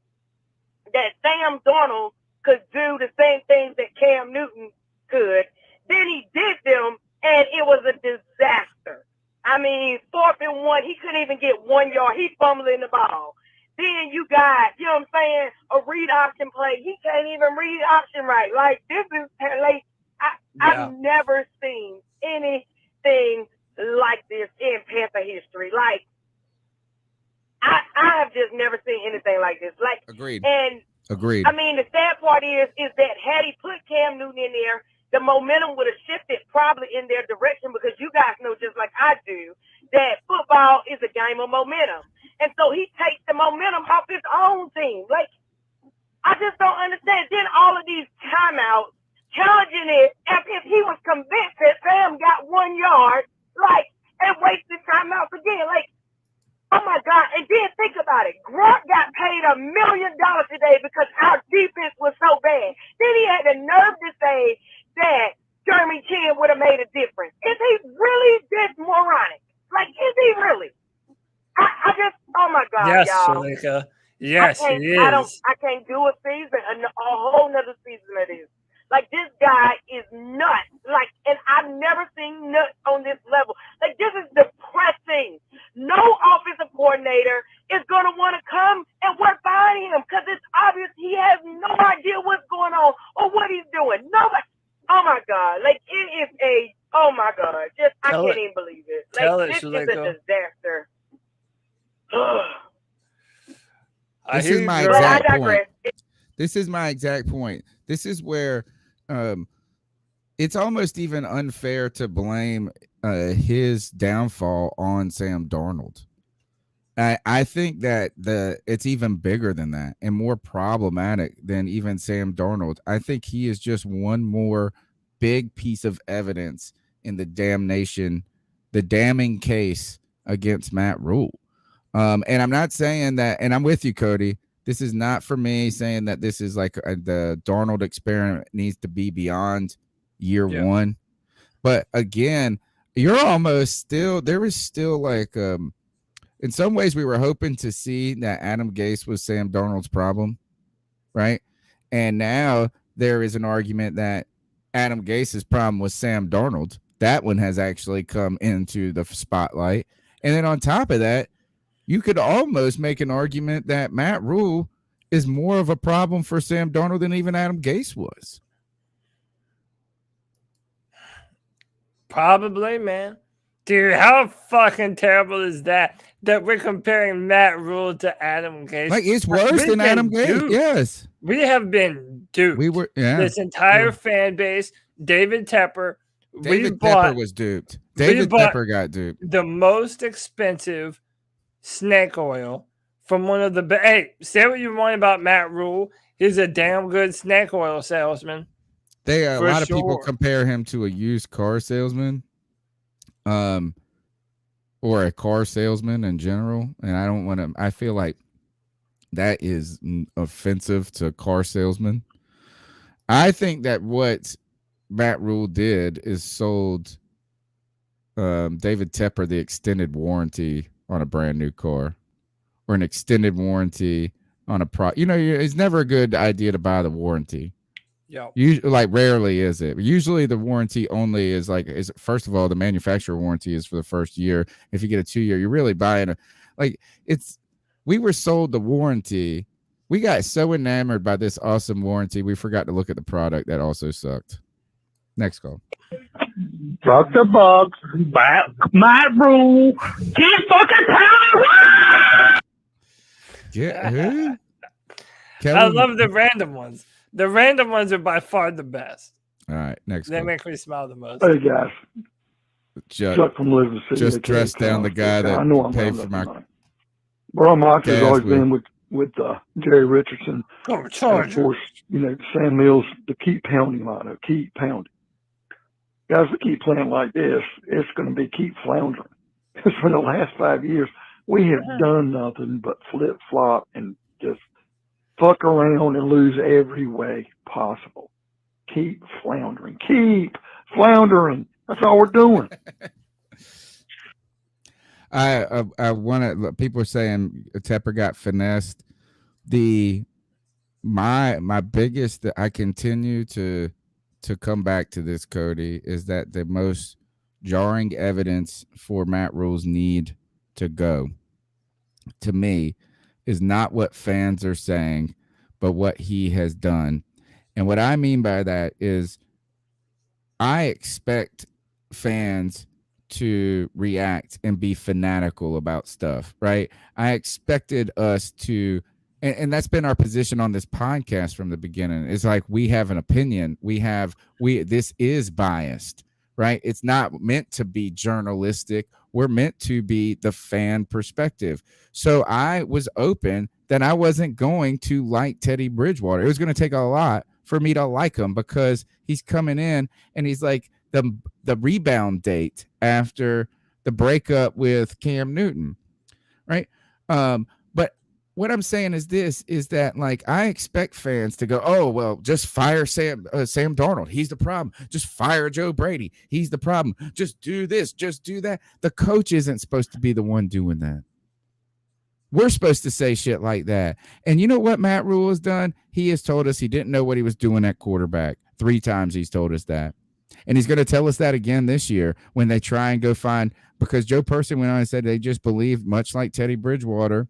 that Sam Darnold could do the same things that Cam Newton could. Then he did them, and it was a disaster. I mean, 4th and 1, he couldn't even get 1 yard. He fumbling the ball. Then you got, you know what I'm saying, a read option play. He can't even read option right. Like, this is like, I've never seen anything like this in Panther history. Like, I have just never seen anything like this. Like, agreed. Agreed. I mean, the sad part is that had he put Cam Newton in there, the momentum would have shifted probably in their direction, because you guys know just like I do that football is a game of momentum. And so he takes the momentum off his own team. Like, I just don't understand. Then all of these timeouts, challenging it as if he was convinced that Sam got 1 yard, like, and wasted timeouts again. Like, oh my God. And then think about it. Grunt got paid $1 million today because our defense was so bad. Then he had the nerve to say that Jeremy Chin would have made a difference. Is he really this moronic? Like, is he really? I just, oh my God, yes, y'all. Shalika. Yes, he is. I can't do a season, a whole nother season of this. Like, this guy is nuts. Like, and I've never seen nuts on this level. Like, this is depressing. No offensive coordinator is going to want to come and work behind him, because it's obvious he has no idea what's going on or what he's doing. Nobody. Oh my God. Like, it is oh my God. Just, I can't even believe it. Like, this is a disaster. This is my exact point. This is my exact point. This is where it's almost even unfair to blame his downfall on Sam Darnold. I think that it's even bigger than that and more problematic than even Sam Darnold. I think he is just one more big piece of evidence in the damning case against Matt Rhule. And I'm not saying that, and I'm with you, Cody. This is not for me saying that this is like the Darnold experiment needs to be beyond year one. But again, you're almost still, there is still like, in some ways we were hoping to see that Adam Gase was Sam Darnold's problem, right? And now there is an argument that Adam Gase's problem was Sam Darnold. That one has actually come into the spotlight. And then on top of that, you could almost make an argument that Matt Rhule is more of a problem for Sam Darnold than even Adam Gase was. Probably, man. Dude, how fucking terrible is that? That we're comparing Matt Rhule to Adam Gase. Like, it's worse than Adam Gase. Yes. We have been duped. We were, this entire fan base, David Tepper. David Tepper was duped. David Tepper got duped. The most expensive snake oil from one of the hey, say what you want about Matt Rhule. He's a damn good snake oil salesman. A lot of people compare him to a used car salesman, or a car salesman in general. And I don't want to, I feel like that is offensive to car salesmen. I think that what Matt Rhule did is sold David Tepper the extended warranty on a brand new car, or an extended warranty on a it's never a good idea to buy the warranty. Yeah. Like, rarely is it. Usually the warranty only is first of all, the manufacturer warranty is for the first year. If you get a 2-year, you're really buying we were sold the warranty. We got so enamored by this awesome warranty, we forgot to look at the product that also sucked. Next call. Fuck the Bucks. Matt Rhule. Can't fucking tell. Yeah, who? I love the random ones. The random ones are by far the best. All right, next. They make me smile the most. Hey guys, Chuck from Elizabeth City. Just dress down the guy that paid for my. Bro, Mox has always been with Jerry Richardson. Oh, and of course, Sam Mills to keep pounding on it, keep pounding. Guys, we keep playing like this, it's going to keep floundering. Because for the last 5 years, we have done nothing but flip flop and just fuck around and lose every way possible. Keep floundering. Keep floundering. That's all we're doing. I want to. People are saying Tepper got finessed. My biggest. I continue to come back to this, Cody, is that the most jarring evidence for Matt Rhule's need to go, to me, is not what fans are saying, but what he has done. And what I mean by that is I expect fans to react and be fanatical about stuff, right? I expected us to, and that's been our position on this podcast from the beginning. It's like we have an opinion. This is biased, right? It's not meant to be journalistic. We're meant to be the fan perspective. So I was open that I wasn't going to like Teddy Bridgewater. It was going to take a lot for me to like him because he's coming in and he's like the rebound date after the breakup with Cam Newton, right? But what I'm saying is this, is that like I expect fans to go, oh, well, just fire Sam Darnold. He's the problem. Just fire Joe Brady. He's the problem. Just do this. Just do that. The coach isn't supposed to be the one doing that. We're supposed to say shit like that. And you know what Matt Rhule has done? He has told us he didn't know what he was doing at quarterback. 3 times he's told us that. And he's going to tell us that again this year when they try and go find, because Joe Person went on and said they just believe, much like Teddy Bridgewater,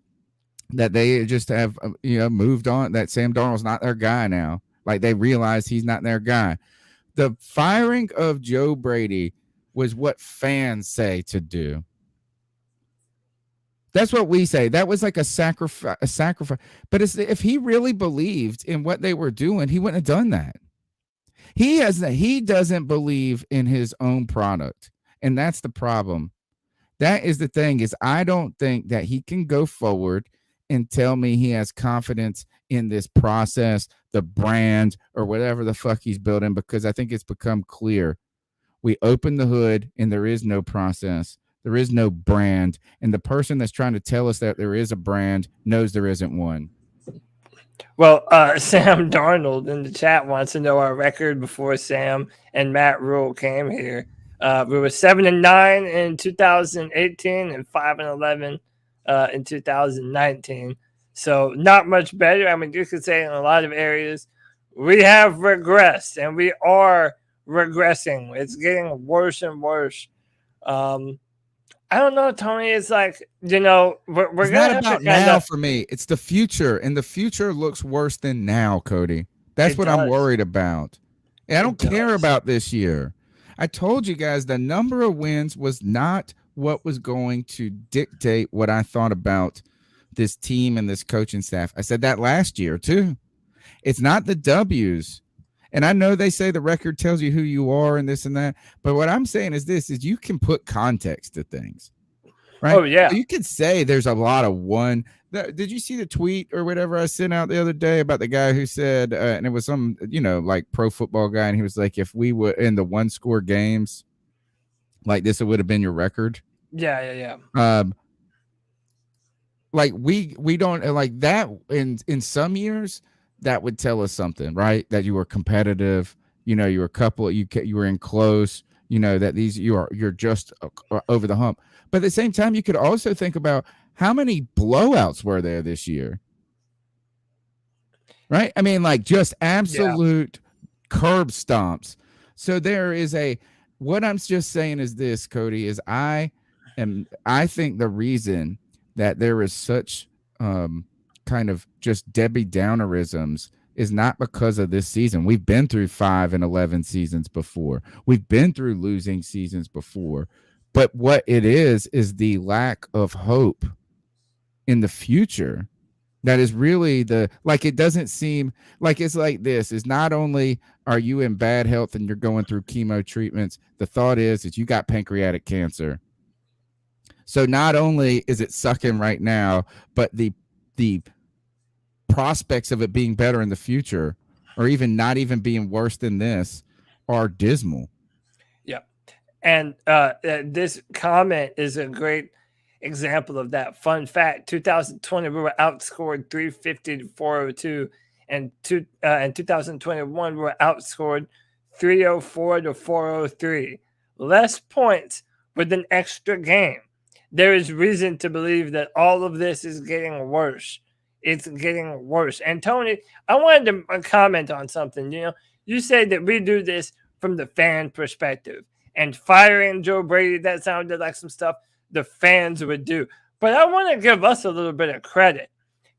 that they just have, moved on, that Sam Darnold's not their guy now. Like they realize he's not their guy. The firing of Joe Brady was what fans say to do. That's what we say. That was like a sacrifice. But if he really believed in what they were doing, he wouldn't have done that. He doesn't believe in his own product. And that's the problem. That is the thing, is I don't think that he can go forward and tell me he has confidence in this process, the brand, or whatever the fuck he's building, because I think it's become clear. We open the hood and there is no process. There is no brand. And the person that's trying to tell us that there is a brand knows there isn't one. Well, Sam Darnold in the chat wants to know our record before Sam and Matt Rhule came here. We were 7-9 in 2018 and 5-11 in 2019. So not much better. I mean, you could say in a lot of areas we have regressed, and we are regressing. It's getting worse and worse. I don't know, Tony. It's like, we're it's not about now for me. It's the future, and the future looks worse than now, Cody. That's what I'm worried about. And I don't care about this year. I told you guys the number of wins was not what was going to dictate what I thought about this team and this coaching staff. I said that last year too. It's not the W's. And I know they say the record tells you who you are and this and that. But what I'm saying is this, is you can put context to things, right? Oh, yeah. You could say there's a lot of one. Did you see the tweet or whatever I sent out the other day about the guy who said, and it was some, like pro football guy. And he was like, if we were in the 1-score games, like this, it would have been your record. Yeah. Like we don't like that in some years. That would tell us something, right? That you were competitive, you were a couple, you were in close, that you're just over the hump. But at the same time, you could also think about how many blowouts were there this year, right? I mean, like just absolute curb stomps. So there is what I'm just saying is this, Cody, is I think the reason that there is such, kind of just Debbie Downerisms is not because of this season. We've been through 5 and 11 seasons before. We've been through losing seasons before. But what it is the lack of hope in the future. That is really it doesn't seem like it's like this is not only are you in bad health and you're going through chemo treatments. The thought is that you got pancreatic cancer. So not only is it sucking right now, but the prospects of it being better in the future, or even not even being worse than this, are dismal. Yeah. And this comment is a great, example of that. Fun fact, 2020, we were outscored 350 to 402. And in 2021, we were outscored 304 to 403. Less points with an extra game. There is reason to believe that all of this is getting worse. It's getting worse. And Tony, I wanted to comment on something. You said that we do this from the fan perspective. And firing Joe Brady, that sounded like some stuff the fans would do. But I want to give us a little bit of credit,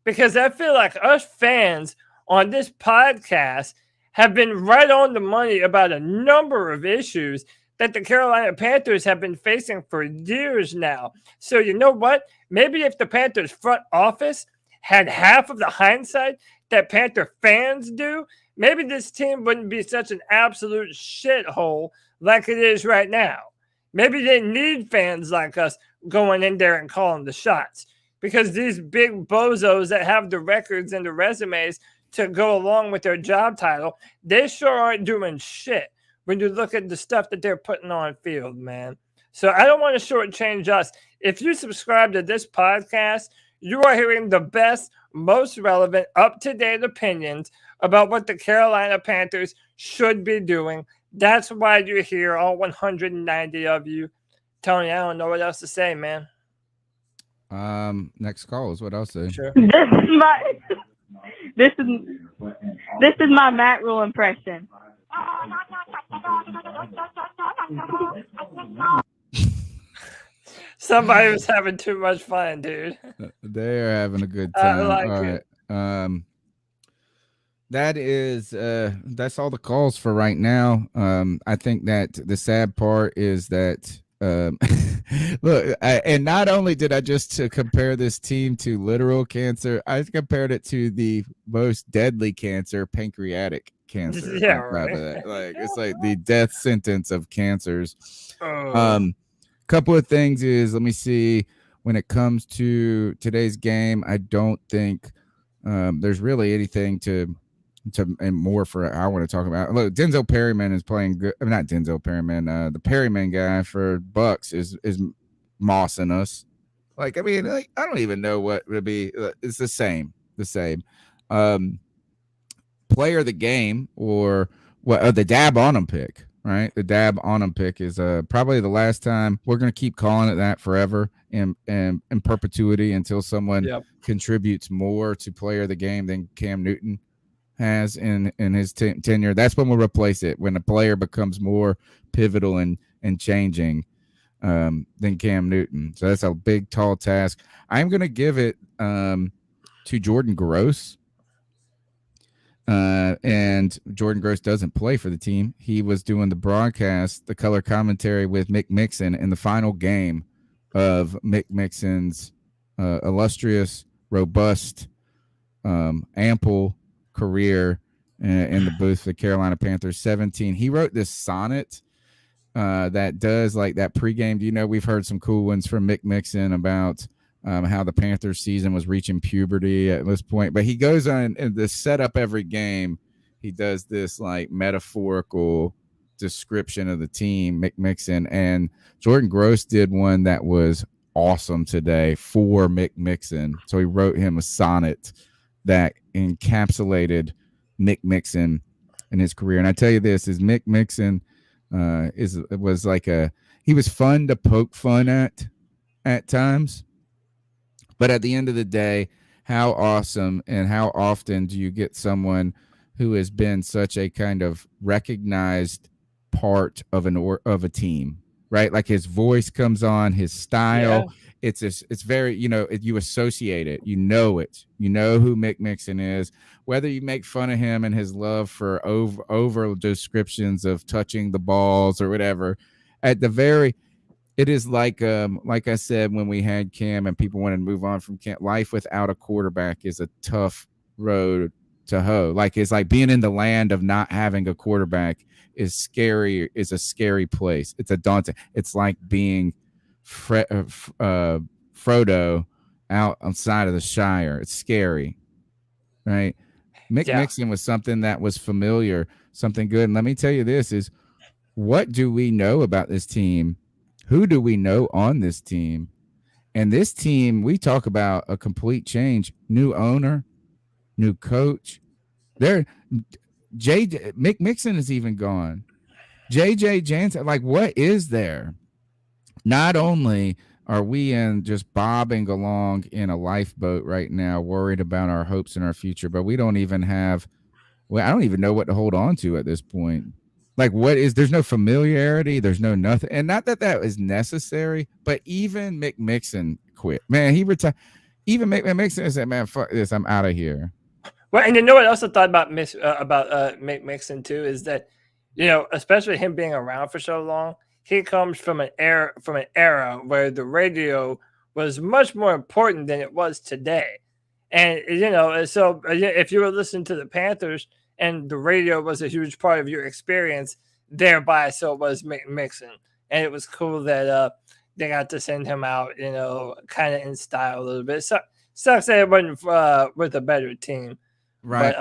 because I feel like us fans on this podcast have been right on the money about a number of issues that the Carolina Panthers have been facing for years now. So you know what? Maybe if the Panthers front office had half of the hindsight that Panther fans do, maybe this team wouldn't be such an absolute shithole like it is right now. Maybe they need fans like us going in there and calling the shots, because these big bozos that have the records and the resumes to go along with their job title, they sure aren't doing shit when you look at the stuff that they're putting on field, man. So I don't want to shortchange us. If you subscribe to this podcast, you are hearing the best, most relevant, up-to-date opinions about what the Carolina Panthers should be doing. That's why you're here, all 190 of you. Tony, I don't know what else to say, man. Next call is what I'll say. Sure. This is my Matt Rhule impression. Somebody was having too much fun, dude. They are having a good time. I like all it. Right. That's all the calls for right now. I think that the sad part is that look, and not only did I just compare this team to literal cancer, I compared it to the most deadly cancer, pancreatic cancer. Yeah, right. right. Like it's like the death sentence of cancers. Couple of things is, let me see, when it comes to today's game, I don't think there's really anything to and more for I want to talk about. Look, Denzel Perryman is playing good. I mean, not Denzel Perryman, the Perryman guy for Bucks is mossing us. Like, I mean, like, I don't even know what would be. It's the same. Player of the game, or what? The dab on him pick, right? The dab on him pick is probably the last time. We're gonna keep calling it that forever in perpetuity until someone contributes more to player of the game than Cam Newton has in his tenure. That's when we'll replace it, when a player becomes more pivotal and changing than Cam Newton. So that's a big, tall task. I'm going to give it to Jordan Gross. And Jordan Gross doesn't play for the team. He was doing the broadcast, the color commentary with Mick Mixon in the final game of Mick Mixon's illustrious, robust, ample career in the booth for the Carolina Panthers. 17. He wrote this sonnet that does like that pregame. Do you know, we've heard some cool ones from Mick Mixon about how the Panthers season was reaching puberty at this point, but he goes on in the setup every game. He does this like metaphorical description of the team, Mick Mixon, and Jordan Gross did one that was awesome today for Mick Mixon. So he wrote him a sonnet that encapsulated Mick Mixon in his career. And I tell you this, is Mick Mixon he was fun to poke fun at times. But at the end of the day, how awesome and how often do you get someone who has been such a kind of recognized part of a team, right? Like his voice comes on, his style. Yeah. It's very, you associate it, you know who Mick Mixon is, whether you make fun of him and his love for over descriptions of touching the balls or whatever. It is like I said, when we had Cam and people wanted to move on from Cam, life without a quarterback is a tough road to hoe. Like, it's like being in the land of not having a quarterback is scary, is a scary place. It's a daunting. It's like being Frodo out outside of the Shire. It's scary, right? Mick Mixon was something that was familiar, something good. And let me tell you this is, what do we know about this team? Who do we know on this team? And this team, we talk about a complete change. New owner, new coach. Mick Mixon is even gone. JJ Jansen, like, what is there? Not only are we in just bobbing along in a lifeboat right now, worried about our hopes and our future, but we don't even have, well, I don't even know what to hold on to at this point. Like, there's no familiarity, there's no nothing. And not that is necessary, but even Mick Mixon quit. Man, he retired. Even Mick Mixon said, man, fuck this, I'm out of here. Well, and you know what I also thought about Mick Mixon too is that, especially him being around for so long, he comes from an era where the radio was much more important than it was today. And, so if you were listening to the Panthers and the radio was a huge part of your experience, thereby so was Mick Mixon. And it was cool that they got to send him out, kind of in style a little bit. Sucks that it wasn't with a better team. Right.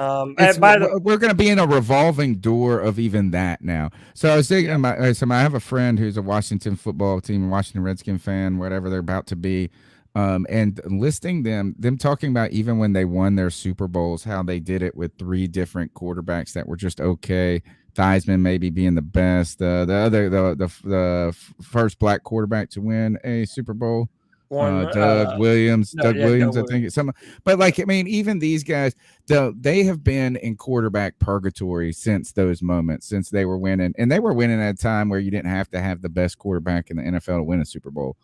But, we're going to be in a revolving door of even that now. So I was thinking, I have a friend who's a Washington football team, Washington Redskin fan, whatever they're about to be, and listing them talking about even when they won their Super Bowls, how they did it with 3 different quarterbacks that were just okay. Theismann maybe being the best, the first black quarterback to win a Super Bowl. Doug Williams, I think it's some, but like, I mean, even these guys, they have been in quarterback purgatory since those moments, since they were winning, and they were winning at a time where you didn't have to have the best quarterback in the NFL to win a Super Bowl,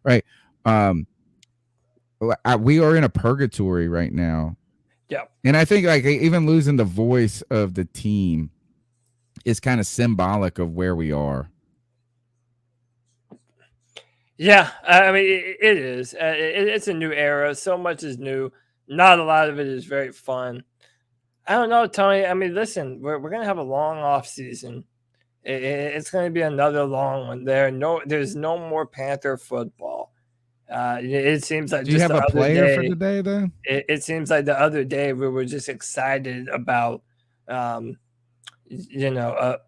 right? We are in a purgatory right now. Yeah. And I think like even losing the voice of the team is kind of symbolic of where we are. Yeah, I mean, it is. It's a new era. So much is new. Not a lot of it is very fun. I don't know, Tony. I mean, listen, we're going to have a long off season. It's going to be another long one. There's no more Panther football. It seems like. Do you have a player for today, though? It seems like the other day we were just excited about, about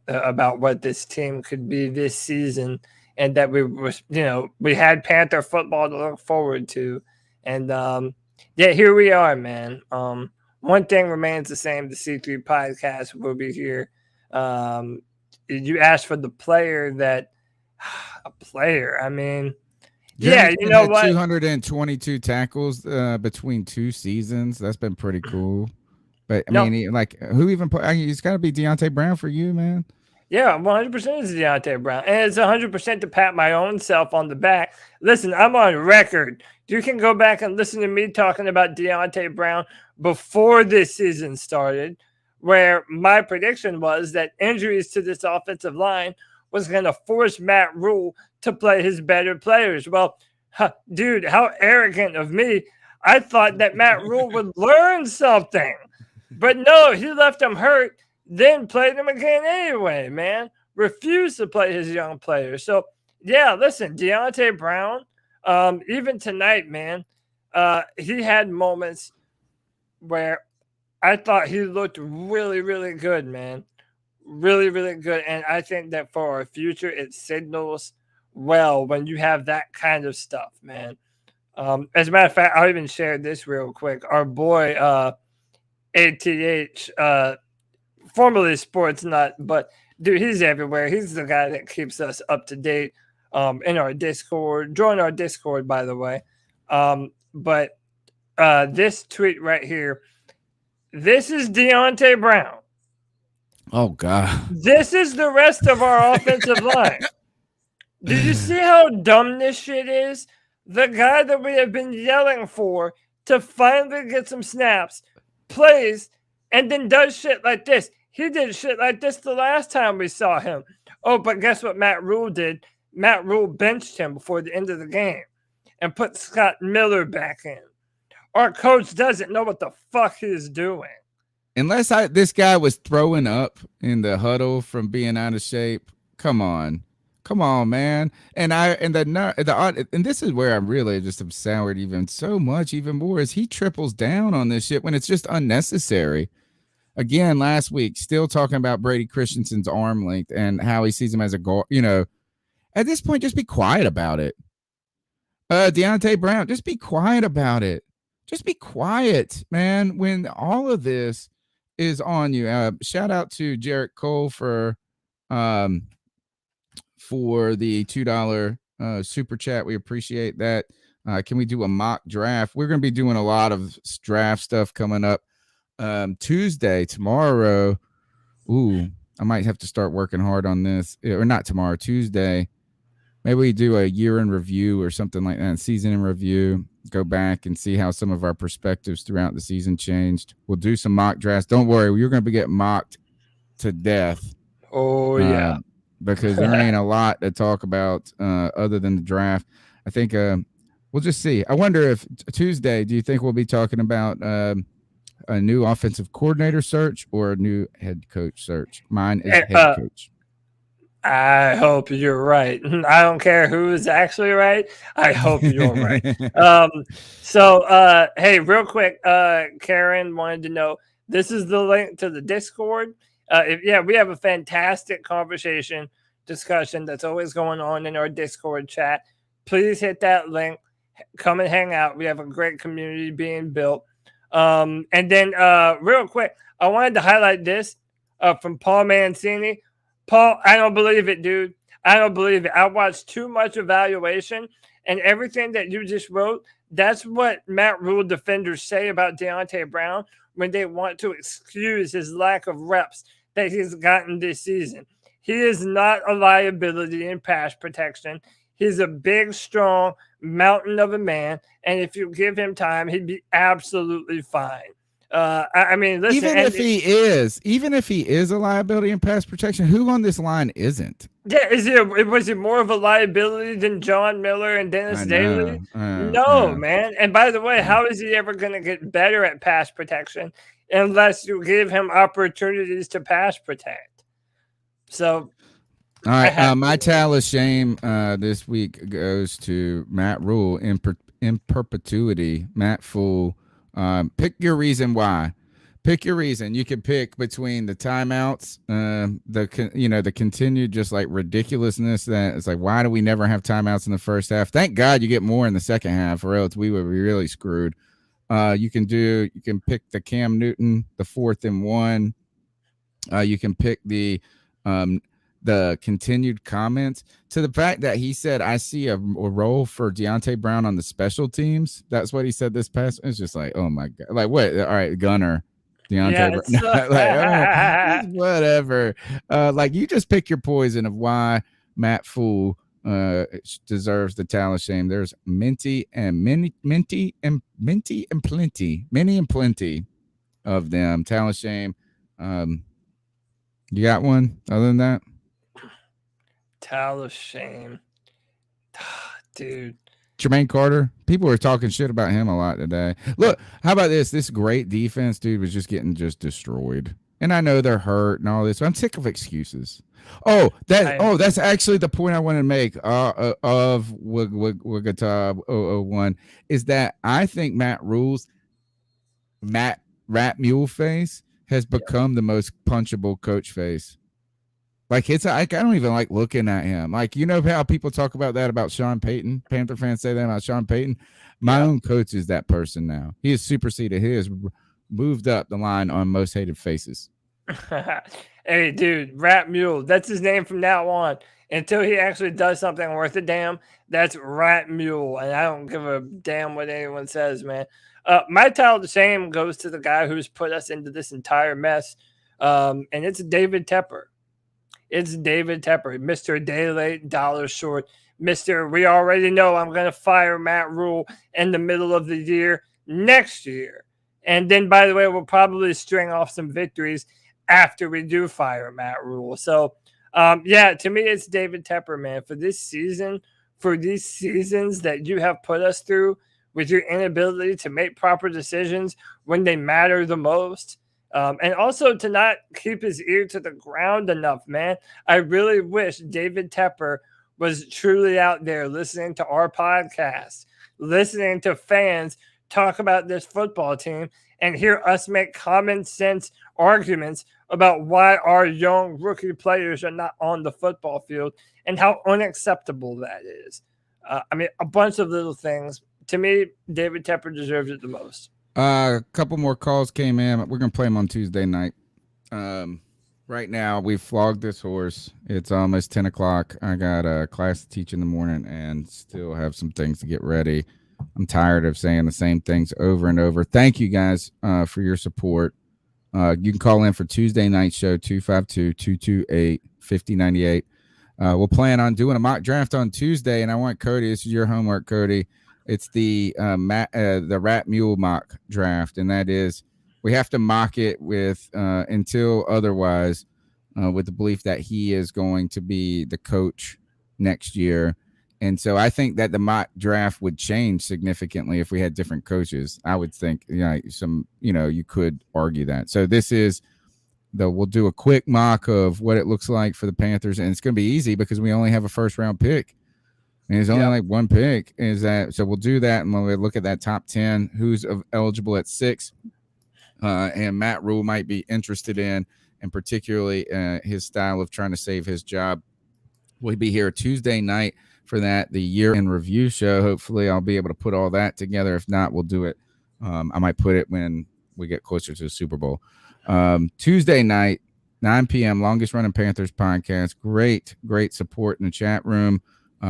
what this team could be this season. And that we had Panther football to look forward to. And here we are, man. One thing remains the same. The C3 podcast will be here. You asked for the player I mean, yeah, you know what? 222 tackles between 2 seasons. That's been pretty cool. But I mean, like, who even put? It's got to be Deontay Brown for you, man. Yeah, 100% is Deontay Brown. And it's 100% to pat my own self on the back. Listen, I'm on record. You can go back and listen to me talking about Deontay Brown before this season started, where my prediction was that injuries to this offensive line was going to force Matt Rhule to play his better players. Well, dude, how arrogant of me. I thought that Matt Rhule would learn something. But no, he left him hurt. Then played him again anyway, man. Refused to play his young players. So, yeah, listen, Deontay Brown, even tonight, man, he had moments where I thought he looked really, really good, man. Really, really good. And I think that for our future, it signals well when you have that kind of stuff, man. As a matter of fact, I'll even share this real quick. Our boy, ATH, formerly Sports Nut, but dude, he's everywhere. He's the guy that keeps us up to date in our Discord. Join our Discord, by the way. But this tweet right here, this is Deontay Brown. Oh, God. This is the rest of our offensive line. Did you see how dumb this shit is? The guy that we have been yelling for to finally get some snaps plays and then does shit like this. He did shit like this the last time we saw him. Oh, but guess what Matt Rhule did? Matt Rhule benched him before the end of the game and put Scott Miller back in. Our coach doesn't know what the fuck he's doing. Unless this guy was throwing up in the huddle from being out of shape. Come on, man. And this is where I'm really just am soured even more is he triples down on this shit when it's just unnecessary. Again, last week, still talking about Brady Christensen's arm length and how he sees him as a goal. At this point, just be quiet about it. Deontay Brown, just be quiet about it. Just be quiet, man, when all of this is on you. Shout out to Jarrett Cole for the $2 super chat. We appreciate that. Can we do a mock draft? We're going to be doing a lot of draft stuff coming up Tuesday, tomorrow. Ooh, I might have to start working hard on this. Or not tomorrow, Tuesday. Maybe we do a year in review or something like that, season in review, go back and see how some of our perspectives throughout the season changed. We'll do some mock drafts. Don't worry, you're going to get mocked to death. Oh, yeah. Because there ain't a lot to talk about other than the draft. I think we'll just see. I wonder if Tuesday, do you think we'll be talking about a new offensive coordinator search or a new head coach search? Mine is head coach. I hope you're right. I don't care who is actually right. I hope you're right. Hey, real quick, Karen wanted to know, this is the link to the Discord. We have a fantastic discussion that's always going on in our Discord chat. Please hit that link. Come and hang out. We have a great community being built. And then real quick, I wanted to highlight this from Paul Mancini. Paul, I don't believe it, dude. I don't believe it. I watched too much evaluation, and everything that you just wrote, that's what Matt Rhule defenders say about Deontay Brown when they want to excuse his lack of reps that he's gotten this season. He is not a liability in pass protection. He's a big, strong mountain of a man, and if you give him time, he'd be absolutely fine. I mean, listen, even if he is a liability in pass protection, who on this line isn't? Yeah, was he more of a liability than John Miller and Dennis Daly? No, man. And by the way, how is he ever going to get better at pass protection unless you give him opportunities to pass protect? So, all right, my towel of shame this week goes to Matt Rhule in perpetuity. Matt Fool. Pick your reason why. Pick your reason. You can pick between the timeouts, the continued just like ridiculousness that it's like, why do we never have timeouts in the first half? Thank God you get more in the second half, or else we would be really screwed. You can pick the Cam Newton, the 4th and 1. You can pick the continued comments to the fact that he said, I see a role for Deontay Brown on the special teams. That's what he said this past. It's just like, oh my God. Like, what? All right, Gunner. Deontay Brown. Whatever. Like, you just pick your poison of why Matt Fool deserves the towel of shame. There's many and plenty of them. Towel of shame. You got one other than that? Towel of shame. Dude. Jermaine Carter. People were talking shit about him a lot today. Look, how about this? This great defense, dude, was just getting destroyed. And I know they're hurt and all this, but I'm sick of excuses. That's actually the point I want to make of Wigatab 001 is that I think Matt Rhule's Rat Mule face has become the most punchable coach face. Like, I don't even like looking at him. Like, you know how people talk about that about Sean Payton? Panther fans say that about Sean Payton. My own coach is that person now. He has superseded. He has moved up the line on most hated faces. Hey, dude, Rat Mule. That's his name from now on. Until he actually does something worth a damn, that's Rat Mule. And I don't give a damn what anyone says, man. My towel of shame goes to the guy who's put us into this entire mess. And it's David Tepper. It's David Tepper, Mr. Day Late, Dollar Short, Mr. We already know I'm going to fire Matt Rhule in the middle of the year next year. And then, by the way, we'll probably string off some victories after we do fire Matt Rhule. So, to me, it's David Tepper, man. For this season, for these seasons that you have put us through with your inability to make proper decisions when they matter the most, and also to not keep his ear to the ground enough, man. I really wish David Tepper was truly out there listening to our podcast, listening to fans talk about this football team and hear us make common sense arguments about why our young rookie players are not on the football field and how unacceptable that is. I mean, a bunch of little things. To me, David Tepper deserves it the most. A couple more calls came in. We're going to play them on Tuesday night. Right now, we've flogged this horse. It's almost 10 o'clock. I got a class to teach in the morning and still have some things to get ready. I'm tired of saying the same things over and over. Thank you guys for your support. You can call in for Tuesday night show, 252-228-5098. We'll plan on doing a mock draft on Tuesday, and I want Cody, this is your homework, Cody. It's the Rat Mule mock draft, and that is we have to mock it with until otherwise with the belief that he is going to be the coach next year. And so I think that the mock draft would change significantly if we had different coaches. I would think, you could argue that. So this is we'll do a quick mock of what it looks like for the Panthers, and it's going to be easy because we only have a first round pick. And there's only like one pick. So we'll do that, and when we look at that top 10, who's eligible at 6, and Matt Rhule might be interested in, and particularly his style of trying to save his job. We'll be here Tuesday night for that, the year in review show. Hopefully I'll be able to put all that together. If not, we'll do it. I might put it when we get closer to the Super Bowl. Tuesday night, 9 p.m., longest running Panthers podcast. Great support in the chat room.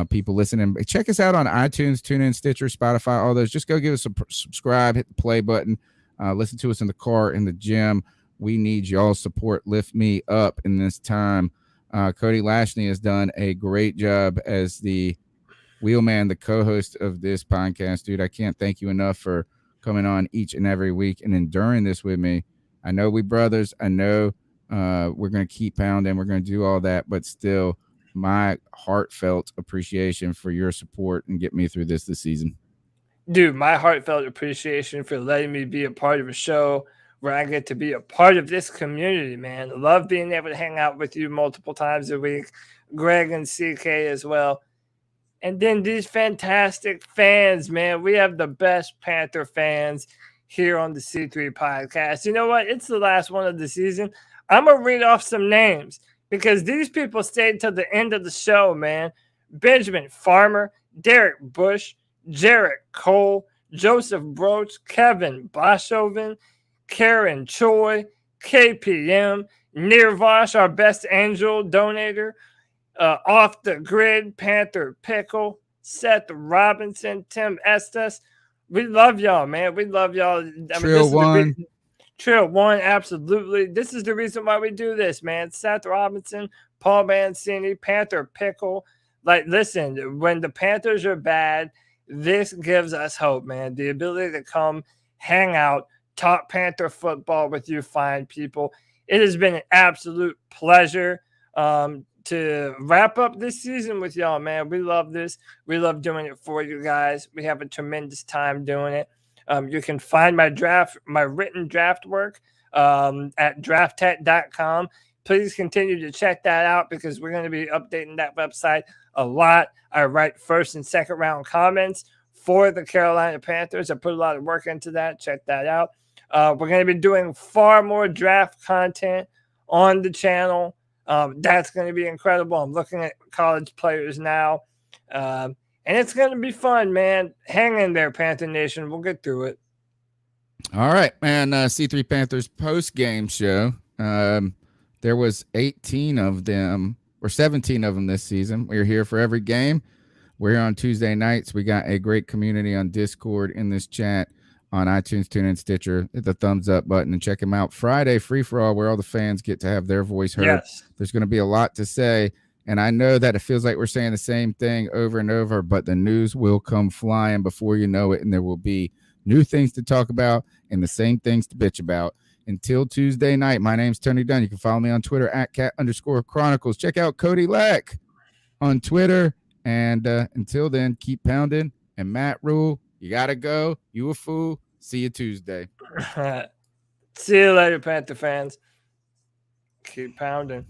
People listening. Check us out on iTunes, TuneIn, Stitcher, Spotify, all those. Just go give us a subscribe, hit the play button. Listen to us in the car, in the gym. We need y'all's support. Lift me up in this time. Cody Lashney has done a great job as the wheelman, the co-host of this podcast. Dude, I can't thank you enough for coming on each and every week and enduring this with me. I know we brothers. I know we're going to keep pounding. We're going to do all that, but still, my heartfelt appreciation for your support and get me through this season. Dude, my heartfelt appreciation for letting me be a part of a show where I get to be a part of this community, man. I love being able to hang out with you multiple times a week, Greg and CK as well. And then these fantastic fans, man. We have the best Panther fans here on the C3 podcast. You know what? It's the last one of the season. I'm going to read off some names because these people stayed till the end of the show, man. Benjamin Farmer, Derek Bush, Jarrett Cole, Joseph Broach, Kevin Boshoven, Karen Choi, KPM, Nirvash, our best angel donator, Off the Grid, Panther Pickle, Seth Robinson, Tim Estes. We love y'all, man. We love y'all. Trill One, absolutely. This is the reason why we do this, man. Seth Robinson, Paul Mancini, Panther Pickle. Like, listen, when the Panthers are bad, this gives us hope, man. The ability to come hang out, talk Panther football with you fine people. It has been an absolute pleasure to wrap up this season with y'all, man. We love this. We love doing it for you guys. We have a tremendous time doing it. You can find my written draft work at drafttech.com. Please continue to check that out because we're going to be updating that website a lot. I write first and second round comments for the Carolina Panthers. I put a lot of work into that. Check that out. We're going to be doing far more draft content on the channel. That's going to be incredible. I'm looking at college players now. And it's going to be fun, man. Hang in there, Panther Nation. We'll get through it. All right, man. C3 Panthers post-game show. There was 18 of them, or 17 of them this season. We're here for every game. We're here on Tuesday nights. We got a great community on Discord in this chat on iTunes, TuneIn, Stitcher. Hit the thumbs up button and check them out. Friday, free for all, where all the fans get to have their voice heard. Yes. There's going to be a lot to say. And I know that it feels like we're saying the same thing over and over, but the news will come flying before you know it. And there will be new things to talk about and the same things to bitch about. Until Tuesday night, my name's Tony Dunn. You can follow me on Twitter at @cat_chronicles. Check out Cody Lack on Twitter. And until then, keep pounding. And Matt Rhule, you got to go. You a fool. See you Tuesday. See you later, Panther fans. Keep pounding.